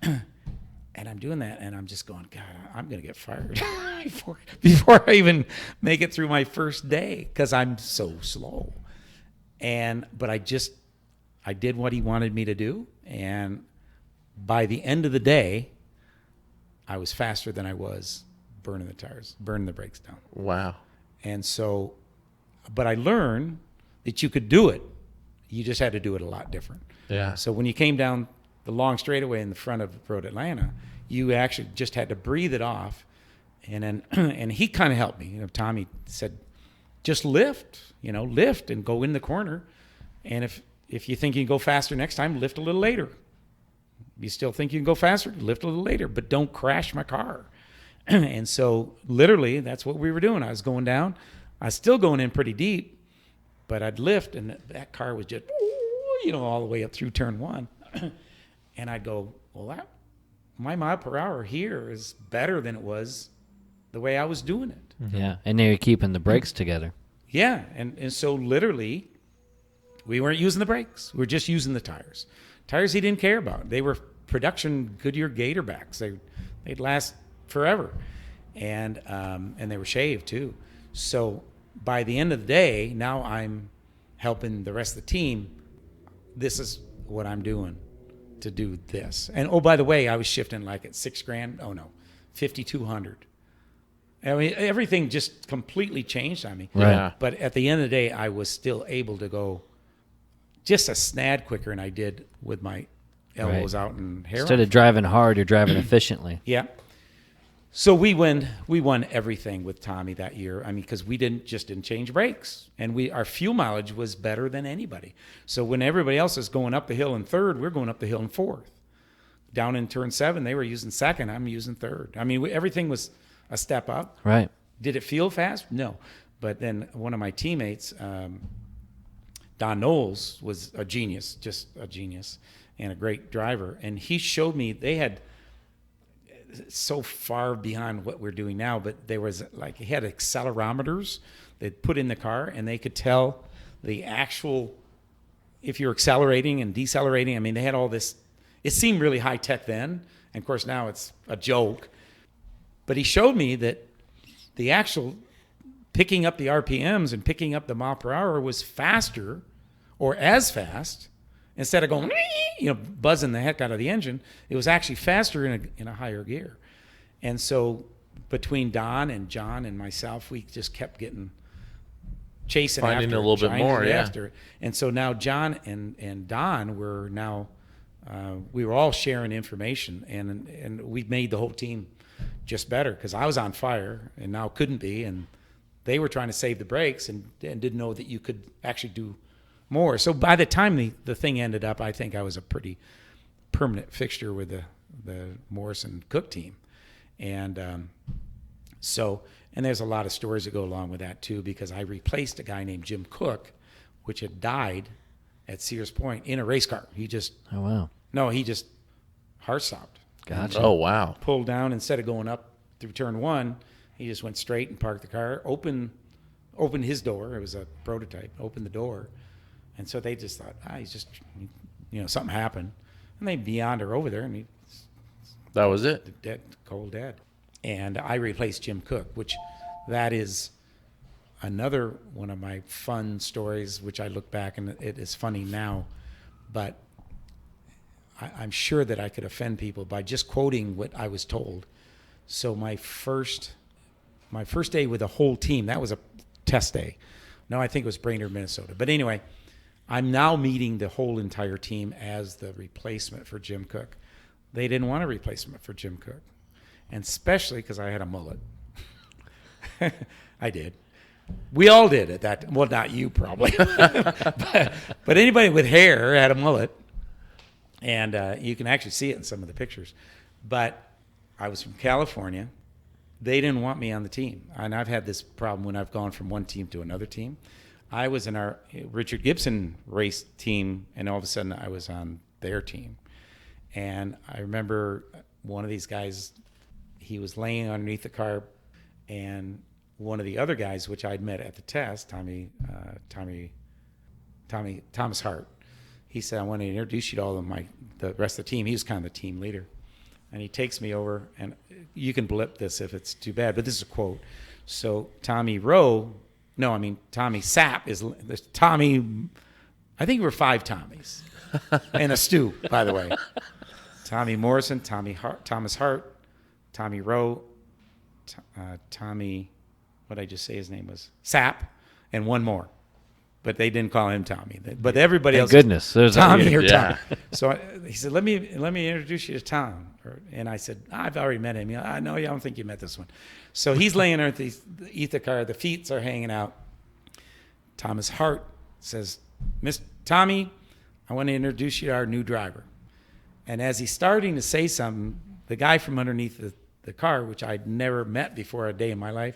And I'm doing that, and I'm just going, God, I'm going to get fired before I even make it through my first day because I'm so slow. But I did what he wanted me to do, and by the end of the day, I was faster than I was burning the tires, burning the brakes down. Wow. And so, but I learned that you could do it. You just had to do it a lot different. Yeah. So when you came down the long straightaway in the front of Road Atlanta, you actually just had to breathe it off. And then, and he kind of helped me. You know, Tommy said, just lift and go in the corner. And if you think you can go faster next time, lift a little later. If you still think you can go faster, lift a little later, but don't crash my car. And so literally that's what we were doing. I was going down. I was still going in pretty deep, but I'd lift and that car was just, all the way up through turn one. And I'd go, well, my mile per hour here is better than it was the way I was doing it. Mm-hmm. Yeah. And now you're keeping the brakes together. Yeah. And so literally we weren't using the brakes. We were just using the tires. Tires he didn't care about. They were production Goodyear Gatorbacks. They'd last forever, and they were shaved too. So by the end of the day, now I'm helping the rest of the team. This is what I'm doing to do this. And oh, by the way, I was shifting like at $6,000. Oh no, 5,200. I mean, everything just completely changed on me. Right. Yeah. But at the end of the day, I was still able to go just a snad quicker than I did with my elbows out and hair. Instead of driving hard, you're driving efficiently. Yeah. So we won everything with Tommy that year. I mean, because we didn't change brakes, and our fuel mileage was better than anybody. So when everybody else is going up the hill in third, we're going up the hill in fourth. down in turn 7, they were using second. I'm using third. I mean, everything was a step up. Right. Did it feel fast? No. But then one of my teammates, Don Knowles, was a genius, just a genius, and a great driver. And he showed me they had so far beyond what we're doing now, but there was like, he had accelerometers they'd put in the car, and they could tell the actual, if you're accelerating and decelerating. I mean, they had all this. It seemed really high tech then, and of course now it's a joke. But he showed me that the actual picking up the RPMs and picking up the mile per hour was faster, or as fast, instead of going, buzzing the heck out of the engine. It was actually faster in a higher gear. And so between Don and John and myself, we just kept chasing finding after a little bit more, after. And so now John and Don were now we were all sharing information, and we made the whole team just better, because I was on fire and now couldn't be, and they were trying to save the brakes and didn't know that you could actually do more. So by the time the thing ended up, I think I was a pretty permanent fixture with the Morrison Cook team. And and there's a lot of stories that go along with that too, because I replaced a guy named Jim Cook, which had died at Sears Point in a race car. He just heart stopped. Gotcha. Oh, wow. Pulled down, instead of going up through turn 1, he just went straight and parked the car, opened his door. It was a prototype, opened the door. And so they just thought, he's just, something happened. And they beyond her over there, and that was it. Dead, cold dead. And I replaced Jim Cook, which that is another one of my fun stories, which I look back and it is funny now. But I'm sure that I could offend people by just quoting what I was told. So my first day with the whole team, that was a test day. No, I think it was Brainerd, Minnesota. But anyway, I'm now meeting the whole entire team as the replacement for Jim Cook. They didn't want a replacement for Jim Cook, and especially because I had a mullet. I did. We all did at that. Well, not you probably, but anybody with hair had a mullet, and you can actually see it in some of the pictures. But I was from California. They didn't want me on the team, and I've had this problem when I've gone from one team to another team. I was in our Richard Gibson race team, and all of a sudden I was on their team. And I remember one of these guys, he was laying underneath the car, and one of the other guys, which I'd met at the test, Thomas Hart, he said, I want to introduce you to all of the rest of the team. He was kind of the team leader. And he takes me over, and you can blip this if it's too bad, but this is a quote. So Tommy Sapp is Tommy. I think we were 5 Tommies and a Stu, by the way. Tommy Morrison, Thomas Hart, Tommy Rowe, Tommy, what did I just say his name was? Sapp, and one more. But they didn't call him Tommy. But everybody else, goodness, there's Tommy or Tom. So he said, "Let me introduce you to Tom." And I said, "I've already met him." I know, I don't think you met this one. So he's laying there at the ether car. The feet are hanging out. Thomas Hart says, "Miss Tommy, I want to introduce you to our new driver." And as he's starting to say something, the guy from underneath the car, which I'd never met before a day in my life,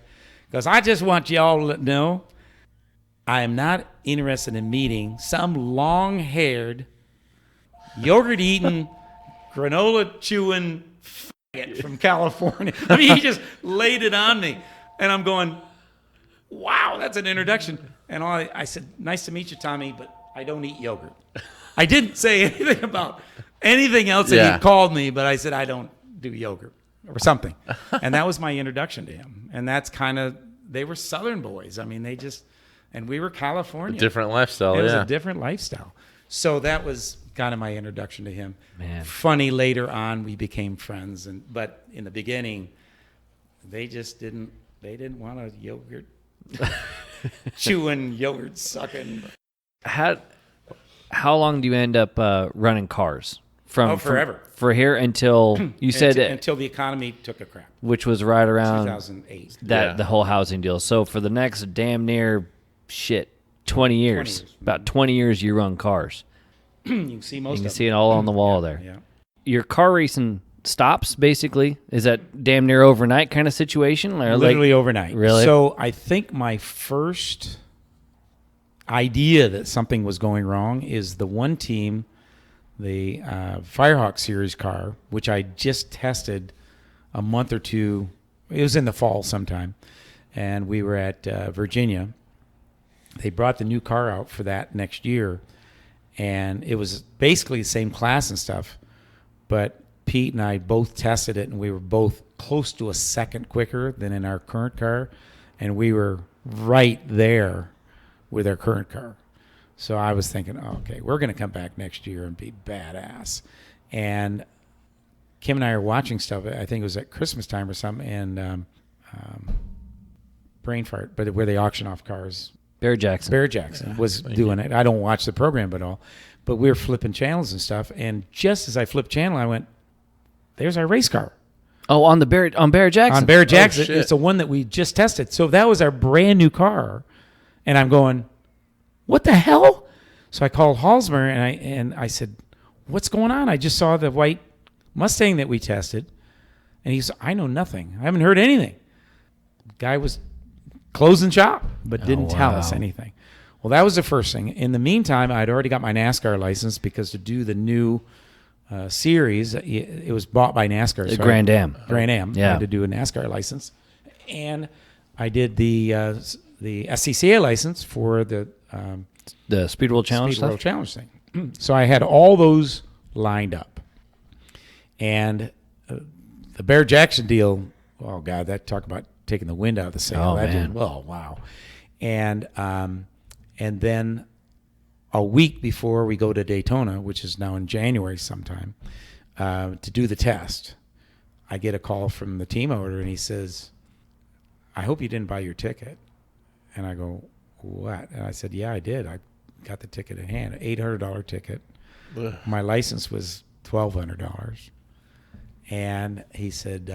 goes, "I just want you all to know, I am not interested in meeting some long-haired, yogurt-eating, granola-chewing faggot from California." I mean, he just laid it on me. And I'm going, wow, that's an introduction. And I said, "Nice to meet you, Tommy, but I don't eat yogurt." I didn't say anything about anything else that he called me, but I said, "I don't do yogurt," or something. And that was my introduction to him. And that's kind of, they were Southern boys. I mean, and we were California. A different lifestyle, It was a different lifestyle. So that was kind of my introduction to him. Man. Funny, later on, we became friends. But in the beginning, they didn't want a yogurt chewing, yogurt sucking. How long do you end up running cars? Forever. For here until you said until the economy took a crap. Which was right around 2008. The whole housing deal. So for the next damn near 20 years. About 20 years you run cars. You can see most of them. You can see it all on the wall there. Yeah. your car racing stops, basically? Is that damn near overnight kind of situation? Or literally overnight. Really? So I think my first idea that something was going wrong is the one team, the Firehawk Series car, which I just tested a month or two. It was in the fall sometime, and we were at Virginia. They brought the new car out for that next year, and it was basically the same class and stuff, but Pete and I both tested it, and we were both close to a second quicker than in our current car, and we were right there with our current car. So I was thinking, okay, we're going to come back next year and be badass. And Kim and I are watching stuff. I think it was at Christmas time or something, and brain fart, but where they auction off cars. Barrett Jackson was doing it. I don't watch the program at all, but we were flipping channels and stuff. And just as I flipped channel, I went, "There's our race car." Oh, on Barrett Jackson. On Barrett Jackson, shit. It's the one that we just tested. So that was our brand new car, and I'm going, "What the hell?" So I called Halsmer and I said, "What's going on? I just saw the white Mustang that we tested," and he said, "I know nothing. I haven't heard anything." The guy was closing shop, but didn't tell us anything. Well, that was the first thing. In the meantime, I'd already got my NASCAR license because to do the new series, it was bought by NASCAR. So Grand Am. Yeah. I had to do a NASCAR license. And I did the SCCA license for the Speed World Challenge Speed World Challenge thing. So I had all those lined up. And the Barrett Jackson deal, oh, God, that talk about taking the wind out of the sail. Oh, that man. Oh, wow. And then a week before we go to Daytona, which is now in January sometime, to do the test, I get a call from the team owner, and he says, "I hope you didn't buy your ticket." And I go, "What?" And I said, "Yeah, I did. I got the ticket in hand, $800 ticket. Ugh. My license was $1,200. And he said,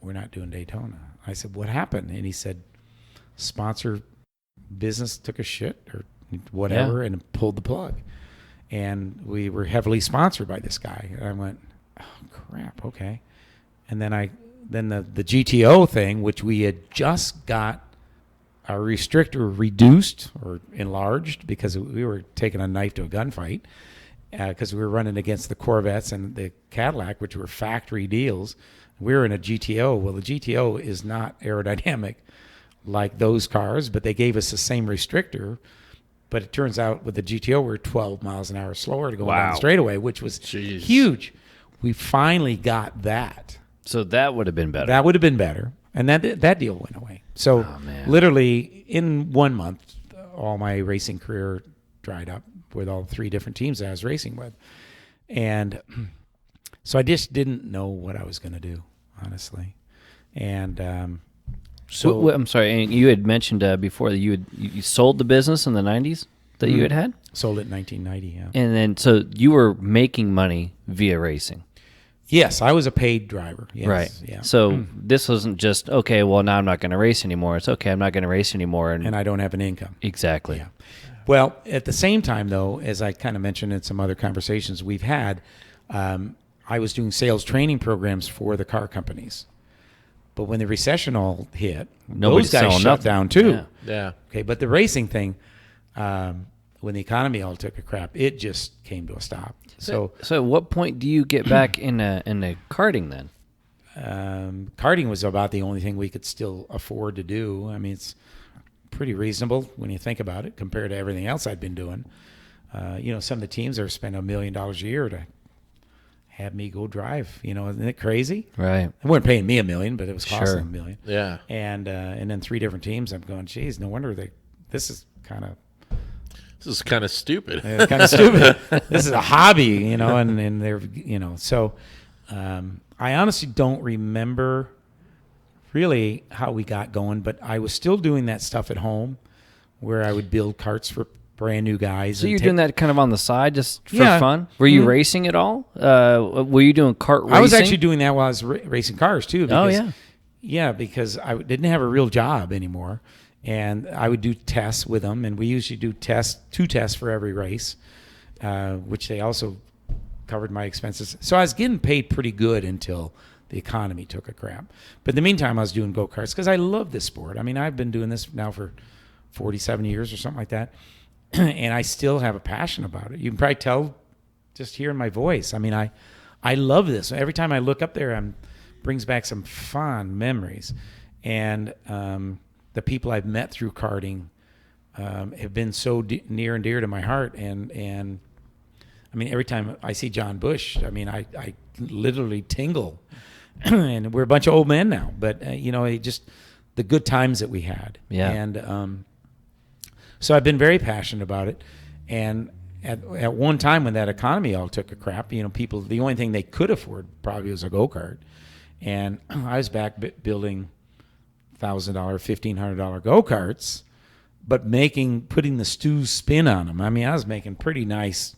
"We're not doing Daytona." I said, "What happened?" And he said, "Sponsor business took a shit or whatever and pulled the plug." And we were heavily sponsored by this guy. And I went, "Oh, crap, okay." And then the GTO thing, which we had just got our restrictor reduced or enlarged because we were taking a knife to a gunfight because we were running against the Corvettes and the Cadillac, which were factory deals. We were in a GTO. Well, the GTO is not aerodynamic like those cars, but they gave us the same restrictor. But it turns out with the GTO, we're 12 miles an hour slower to go down the straightaway, which was huge. We finally got that. So that would have been better. That would have been better. And that deal went away. So literally in 1 month, all my racing career dried up with all 3 different teams that I was racing with. And so I just didn't know what I was going to do, honestly. And so I'm sorry, and you had mentioned before that you sold the business in the 90s that you had? Sold it in 1990, yeah. And then so you were making money via racing. Yes, I was a paid driver. Yes, right. Yeah. So this wasn't just, okay, well, now I'm not going to race anymore. It's okay, I'm not going to race anymore. And I don't have an income. Exactly. Yeah. Well, at the same time, though, as I kind of mentioned in some other conversations we've had, I was doing sales training programs for the car companies. But when the recession all hit, Nobody's those guys shut down too. Yeah. Okay, but the racing thing, when the economy all took a crap, it just came to a stop. So at what point do you get back in the karting then? Karting was about the only thing we could still afford to do. I mean, it's pretty reasonable when you think about it compared to everything else I'd been doing. Some of the teams are spending $1 million a year to have me go drive. Isn't it crazy? Right. They weren't paying me $1 million, but it was costing $1 million. Yeah. And then 3 different teams. I'm going, geez, no wonder this is kind of stupid. It's kind of stupid. This is a hobby, and they're, So I honestly don't remember really how we got going, but I was still doing that stuff at home where I would build karts for brand new guys. So you're doing that kind of on the side just for fun? Were you racing at all? Were you doing kart racing? I was actually doing that while I was racing cars too. Because, yeah, because I didn't have a real job anymore. And I would do tests with them, and we usually do 2 tests for every race, which they also covered my expenses. So I was getting paid pretty good until the economy took a crap. But in the meantime, I was doing go-karts because I love this sport. I mean, I've been doing this now for 47 years or something like that. And I still have a passion about it. You can probably tell just hearing my voice. I mean, I love this. Every time I look up there, brings back some fond memories. And the people I've met through karting have been so near and dear to my heart. And I mean, every time I see John Bush, I mean, I literally tingle. And we're a bunch of old men now, but just the good times that we had. Yeah. And so I've been very passionate about it. And at one time when that economy all took a crap, people, the only thing they could afford probably was a go-kart. And I was back building $1,000, $1,500 go-karts, but putting the Stu spin on them. I mean, I was making pretty nice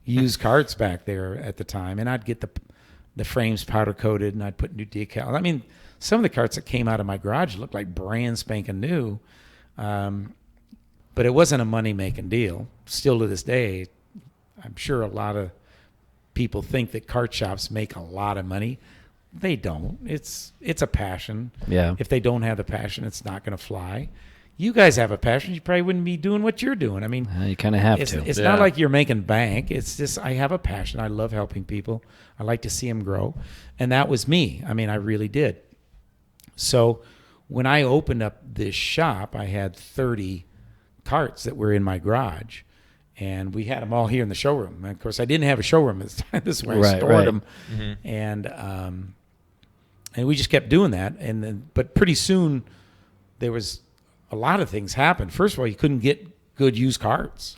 used karts back there at the time, and I'd get the frames powder coated, and I'd put new decals. I mean, some of the karts that came out of my garage looked like brand spanking new, but it wasn't a money making deal. Still to this day, I'm sure a lot of people think that kart shops make a lot of money. They don't. It's a passion. Yeah. If they don't have the passion, it's not going to fly. You guys have a passion. You probably wouldn't be doing what you're doing. I mean, you kind of have to. It's not like you're making bank. It's just I have a passion. I love helping people. I like to see them grow. And that was me. I mean, I really did. So when I opened up this shop, I had 30 karts that were in my garage. And we had them all here in the showroom. And of course, I didn't have a showroom this time. This is where I stored them. Mm-hmm. And we just kept doing that. But pretty soon, there was a lot of things happened. First of all, you couldn't get good used karts.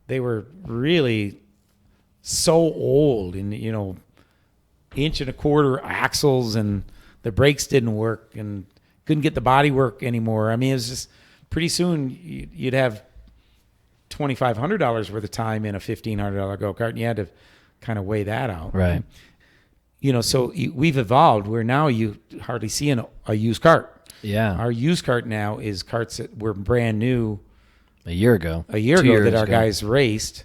They were really so old, and inch and a quarter axles, and the brakes didn't work, and couldn't get the body work anymore. I mean, it was just pretty soon you'd have $2,500 worth of time in a $1,500 go-kart, and you had to kind of weigh that out. Right. So we've evolved where now you hardly see a used kart. Yeah. Our used kart now is karts that were brand new a year ago that our guys raced,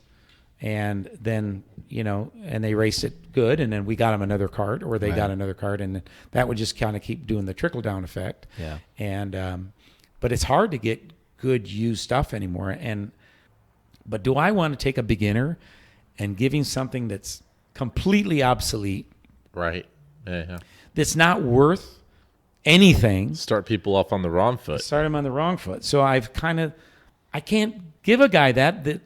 and then and they raced it good, and then we got them another kart, or they got another kart, and that would just kind of keep doing the trickle down effect. Yeah. And but it's hard to get good used stuff anymore. But do I want to take a beginner and give him something that's completely obsolete? Right. Yeah. That's not worth anything. Start people off on the wrong foot. Start them on the wrong foot. So I can't give a guy that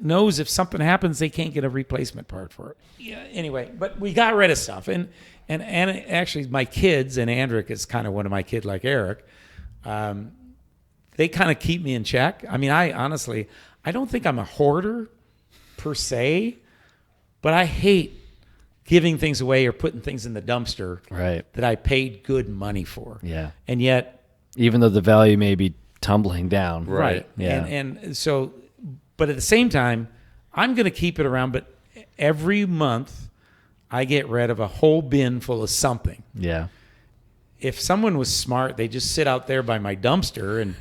knows if something happens, they can't get a replacement part for it. Yeah. Anyway, but we got rid of stuff, and actually my kids, and Andrick is kind of one of my kids like Eric. They kind of keep me in check. I mean, I don't think I'm a hoarder per se, but I hate giving things away or putting things in the dumpster that I paid good money for. Yeah. And yet, even though the value may be tumbling down. Right. Yeah. And so, but at the same time, I'm going to keep it around, but every month I get rid of a whole bin full of something. Yeah. If someone was smart, they just sit out there by my dumpster and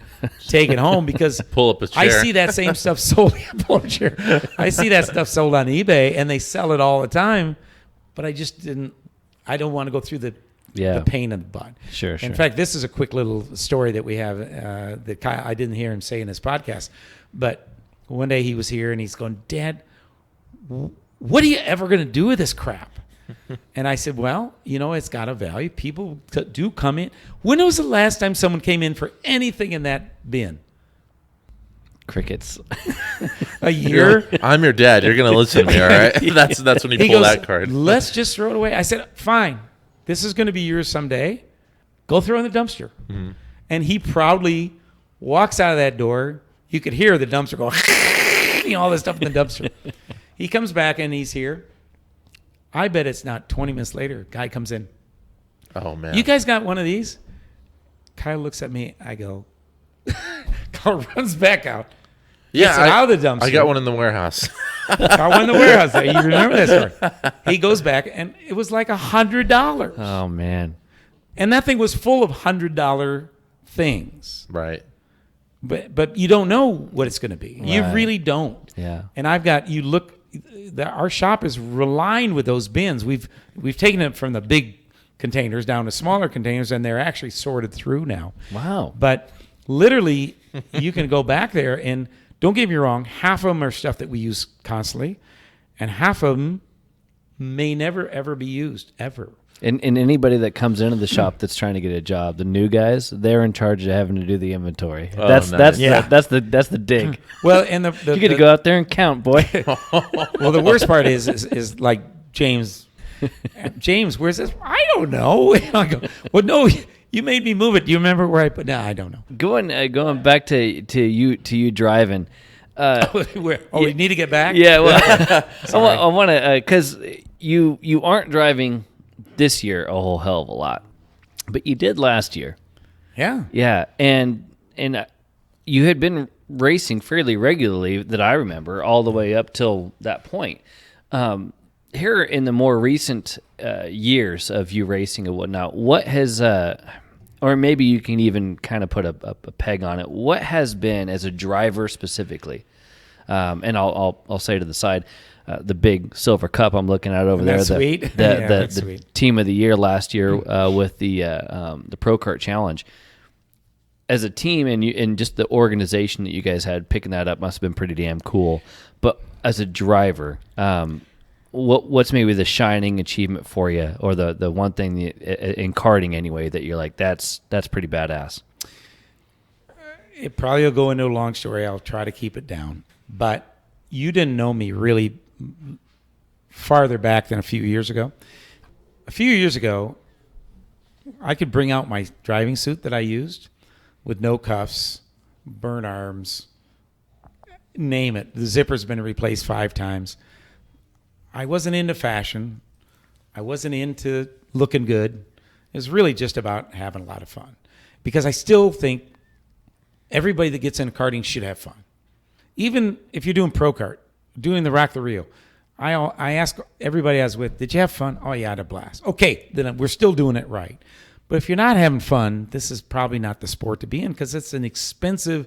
take it home, because pull up a chair. I see that same stuff sold. Pull up a chair. I see that stuff sold on eBay, and they sell it all the time. But I don't want to go through the pain in the butt. Sure. In fact, this is a quick little story that we have that I didn't hear him say in his podcast. But one day he was here and he's going, "Dad, what are you ever going to do with this crap?" And I said, "Well, it's got a value. People do come in. When was the last time someone came in for anything in that bin?" Crickets. A year. I'm your dad. You're going to listen to me, all right? That's when you pull that card. Let's just throw it away. I said, "Fine. This is going to be yours someday. Go throw it in the dumpster." Mm-hmm. And he proudly walks out of that door. You could hear the dumpster go, all this stuff in the dumpster. He comes back and he's here. I bet it's not 20 minutes later. Guy comes in. Oh, man. "You guys got one of these?" Kyle looks at me. I go, Kyle runs back out. Yeah, out of the dumpster. I got one in the warehouse. Got one in the warehouse. You remember that story? He goes back, and it was like $100. Oh, man. And that thing was full of $100 things. Right. But you don't know what it's going to be. Right. You really don't. Yeah. And you look our shop is lined with those bins. We've taken it from the big containers down to smaller containers, and they're actually sorted through now. Wow. But literally, you can go back there, and don't get me wrong, half of them are stuff that we use constantly, and half of them may never, ever be used, ever. And anybody that comes into the shop that's trying to get a job, the new guys, they're in charge of having to do the inventory. Oh, that's nice. that's the dig. Well, and you get to go out there and count, boy. Well, the worst part is like James, where's this? I don't know. And I go, well, no, you made me move it. Do you remember where I put? No, I don't know. Going back to you driving. We need to get back. Yeah, well, I want to because you aren't driving this year a whole hell of a lot, but you did last year. Yeah, and you had been racing fairly regularly that I remember all the way up till that point. Here in the more recent years of you racing and whatnot, what has or maybe you can even kind of put a peg on it. What has been, as a driver specifically, and I'll say to the side, the big silver cup I'm looking at over there, sweet. The team of the year last year with the ProKart Challenge. As a team and just the organization that you guys had picking that up must have been pretty damn cool. But as a driver, what's maybe the shining achievement for you, or the one thing in karting anyway that you're like, that's pretty badass? It probably will go into a long story. I'll try to keep it down. But you didn't know me really farther back than a few years ago. A few years ago, I could bring out my driving suit that I used with no cuffs, burnt arms, name it. The zipper's been replaced 5 times. I wasn't into fashion. I wasn't into looking good. It was really just about having a lot of fun, because I still think everybody that gets into karting should have fun. Even if you're doing ProKart, doing the Rock the Rio, I ask everybody I was with, did you have fun? Oh, yeah, I had a blast. Okay, then we're still doing it right. But if you're not having fun, this is probably not the sport to be in, because it's an expensive,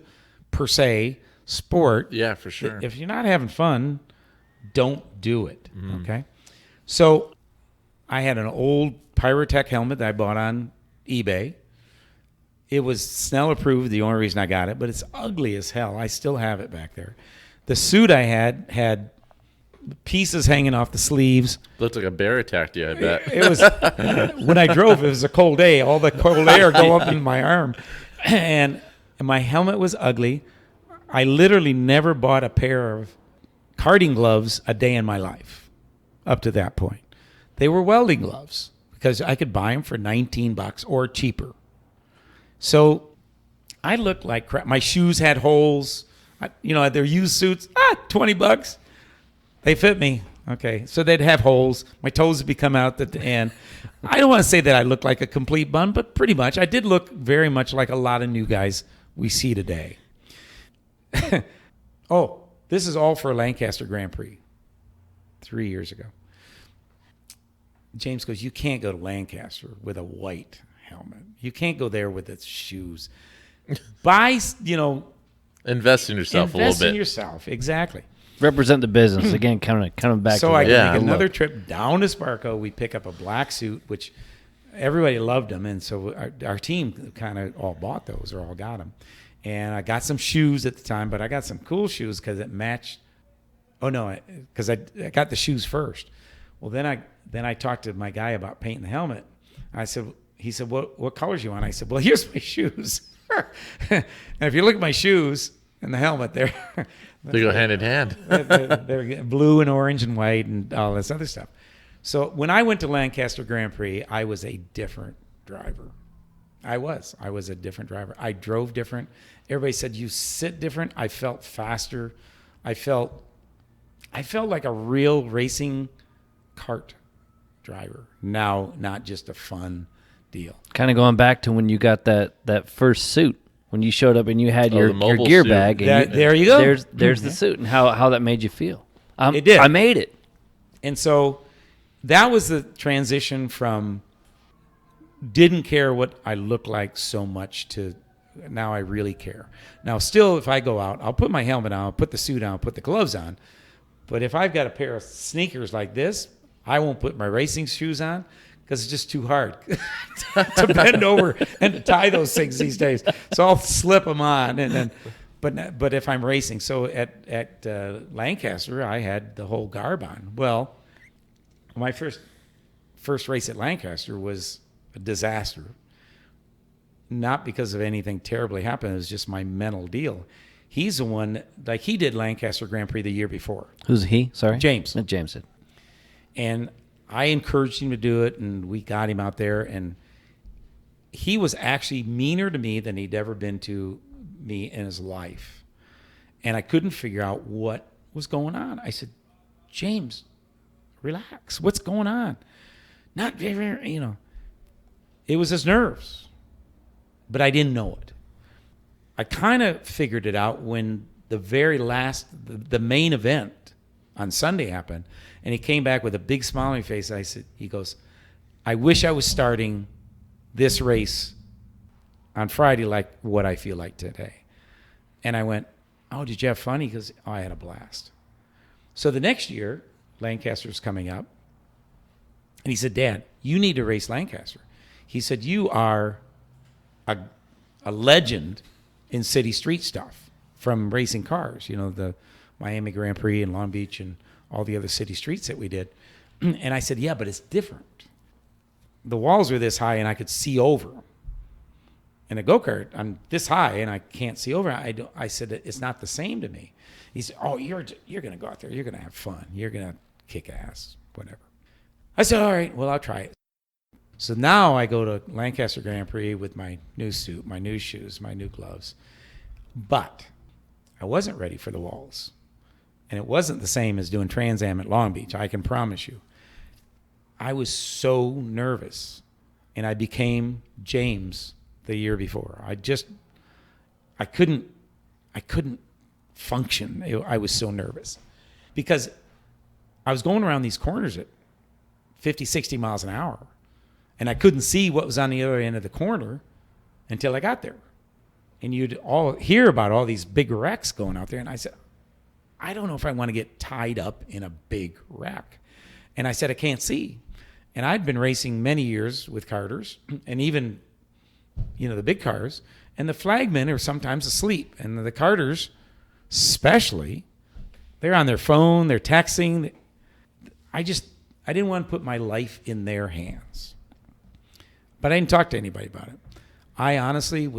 per se, sport. Yeah, for sure. If you're not having fun, don't do it, okay? So I had an old Pyrotech helmet that I bought on eBay. It was Snell approved, the only reason I got it, but it's ugly as hell. I still have it back there. The suit I had pieces hanging off the sleeves. Looked like a bear attacked you, I bet. It was when I drove, it was a cold day. All the cold air go up in my arm. And my helmet was ugly. I literally never bought a pair of karting gloves a day in my life up to that point. They were welding gloves because I could buy them for $19 or cheaper. So I looked like crap. My shoes had holes. They're used suits. $20. They fit me. Okay. So they'd have holes. My toes would be come out at the end. I don't want to say that I looked like a complete bum, but pretty much. I did look very much like a lot of new guys we see today. Oh, this is all for Lancaster Grand Prix 3 years ago. James goes, you can't go to Lancaster with a white helmet. You can't go there with its shoes. Buy, invest in yourself a little bit. Invest in yourself, exactly. Represent the business again. Coming back. So to I that. make another trip down to Sparko. We pick up a black suit, which everybody loved them, and so our team kind of all bought those or all got them. And I got some shoes at the time, but I got some cool shoes because it matched. Oh no, because I got the shoes first. Well, then I talked to my guy about painting the helmet. He said, what colors you want? I said, well, here's my shoes. And if you look at my shoes and the helmet, they go hand in hand. they're blue and orange and white and all this other stuff. So when I went to Lancaster Grand Prix, I was a different driver. I was a different driver. I drove different. Everybody said you sit different. I felt faster. I felt like a real racing kart driver. Now, not just a fun deal. Kind of going back to when you got that first suit, when you showed up and you had your gear suit. bag. And there you go. There's the suit, and how that made you feel. It did. I made it. And so that was the transition from didn't care what I looked like so much to now I really care. Now, still, if I go out, I'll put my helmet on, I'll put the suit on, I'll put the gloves on, But if I've got a pair of sneakers like this, I won't put my racing shoes on because it's just too hard to bend over and to tie those things these days. So I'll slip them on, and then. But if I'm racing, so at Lancaster, I had the whole garb on. Well, my first race at Lancaster was a disaster. Not because of anything terribly happened. It was just my mental deal. He's the one, like he did Lancaster Grand Prix the year before. Who's he? Sorry? James. James did. And I encouraged him to do it, and we got him out there. And he was actually meaner to me than he'd ever been to me in his life. And I couldn't figure out what was going on. I said, James, relax. What's going on? Not very, It was his nerves. But I didn't know it. I kind of figured it out when the very last, the main event on Sunday happened, and he came back with a big smile on his face. He goes, I wish I was starting this race on Friday like what I feel like today. And I went, oh, did you have fun? He goes, oh, I had a blast. So the next year, Lancaster's coming up, and he said, Dad, you need to race Lancaster. He said, you are a legend in city street stuff from racing cars, the Miami Grand Prix and Long Beach and all the other city streets that we did. And I said, yeah, but it's different. The walls were this high and I could see over them. In a go-kart, I'm this high and I can't see over. I said, it's not the same to me. He said, oh, you're going to go out there. You're going to have fun. You're going to kick ass, whatever. I said, all right, well, I'll try it. So now I go to Lancaster Grand Prix with my new suit, my new shoes, my new gloves. But I wasn't ready for the walls. And it wasn't the same as doing Trans Am at Long Beach, I can promise you. I was so nervous. And I became James the year before. I couldn't function. I was so nervous. Because I was going around these corners at 50, 60 miles an hour. And I couldn't see what was on the other end of the corner until I got there. And you'd all hear about all these big wrecks going out there. And I said, I don't know if I want to get tied up in a big wreck. And I said, I can't see. And I'd been racing many years with karters and even, the big cars. And the flagmen are sometimes asleep. And the karters, especially, they're on their phone, they're texting. I didn't want to put my life in their hands. But I didn't talk to anybody about it. I honestly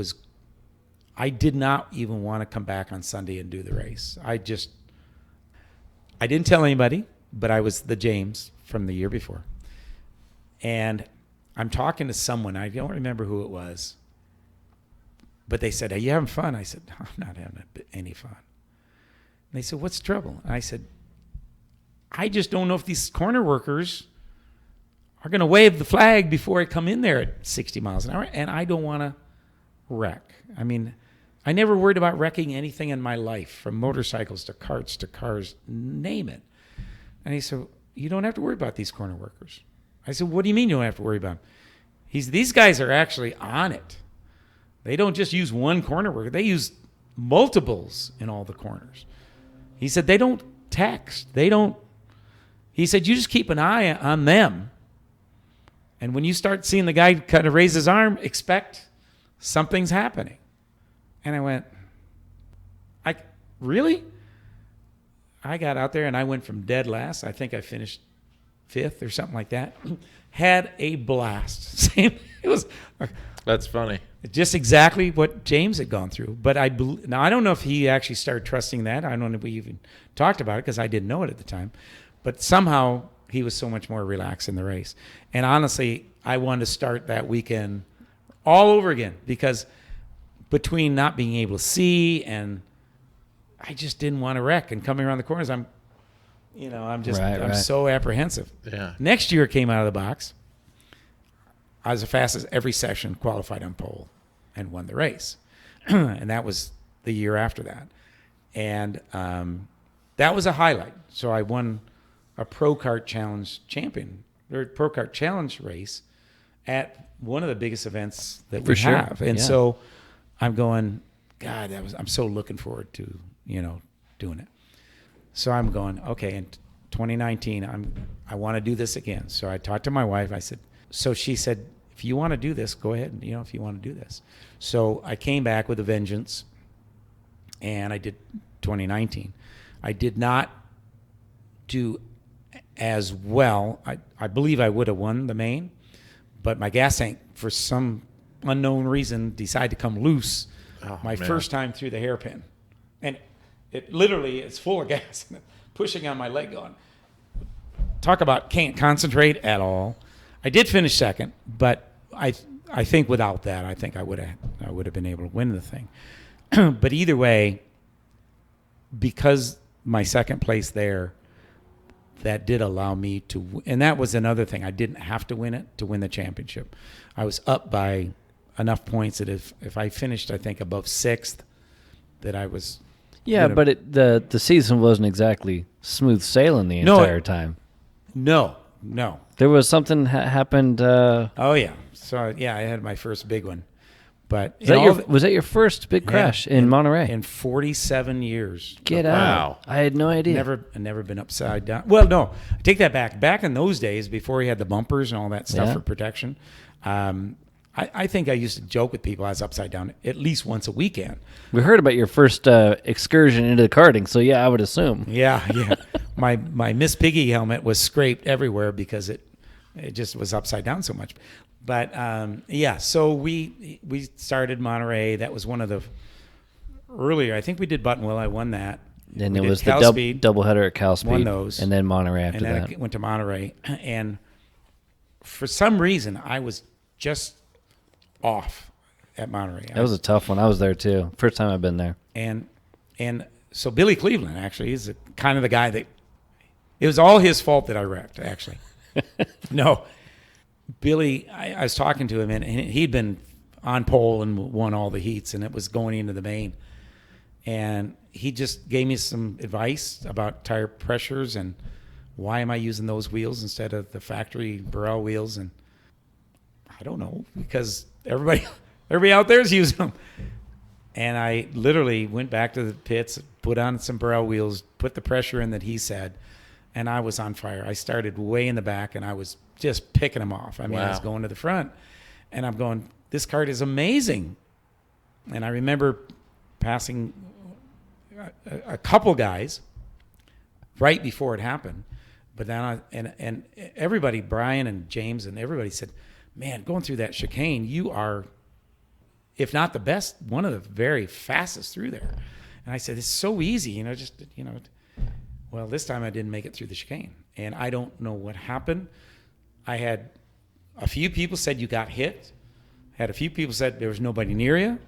I did not even want to come back on Sunday and do the race. I didn't tell anybody, but I was the James from the year before. And I'm talking to someone, I don't remember who it was, but they said, are you having fun? I said, no, I'm not having any fun. And they said, what's the trouble? And I said, I just don't know if these corner workers are going to wave the flag before I come in there at 60 miles an hour, and I don't want to wreck. I mean, I never worried about wrecking anything in my life, from motorcycles to karts to cars, name it. And he said, you don't have to worry about these corner workers. I said, what do you mean you don't have to worry about them? These guys are actually on it. They don't just use one corner worker. They use multiples in all the corners. He said, they don't text. He said, you just keep an eye on them. And when you start seeing the guy kind of raise his arm, expect something's happening. And I went, really? I got out there and I went from dead last. I think I finished 5th or something like that. Had a blast. That's funny. Just exactly what James had gone through. But now I don't know if he actually started trusting that. I don't know if we even talked about it because I didn't know it at the time. But somehow he was so much more relaxed in the race. And honestly, I wanted to start that weekend all over again because between not being able to see and I just didn't want to wreck. And coming around the corners, I'm so apprehensive. Yeah. Next year came out of the box. I was the fastest every session, qualified on pole, and won the race. And that was the year after that. And that was a highlight. So I won a ProKart Challenge ProKart Challenge race at one of the biggest events that we have. And so I'm going, God, I'm so looking forward to, doing it. So I'm going, okay, in 2019, I want to do this again. So I talked to my wife. I said, so she said, if you want to do this, go ahead. If you want to do this. So I came back with a vengeance, and I did 2019. I did not do as well. I believe I would have won the main, but my gas tank, for some unknown reason, decided to come loose first time through the hairpin. And it literally is full of gas, pushing on my leg going. Talk about can't concentrate at all. I did finish second, but I think without that, I think I would have been able to win the thing. But either way, because my second place there, that did allow me to, and that was another thing. I didn't have to win it to win the championship. I was up by enough points that if I finished, I think, above sixth, that I was. Yeah, but the season wasn't exactly smooth sailing the entire time. No. There was something happened. Oh yeah, so yeah, I had my first big one. But was that your first big crash in Monterey? In 47 years. Get out! Wow. I had no idea. Never been upside down. Well, no, I take that back. Back in those days, before he had the bumpers and all that stuff for protection, I think I used to joke with people I was upside down at least once a weekend. We heard about your first excursion into the karting, so yeah, I would assume. Yeah. My Miss Piggy helmet was scraped everywhere because it just was upside down so much. But so we started Monterey. That was one of the earlier. I think we did Buttonwillow. I won that. Then it was the doubleheader at Cal Speed. Won those, and then Monterey after that. And then I went to Monterey, and for some reason I was just off at Monterey. That was a tough one. I was there too. First time I've been there. And so Billy Cleveland actually is kind of the guy that it was all his fault that I wrecked. Actually, no. Billy, I was talking to him, and he'd been on pole and won all the heats, and it was going into the main. And he just gave me some advice about tire pressures and why am I using those wheels instead of the factory Burrell wheels. And I don't know, because everybody out there is using them. And I literally went back to the pits, put on some Burrell wheels, put the pressure in that he said, and I was on fire. I started way in the back, and I was just picking them off. I mean, I was going to the front, and I'm going, this kart is amazing. And I remember passing a couple guys right before it happened. But then and everybody, Brian and James and everybody said, man, going through that chicane, you are, if not the best, one of the very fastest through there. And I said, it's so easy, Well, this time I didn't make it through the chicane, and I don't know what happened. I had a few people said you got hit. Had a few people said there was nobody near you.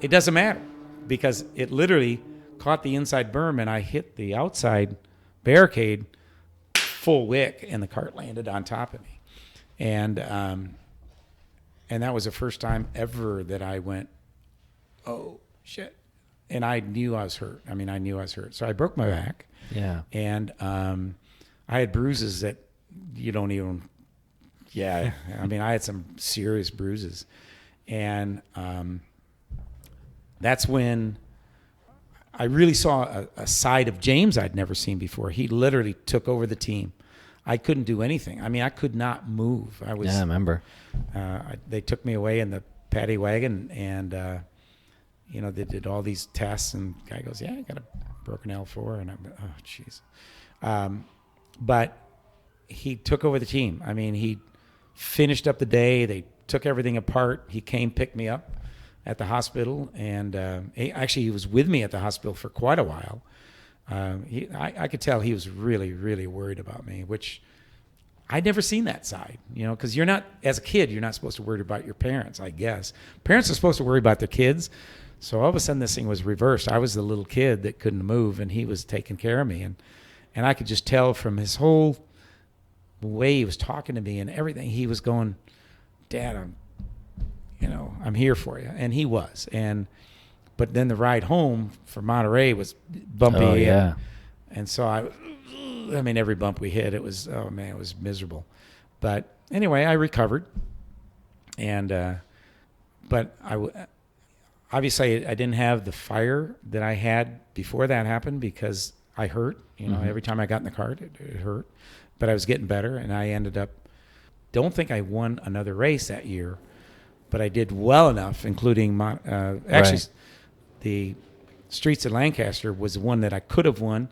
It doesn't matter, because it literally caught the inside berm, and I hit the outside barricade full wick, and the cart landed on top of me. And that was the first time ever that I went, oh, shit. And I knew I was hurt. So I broke my back. Yeah. And I had bruises that you don't even, I had some serious bruises. And that's when I really saw a side of James I'd never seen before. He literally took over the team. I couldn't do anything. I could not move. I remember. They took me away in the paddy wagon, and they did all these tests, and the guy goes, yeah, I got a broken L4, and I'm, oh, jeez. But he took over the team. He finished up the day. They took everything apart. He came, picked me up at the hospital, and he was with me at the hospital for quite a while. I could tell he was really, really worried about me, which I'd never seen that side, because you're not, as a kid, you're not supposed to worry about your parents, I guess. Parents are supposed to worry about their kids. So all of a sudden this thing was reversed. I was the little kid that couldn't move, and he was taking care of me. And I could just tell from his whole way he was talking to me and everything, he was going, Dad, I'm here for you. And he was. But then the ride home from Monterey was bumpy. Oh, yeah. And so every bump we hit, it was miserable. But anyway, I recovered. And, but obviously I didn't have the fire that I had before that happened because I hurt. Every time I got in the kart, it hurt. But I was getting better, and I ended up, don't think I won another race that year, but I did well enough, including the Streets at Lancaster was the one that I could have won,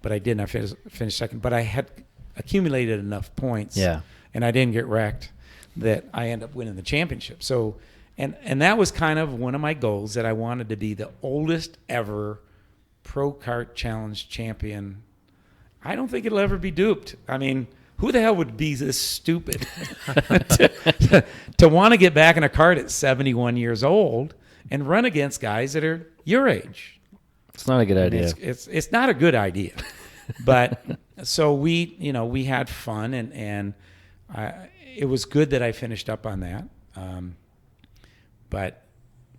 but I didn't. I finished second. But I had accumulated enough points, and I didn't get wrecked, that I ended up winning the championship. So, and that was kind of one of my goals, that I wanted to be the oldest ever ProKart Challenge champion. I don't think it'll ever be duped. I mean, who the hell would be this stupid to want to get back in a kart at 71 years old and run against guys that are your age? It's not a good idea. It's not a good idea. But so we had fun, and it was good that I finished up on that. But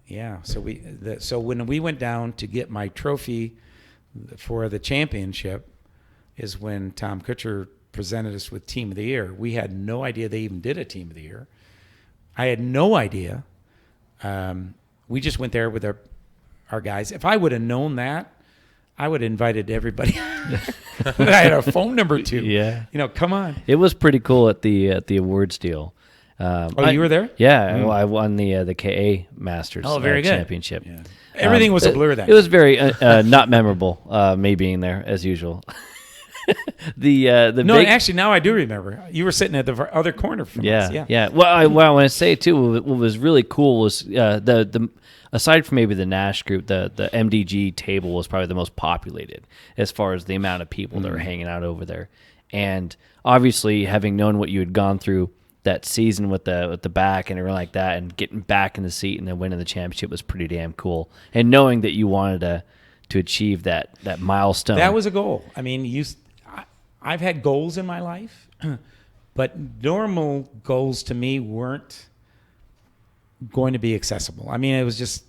yeah, so when we went down to get my trophy for the championship is when Tom Kutcher presented us with Team of the Year. We had no idea they even did a Team of the Year. I had no idea. We just went there with our guys. If I would have known that, I would have invited everybody. I had a phone number too. Yeah. Come on. It was pretty cool at the awards deal. You were there? Yeah, I won the KA Masters very good. championship. Yeah. Everything was a blur that. It was very not memorable, me being there as usual. Actually, now I do remember. You were sitting at the other corner from us. Yeah. Well, I want to say too, what was really cool was the aside from maybe the Nash group, the MDG table was probably the most populated as far as the amount of people that were hanging out over there. And obviously, having known what you had gone through that season with the back and everything like that, and getting back in the seat and then winning the championship was pretty damn cool. And knowing that you wanted to achieve that milestone, that was a goal. I mean, I've had goals in my life, but normal goals to me weren't going to be accessible. I mean, it was just,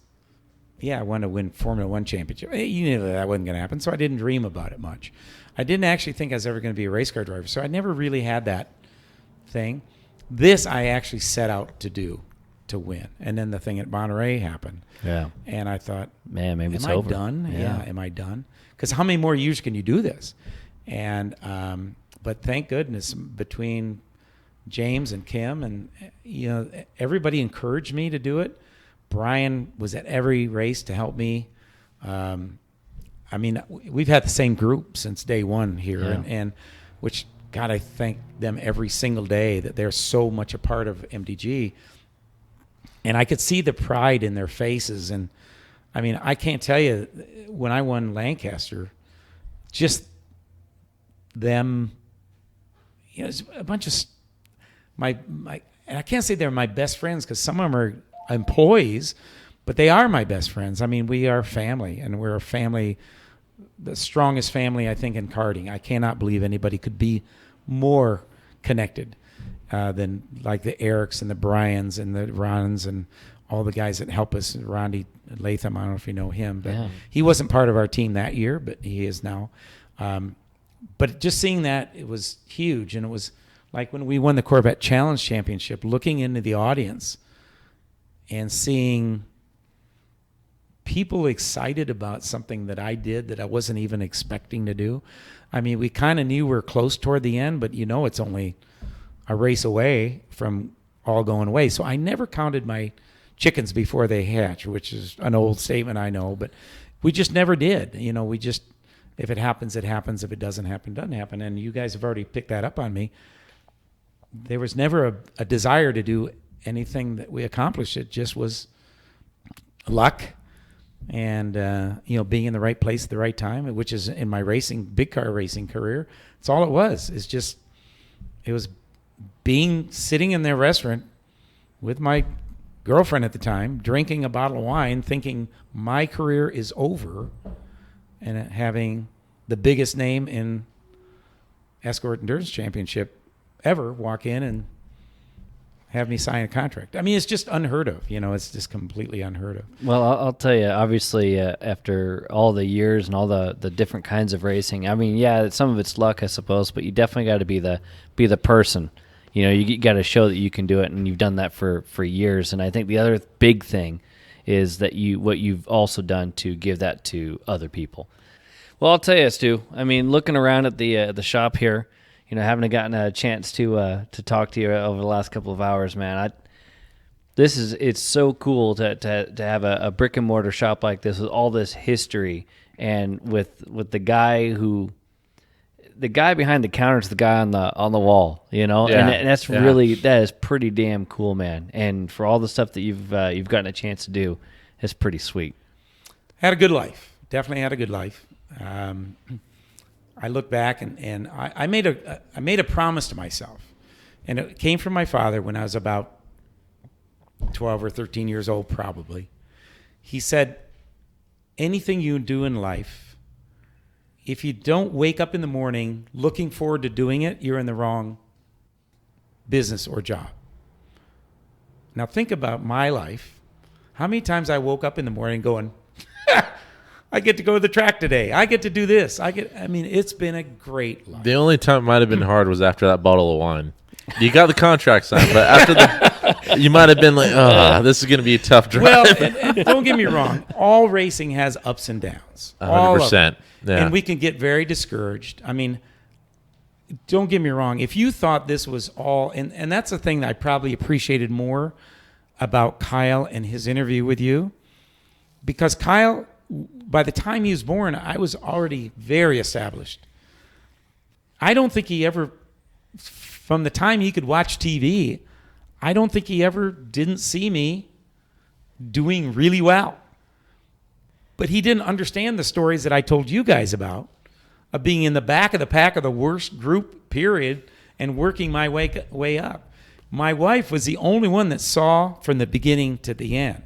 I wanted to win Formula One championship. You knew that wasn't going to happen, so I didn't dream about it much. I didn't actually think I was ever going to be a race car driver, so I never really had that thing. This I actually set out to win. And then the thing at Monterey happened. Yeah. And I thought, man, maybe it's over. over. Am I done? Yeah, am I done? Because how many more years can you do this? And but thank goodness between James and Kim and everybody encouraged me to do it. Brian was at every race to help me. I mean, we've had the same group since day one here, and which, God, I thank them every single day that they're so much a part of MDG. And I could see the pride in their faces. And I mean, I can't tell you, when I won Lancaster, just them, it's a bunch of my and I can't say they're my best friends because some of them are employees, but they are my best friends. I mean, we are family, and we're a family, the strongest family, I think, in karting. I cannot believe anybody could be more connected than like the Erics and the Bryans and the Rons and all the guys that help us. Rondi Latham, I don't know if you know him, but he wasn't part of our team that year, but he is now. But just seeing that, it was huge. And it was like when we won the Corvette Challenge Championship, looking into the audience and seeing people excited about something that I did that I wasn't even expecting to do. I mean, we kind of knew we were close toward the end, but it's only a race away from all going away. So I never counted my chickens before they hatch, which is an old statement, I know, but we just never did. We just, if it happens, it happens. If it doesn't happen, it doesn't happen. And you guys have already picked that up on me. There was never a desire to do anything that we accomplished. It just was luck and, being in the right place at the right time, which is in my big car racing career. It's all it was. It was sitting in their restaurant with my girlfriend at the time, drinking a bottle of wine, thinking my career is over, and having the biggest name in Escort Endurance Championship ever walk in and have me sign a contract. I mean, it's just unheard of. It's just completely unheard of. Well, I'll tell you, obviously, after all the years and all the different kinds of racing, I mean, some of it's luck, I suppose, but you definitely got to be the person. You got to show that you can do it, and you've done that for years. And I think the other big thing is that what you've also done to give that to other people. Well, I'll tell you, Stu. I mean, looking around at the shop here, having gotten a chance to talk to you over the last couple of hours, man, it's so cool to have a brick and mortar shop like this with all this history, and with the guy behind the counter is the guy on the wall, and that's really, that is pretty damn cool, man. And for all the stuff that you've gotten a chance to do, it's pretty sweet. Had a good life. Definitely had a good life. I look back and I made a promise to myself, and it came from my father when I was about 12 or 13 years old, probably. He said, anything you do in life, if you don't wake up in the morning looking forward to doing it, you're in the wrong business or job. Now think about my life. How many times I woke up in the morning going, I get to go to the track today. I get to do this. It's been a great life. The only time it might have been hard was after that bottle of wine. You got the contract signed, but after that, you might have been like, this is going to be a tough drive. Well, and don't get me wrong. All racing has ups and downs. 100%. Yeah. And we can get very discouraged. I mean, don't get me wrong. If you thought this was all, and that's the thing that I probably appreciated more about Kyle and his interview with you, because Kyle, by the time he was born, I was already very established. I don't think he ever, from the time he could watch TV, I don't think he ever didn't see me doing really well. But he didn't understand the stories that I told you guys about, of being in the back of the pack of the worst group, period, and working my way up. My wife was the only one that saw from the beginning to the end.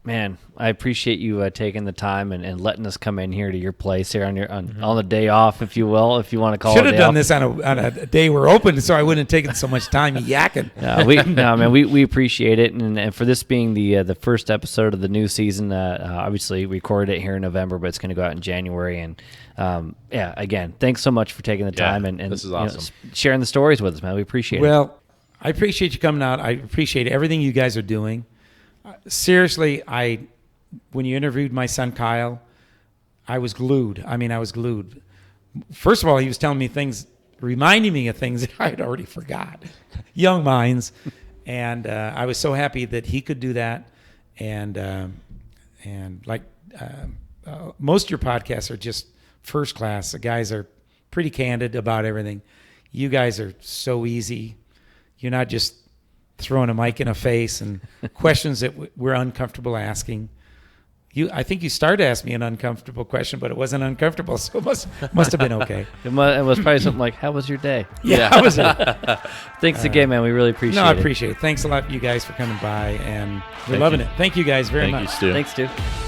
Man, I appreciate you taking the time and letting us come in here to your place here on the day off, if you will, if you want to call it. Should have done this on a day we're open, so I wouldn't have taken so much time yakking. We appreciate it, and for this being the first episode of the new season, obviously we recorded it here in November, but it's going to go out in January. And again, thanks so much for taking the time and this is awesome. Sharing the stories with us, man. We appreciate it. Well, I appreciate you coming out. I appreciate everything you guys are doing. Seriously, when you interviewed my son Kyle, I was glued. I was glued. First of all, he was telling me things, reminding me of things that I had already forgot. Young minds. And I was so happy that he could do that. And most of your podcasts are just first class. The guys are pretty candid about everything. You guys are so easy. You're not just throwing a mic in a face and questions that we're uncomfortable asking. I think you started to ask me an uncomfortable question, but it wasn't uncomfortable, so it must have been okay. It was probably something like, how was your day? Yeah. How was it? Thanks again, man. We really appreciate it. No, I appreciate it. Thanks a lot, you guys, for coming by, and we're loving it. Thank you guys very much. Thank you, Stu. Thanks, Stu.